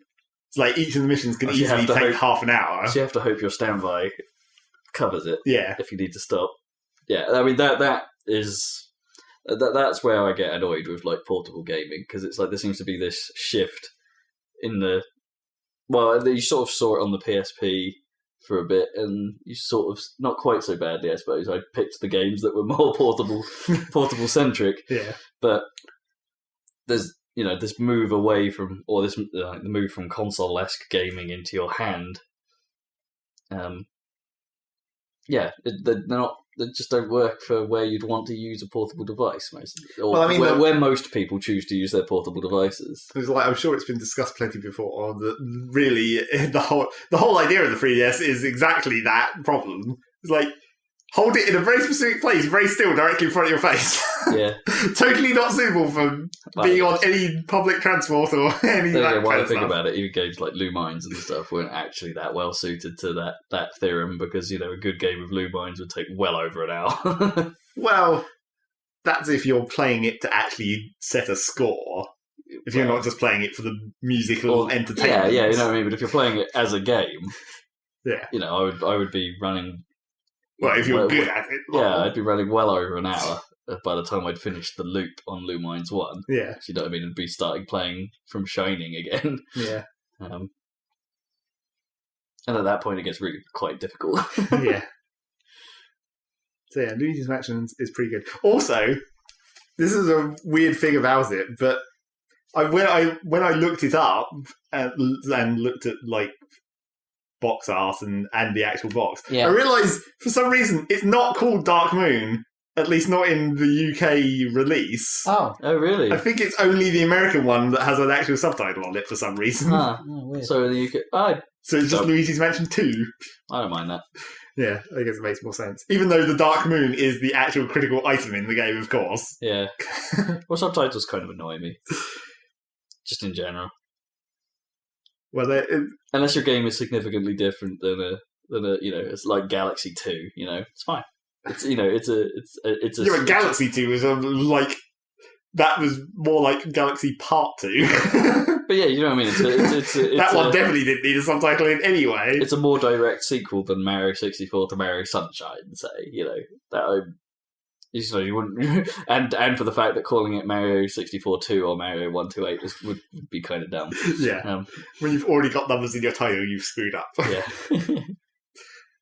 It's like each of the missions can easily take half an hour. So you have to hope your standby covers it. Yeah. If you need to stop. Yeah, I mean, that's where I get annoyed with like portable gaming, because it's like there seems to be this shift in the... Well, you sort of saw it on the PSP for a bit, and you sort of, not quite so badly, I suppose. I picked the games that were more portable centric. Yeah. But there's, this move away from, or this the move from console-esque gaming into your hand. They just don't work for where you'd want to use a portable device, where most people choose to use their portable devices. It's like, I'm sure it's been discussed plenty before. That really, the whole idea of the 3DS is exactly that problem. It's like, hold it in a very specific place, very still, directly in front of your face. Yeah, totally not suitable for being on any public transport or any. While I think about it, even games like Lumines and stuff weren't actually that well suited to that theorem, because a good game of Lumines would take well over an hour. Well, that's if you're playing it to actually set a score. If you're not just playing it for the musical entertainment. Yeah, you know what I mean. But if you're playing it as a game, yeah, I would be running. Well, if you're good at it, I'd be running well over an hour by the time I'd finished the loop on Lumines 1. Yeah. You know what I mean? And be starting playing from Shining again. Yeah. And at that point, it gets really quite difficult. Yeah. So yeah, Luigi's Mansion is pretty good. Also, this is a weird thing about it, but when I looked it up and looked at like box art and the actual box, I realised for some reason it's not called Dark Moon. At least not in the UK release. Oh, really? I think it's only the American one that has an actual subtitle on it for some reason. weird. So in the UK, so it's just Luigi's Mansion 2. I don't mind that. Yeah, I guess it makes more sense. Even though the Dark Moon is the actual critical item in the game, of course. Yeah. Well, subtitles kind of annoy me. Just in general. Well, unless your game is significantly different than a it's like Galaxy 2. It's fine. It's it's a. Yeah, but Galaxy 2 was like that was more like Galaxy Part 2. But yeah, you know what I mean. It's that one definitely didn't need a subtitle in anyway. It's a more direct sequel than Mario 64 to Mario Sunshine. Say, that you wouldn't, and for the fact that calling it Mario 64 2 or Mario 128 would be kind of dumb. Yeah, when you've already got numbers in your title, you've screwed up. Yeah.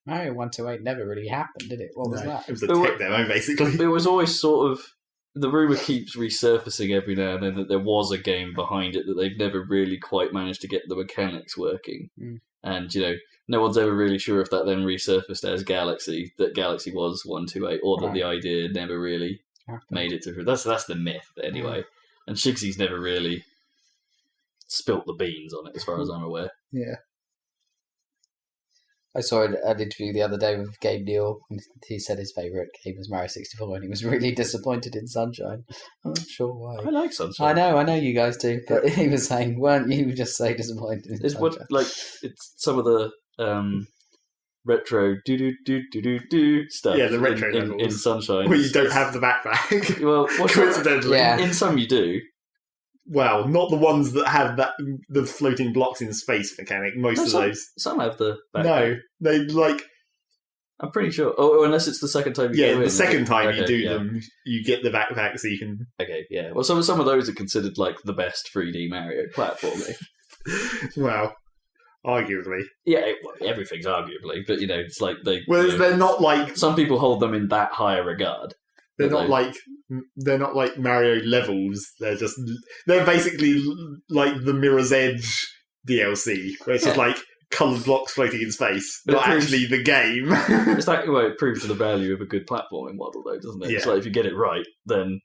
Mario 128 never really happened, did it? What was that? It was a tech demo, basically. It was always sort of... The rumour keeps resurfacing every now and then that there was a game behind it that they've never really quite managed to get the mechanics working. Mm. And, no one's ever really sure if that then resurfaced as Galaxy, that Galaxy was 128, or that the idea never really made it to... That's the myth, anyway. And Shigsy's never really spilt the beans on it, as far as I'm aware. Yeah. I saw an interview the other day with Gabe Newell, and he said his favourite game was Mario 64, and he was really disappointed in Sunshine. I'm not sure why. I like Sunshine. I know you guys do, but he was saying, weren't you just so disappointed in Sunshine? It's some of the retro do stuff. Yeah, the retro levels in Sunshine. Where you don't have the backpack. Well, coincidentally. Yeah. In some you do. Well, not the ones that have the floating blocks in space mechanic. Most of those. Some have the backpack. No, they like. I'm pretty sure. Oh, unless it's the second time you go in. The second time you do them, you get the backpack so you can. Okay, yeah. Well, some of those are considered like the best 3D Mario platforming. Well, arguably. Yeah, everything's arguably, but it's like they. Well, they're not like. Some people hold them in that higher regard. They're not like Mario levels. They're basically like the Mirror's Edge DLC, where it's just like coloured blocks floating in space, not actually the game. It's like it proves the value of a good platforming model, though, doesn't it? Yeah. It's like if you get it right, then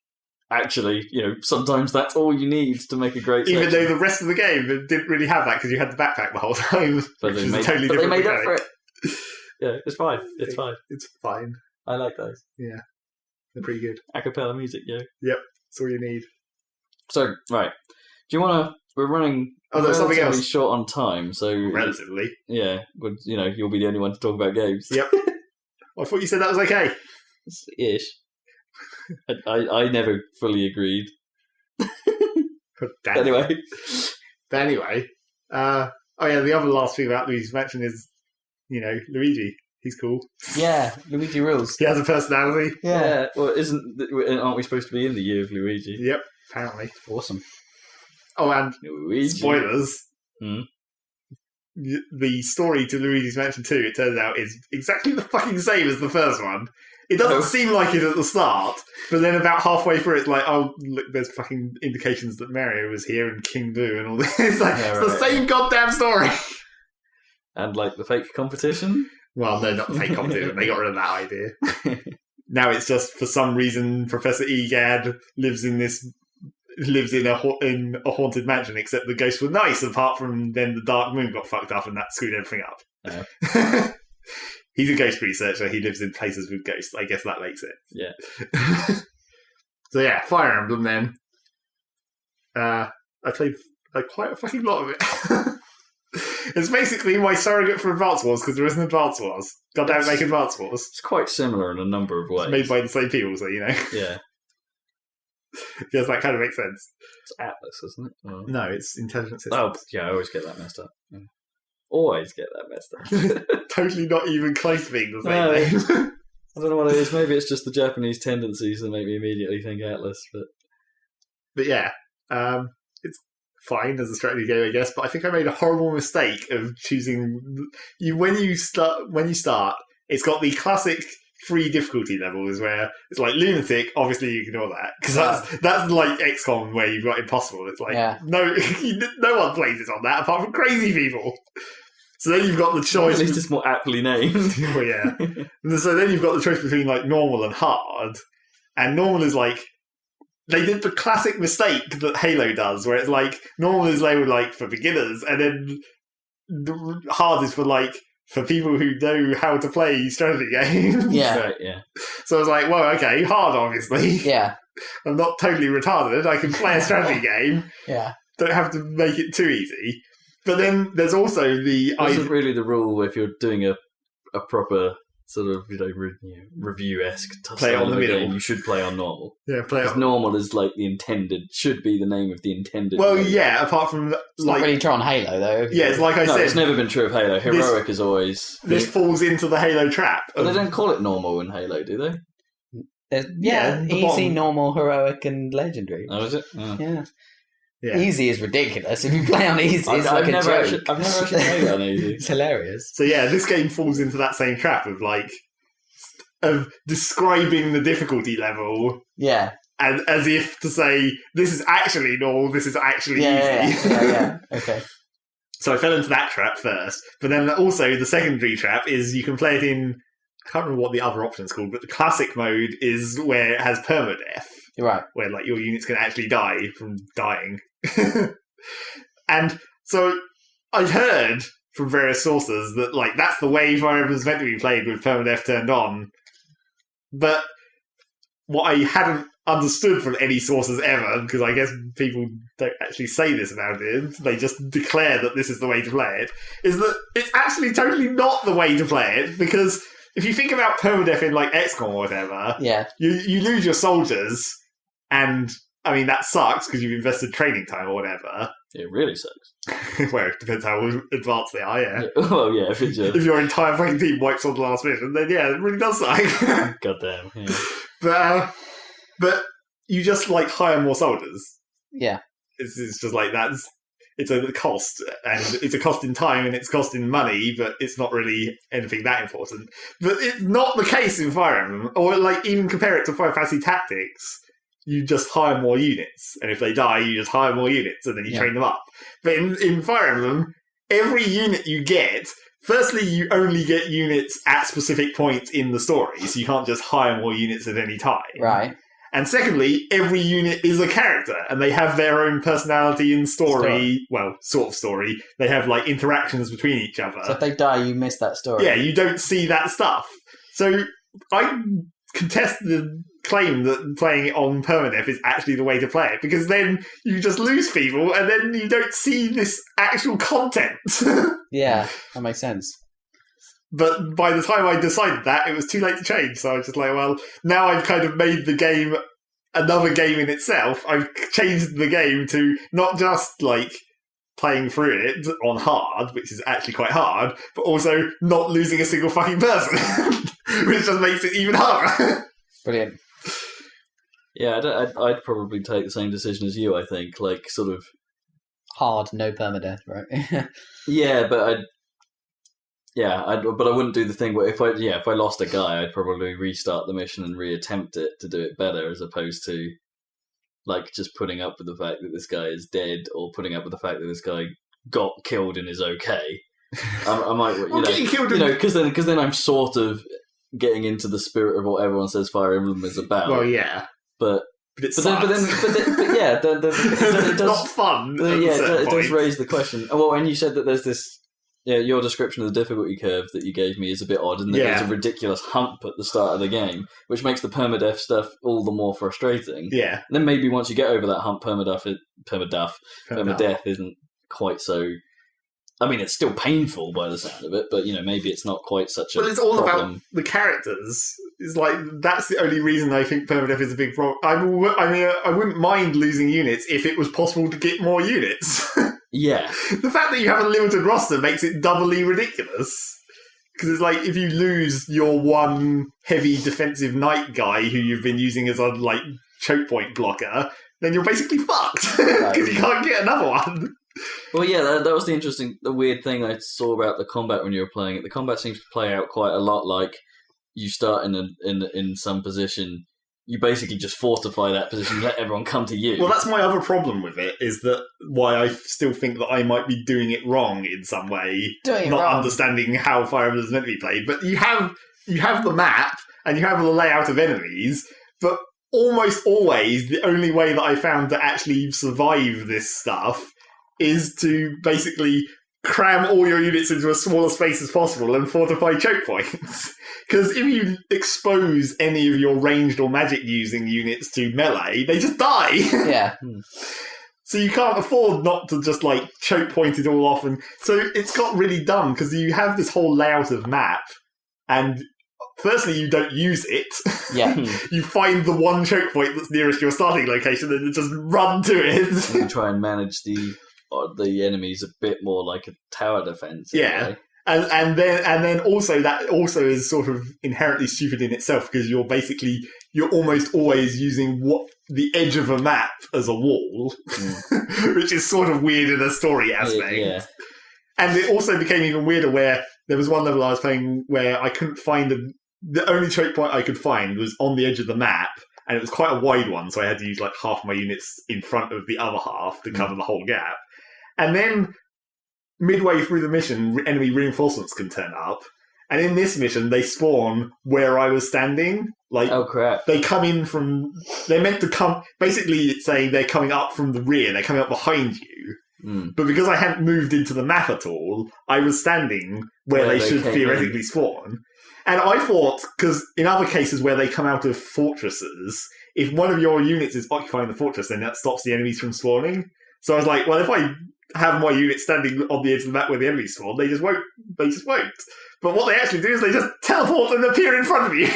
actually, sometimes that's all you need to make a great. Even though the rest of the game didn't really have that because you had the backpack the whole time, but they made up for it. Yeah, it's fine. It's fine. It's fine. I like those. Yeah. They're pretty good. A cappella music, yeah. Yep, that's all you need. So, right. Do you want to... We're running there's something else. Short on time, so... Relatively. Yeah, you'll be the only one to talk about games. Yep. I thought you said that was okay. Ish. I never fully agreed. Anyway. But anyway, the other last thing about Luigi's Mansion is, Luigi. He's cool. Yeah, Luigi rules. He has a personality. Yeah. Well, aren't we supposed to be in the year of Luigi? Yep, apparently. Awesome. Oh, and Luigi. Spoilers. Hmm? The story to Luigi's Mansion 2, it turns out, is exactly the fucking same as the first one. It doesn't seem like it at the start, but then about halfway through, it's like, oh, look, there's fucking indications that Mario was here and King Boo and all this. It's like, it's the same goddamn story. And, like, the fake competition? Well, no, not the fake competition. They got rid of that idea. Now it's just, for some reason, Professor Egad lives in a haunted mansion, except the ghosts were nice, apart from then the Dark Moon got fucked up and that screwed everything up. Yeah. He's a ghost researcher. He lives in places with ghosts. I guess that makes it. Yeah. So yeah, Fire Emblem then. I played quite a fucking lot of it. It's basically my surrogate for Advance Wars, because there isn't Advance Wars. Goddamn, make Advance Wars. It's quite similar in a number of ways. It's made by the same people, so Yeah. Yes, that kind of makes sense. It's Atlas, isn't it? Oh. No, it's Intelligent Systems. Oh, yeah, I always get that messed up. Yeah. Always get that messed up. Totally not even close to being the same thing. I don't know what it is. Maybe it's just the Japanese tendencies that make me immediately think Atlas. But yeah, fine as a strategy game, I guess. But I think I made a horrible mistake of choosing when you start. It's got the classic 3 difficulty levels where it's like lunatic. Obviously, you ignore that because that's like XCOM where you've got impossible. It's like no one plays it on that apart from crazy people. So then you've got the choice. At least it's more aptly named. Oh yeah. So then you've got the choice between like normal and hard, and normal is like they did the classic mistake that Halo does, where it's like normal is labeled like for beginners, and then the hard is for people who know how to play strategy games. Yeah. Right, yeah. So I was like, well, okay, hard, obviously. Yeah. I'm not totally retarded. I can play a strategy game. Yeah. Don't have to make it too easy. But then there's also the... This isn't really the rule if you're doing a proper sort of review-esque play on the middle. Game, you should play on normal. Yeah, play on normal is like the intended, should be the name of the intended. Well, game. yeah, apart from... It's not really true on Halo, though. Yeah, it's like I said... it's never been true of Halo. Heroic is always... This falls into the Halo trap. But they don't call it normal in Halo, do they? Easy, bottom. normal, heroic, and legendary. Oh, is it? Oh. Yeah. Easy is ridiculous. If you play on easy, it's I've like a never joke. I've never actually played on easy. It's hilarious. So yeah, this game falls into that same trap of describing the difficulty level. Yeah. And as if to say, this is actually normal, this is actually easy. Yeah. Okay. So I fell into that trap first. But then also the secondary trap is you can play it in... I can't remember what the other option's called, but the classic mode is where it has permadeath. Right. Where like your units can actually die from dying. And so I'd heard from various sources that like that's the way Fire Emblem was meant to be played with permadeath turned on. But what I hadn't understood from any sources ever, because I guess people don't actually say this about it, they just declare that this is the way to play it, is that it's actually totally not the way to play it, because if you think about permadeath in like XCOM or whatever, you lose your soldiers, and I mean that sucks because you've invested training time or whatever. It really sucks. Well, it depends how advanced they are, yeah. Well, yeah, if your entire fucking team wipes on the last mission, then yeah, it really does suck. Goddamn. Yeah. But you just like hire more soldiers. Yeah. It's just like it's a cost, and it's a cost in time and it's cost in money, but it's not really anything that important. But it's not the case in Fire Emblem, or like even compare it to Final Fantasy Tactics. You just hire more units, and if they die, you just hire more units, and then you train them up. But in Fire Emblem, every unit you get, firstly, you only get units at specific points in the story, so you can't just hire more units at any time. Right. And secondly, every unit is a character, and they have their own personality and story. Well, sort of story. They have, like, interactions between each other. So if they die, you miss that story. Yeah, you don't see that stuff. So I contest the claim that playing it on permadeath is actually the way to play it, because then you just lose people, and then you don't see this actual content. Yeah, that makes sense. But by the time I decided that, it was too late to change. So I was just like, well, now I've kind of made the game another game in itself. I've changed the game to not just, like, playing through it on hard, which is actually quite hard, but also not losing a single fucking person, which just makes it even harder. Brilliant. Yeah, I'd probably take the same decision as you, I think. Like, sort of... Hard, no permadeath, right? Yeah, but I wouldn't do the thing where if I lost a guy, I'd probably restart the mission and reattempt it to do it better, as opposed to like just putting up with the fact that this guy is dead, or putting up with the fact that this guy got killed and is okay. I might, because then I'm sort of getting into the spirit of what everyone says Fire Emblem is about. Well, yeah, but it yeah, it it's does, not fun. It does raise the question. Well, and you said that there's this. Yeah, your description of the difficulty curve that you gave me is a bit odd, and there's a ridiculous hump at the start of the game, which makes the permadeath stuff all the more frustrating. Yeah. And then maybe once you get over that hump, permadeath isn't quite so... I mean, it's still painful by the sound of it, but, maybe it's not quite such a Well, it's all problem. about the characters. It's like, that's the only reason I think permadeath is a big problem. I wouldn't mind losing units if it was possible to get more units. Yeah. The fact that you have a limited roster makes it doubly ridiculous. Because it's like, if you lose your one heavy defensive knight guy who you've been using as a, like, choke point blocker, then you're basically fucked because you can't get another one. Well, yeah, that was the weird thing I saw about the combat when you were playing it. The combat seems to play out quite a lot like you start in some position. You basically just fortify that position, let everyone come to you. Well, that's my other problem with it, is that why I still think that I might be doing it wrong in some way, understanding how Fire Emblem is meant to be played. But you have the map, and you have the layout of enemies, but almost always the only way that I found to actually survive this stuff is to basically cram all your units into as small a space as possible and fortify choke points. Because if you expose any of your ranged or magic using units to melee, they just die. Yeah. So you can't afford not to just like choke point it all off. And so it's got really dumb because you have this whole layout of map, and firstly, you don't use it. Yeah. You find the one choke point that's nearest your starting location and just run to it. You try and manage the enemies a bit more like a tower defense. Yeah. And then also that also is sort of inherently stupid in itself because you're almost always using the edge of a map as a wall, which is sort of weird in a story aspect. Yeah. And it also became even weirder where there was one level I was playing where I couldn't find the only choke point I could find was on the edge of the map, and it was quite a wide one, so I had to use like half my units in front of the other half to cover the whole gap. And then midway through the mission, enemy reinforcements can turn up. And in this mission, they spawn where I was standing. Like, oh crap! They come in from. They're meant to come. Basically, it's saying they're coming up from the rear. They're coming up behind you. But because I hadn't moved into the map at all, I was standing where they should theoretically spawn. And I thought, because in other cases where they come out of fortresses, if one of your units is occupying the fortress, then that stops the enemies from spawning. So I was like, well, if I have my unit standing on the edge of the map where the enemies spawn, they just won't. But what they actually do is they just teleport and appear in front of you.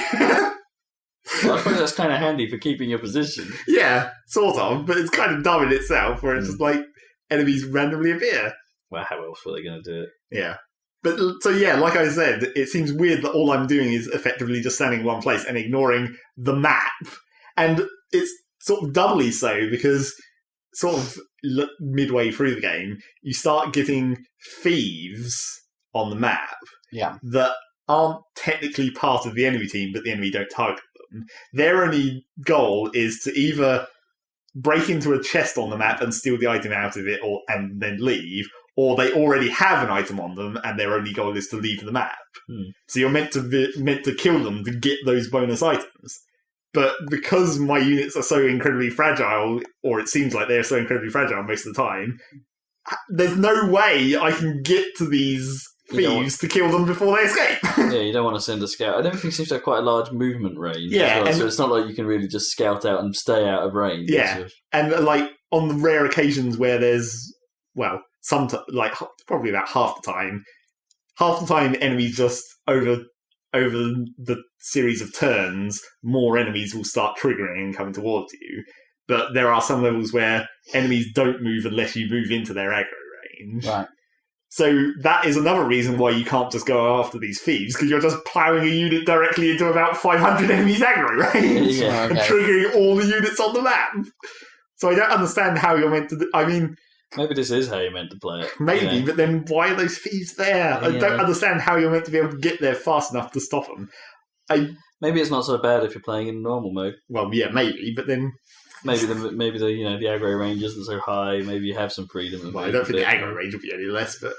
Well, I suppose that's kind of handy for keeping your position. Yeah, sort of, but it's kind of dumb in itself, where it's just like enemies randomly appear. Well, how else were they going to do it? Yeah. But, so yeah, like I said, it seems weird that all I'm doing is effectively just standing in one place and ignoring the map. And it's sort of doubly so, because sort of midway through the game, you start getting thieves on the map that aren't technically part of the enemy team, but the enemy don't target them. Their only goal is to either break into a chest on the map and steal the item out of it and then leave, or they already have an item on them and their only goal is to leave the map. So you're meant to kill them to get those bonus items. But because my units are so incredibly fragile, or it seems like they're so incredibly fragile most of the time, there's no way I can get to these thieves to kill them before they escape. Yeah, you don't want to send a scout. I don't think it seems to have quite a large movement range. Yeah, so it's not like you can really just scout out and stay out of range. Yeah, and like on the rare occasions where there's, well, probably about half the time enemies just over the series of turns, more enemies will start triggering and coming towards you. But there are some levels where enemies don't move unless you move into their aggro range. Right. So that is another reason why you can't just go after these thieves, because you're just ploughing a unit directly into about 500 enemies aggro range and triggering all the units on the map. So I don't understand how you're meant to I mean, maybe this is how you're meant to play it. Maybe, but then why are those thieves there? I don't understand how you're meant to be able to get there fast enough to stop them. Maybe it's not so bad if you're playing in normal mode. Well, yeah, maybe, but then maybe the aggro range isn't so high. Maybe you have some freedom. Well, I don't think the aggro range will be any less, but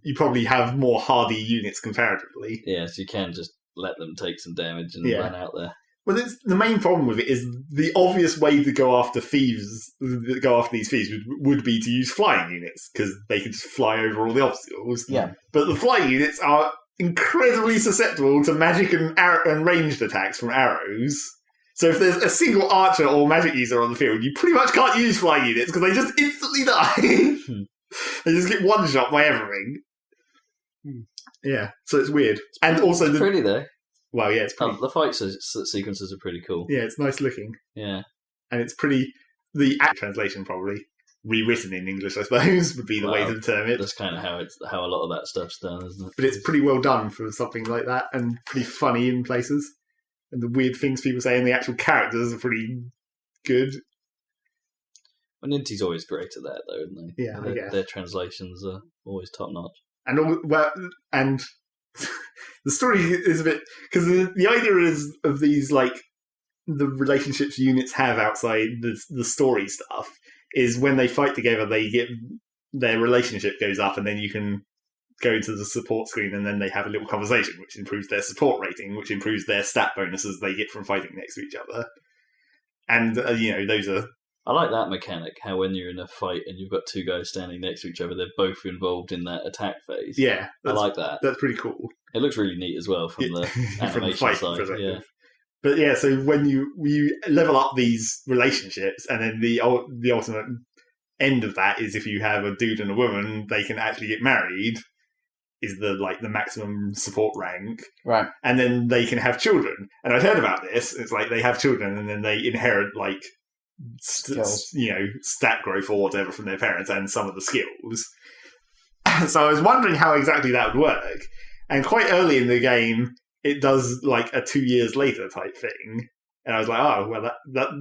you probably have more hardy units comparatively. Yeah, so you can just let them take some damage and run out there. Well, the main problem with it is the obvious way to go after these thieves would be to use flying units, because they can just fly over all the obstacles. Yeah. But the flying units are incredibly susceptible to magic and ranged attacks from arrows. So if there's a single archer or magic user on the field, you pretty much can't use flying units because they just instantly die. They just get one shot by everything. Yeah, so it's weird. And also it's pretty though. Well, yeah, it's pretty. The fight sequences are pretty cool. Yeah, it's nice looking. Yeah. And it's pretty. The translation probably rewritten in English, I suppose, would be the way to term it. That's kind of how a lot of that stuff's done, isn't it? But it's pretty well done for something like that, and pretty funny in places. And the weird things people say, and the actual characters are pretty good. Well, Ninty's always great at that, though, isn't they? Yeah, I guess. Their translations are always top notch. And the story is a bit because the idea is of these like the relationships units have outside the story stuff is when they fight together, they get their relationship goes up, and then you can go to the support screen, and then they have a little conversation, which improves their support rating, which improves their stat bonuses they get from fighting next to each other. And those are. I like that mechanic, how when you're in a fight and you've got two guys standing next to each other, they're both involved in that attack phase. Yeah. I like that. That's pretty cool. It looks really neat as well from the animation side. Yeah. But yeah, so when you level up these relationships, and then the ultimate end of that is if you have a dude and a woman, they can actually get married, is the maximum support rank. Right. And then they can have children. And I'd heard about this. It's like they have children and then they inherit like stat growth or whatever from their parents and some of the skills. So I was wondering how exactly that would work. And quite early in the game, it does like a 2 years later type thing. And I was like, oh, well,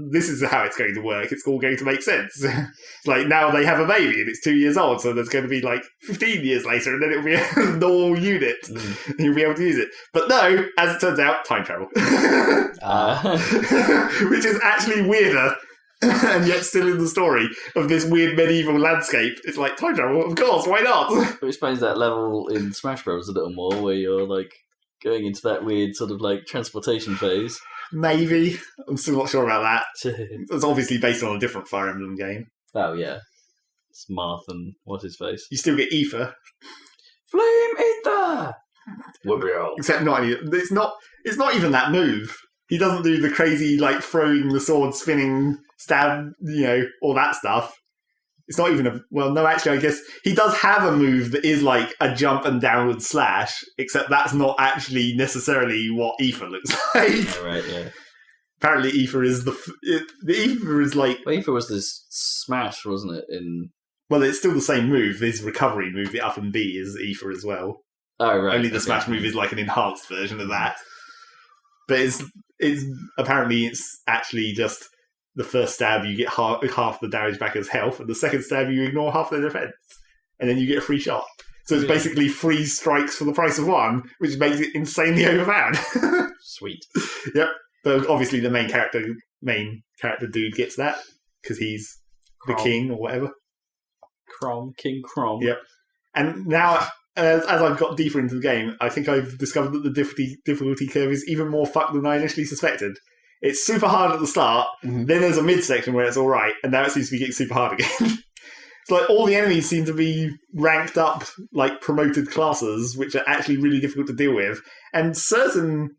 this is how it's going to work. It's all going to make sense. It's like now they have a baby and it's 2 years old, so there's going to be like 15 years later, and then it'll be a normal unit. And you'll be able to use it. But no, as it turns out, time travel. Which is actually weirder, and yet still in the story of this weird medieval landscape. It's like, time travel, of course, why not? It explains that level in Smash Bros. A little more, where you're like going into that weird sort of like transportation phase. Maybe. I'm still not sure about that. It's obviously based on a different Fire Emblem game. Oh, yeah. It's Marth and what's his face? You still get Aether. Flame Aether! Except it's not even that move. He doesn't do the crazy, like, throwing the sword, spinning, stab, all that stuff. It's not even I guess he does have a move that is like a jump and downward slash, except that's not actually necessarily what Aether looks like. Oh, right, yeah. Apparently Aether is the Aether is like... Well, Aether was this smash, wasn't it? Well, it's still the same move. His recovery move, the up and B, is Aether as well. Oh, right. Only the smash move is like an enhanced version of that. But it's apparently it's actually just... The first stab, you get half the damage back as health, and the second stab, you ignore half the defense, and then you get a free shot. So it's basically 3 strikes for the price of 1, which makes it insanely overpowered. Sweet. Yep. But obviously, the main character dude gets that because he's the king or whatever. King Crom. Yep. And now, as I've got deeper into the game, I think I've discovered that the difficulty curve is even more fucked than I initially suspected. It's super hard at the start, then there's a mid-section where it's alright, and now it seems to be getting super hard again. It's like all the enemies seem to be ranked up, like promoted classes, which are actually really difficult to deal with. And certain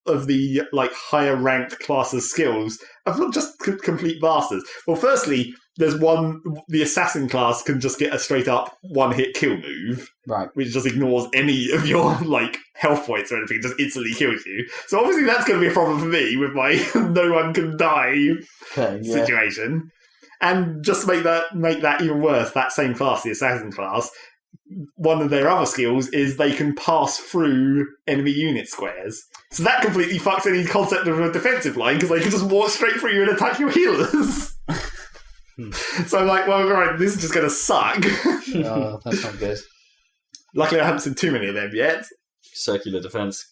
of the like higher ranked classes' skills are not just complete bastards. Well, firstly, there's the assassin class can just get a straight up one-hit kill move, right? Which just ignores any of your like health points or anything, just instantly kills you. So obviously that's going to be a problem for me with my no one can die situation. And just to make that even worse, that same class, the assassin class, one of their other skills is they can pass through enemy unit squares. So that completely fucks any concept of a defensive line because they can just walk straight through you and attack your healers. So I'm like, well, right, this is just going to suck. Oh, that's not good. Luckily, I haven't seen too many of them yet. Circular defense.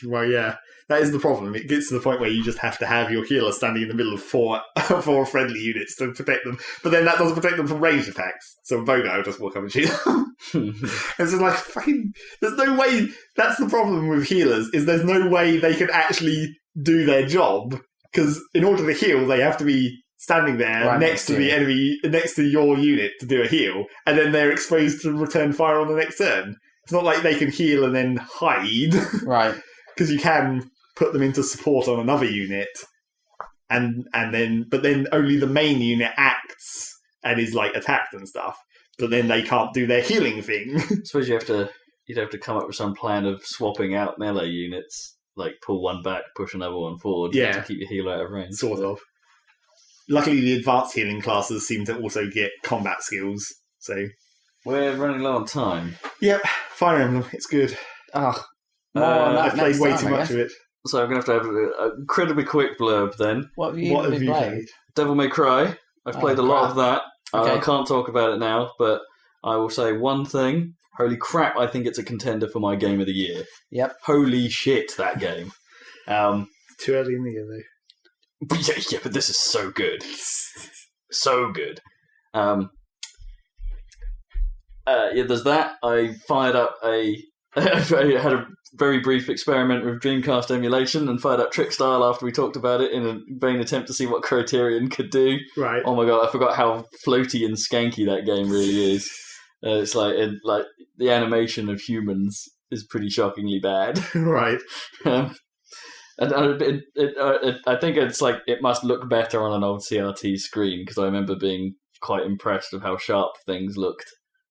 Well, yeah, that is the problem. It gets to the point where you just have to have your healer standing in the middle of four friendly units to protect them. But then that doesn't protect them from ranged attacks. So Bogo will just walk up and shoot them. It's just like, fucking, there's no way. That's the problem with healers, is there's no way they can actually do their job. Because in order to heal, they have to be standing there next to the enemy, next to your unit to do a heal, and then they're exposed to return fire on the next turn. It's not like they can heal and then hide. Right. Because you can put them into support on another unit, but then only the main unit acts and is like attacked and stuff. But then they can't do their healing thing. I suppose you'd have to come up with some plan of swapping out melee units, like pull one back, push another one forward, to keep your healer out of range. Sort of. Luckily, the advanced healing classes seem to also get combat skills. So we're running low on time. Yep, Fire Emblem, it's good. I've played way too much of it. So I'm going to have an incredibly quick blurb then. What have you been playing? Devil May Cry. I've played a lot of that. Okay. I can't talk about it now, but I will say one thing. Holy crap, I think it's a contender for my game of the year. Yep. Holy shit, that game. Too early in the year, though. Yeah, but this is so good. So good. Yeah, there's that. I fired up I had a very brief experiment with Dreamcast emulation and fired up Trickstyle after we talked about it in a vain attempt to see what Criterion could do. Right. Oh my god, I forgot how floaty and skanky that game really is. It's like the animation of humans is pretty shockingly bad. Right. And I think it's like it must look better on an old CRT screen because I remember being quite impressed with how sharp things looked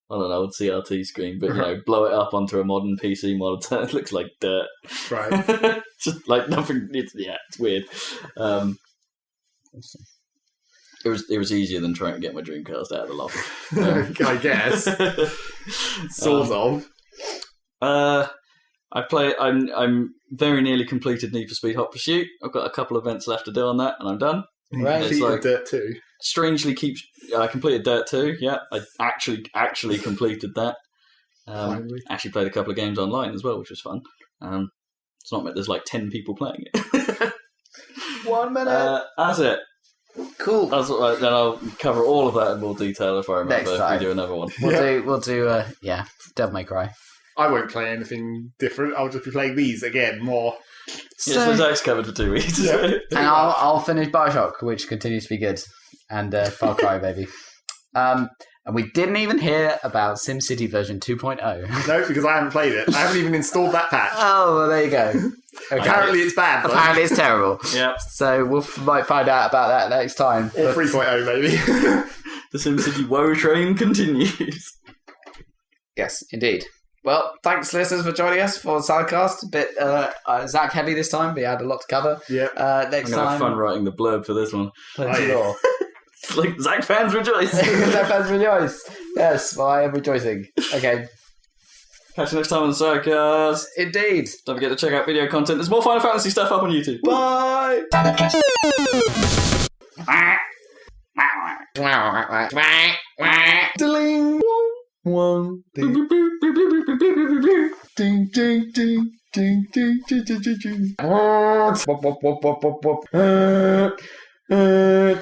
on an old CRT screen. But blow it up onto a modern PC monitor, it looks like dirt. Right. Just like nothing. It's weird. It was easier than trying to get my Dreamcast out of the loft. I guess. Sort of. I'm very nearly completed Need for Speed Hot Pursuit. I've got a couple of events left to do on that, and I'm done. Right. It's like Dirt 2. strangely keeps. I completed Dirt 2. Yeah, I actually completed that. Actually played a couple of games online as well, which was fun. It's not there's like 10 people playing it. 1 minute. That's it. Cool. Then I'll cover all of that in more detail if I remember. Next time. If we do another one. We'll do. Devil May Cry. I won't play anything different. I'll just be playing these again more. So Zach's covered for 2 weeks. Yeah. And I'll finish Bioshock, which continues to be good, and Far Cry, baby. And we didn't even hear about SimCity version 2.0. No, because I haven't played it. I haven't even installed that patch. Oh, well, there you go. Okay. Apparently it's bad. Though. Apparently it's terrible. Yeah. So might find out about that next time. Or 3.0 maybe. The SimCity woe train continues. Yes, indeed. Well, thanks, listeners, for joining us for Saladcast. A bit Zach heavy this time, but he had a lot to cover. Yeah. Next I'm going to time, have fun writing the blurb for this one. plenty more. It's like Zach fans rejoice. Zach fans rejoice. Yes, well, I am rejoicing. Okay. Catch you next time on the Saladcast. Indeed. Don't forget to check out video content. There's more Final Fantasy stuff up on YouTube. Bye. Ding. One. Ding. Ding. Ding. Ding. Ding. Ding. Ding. Ding. Ding. Ding.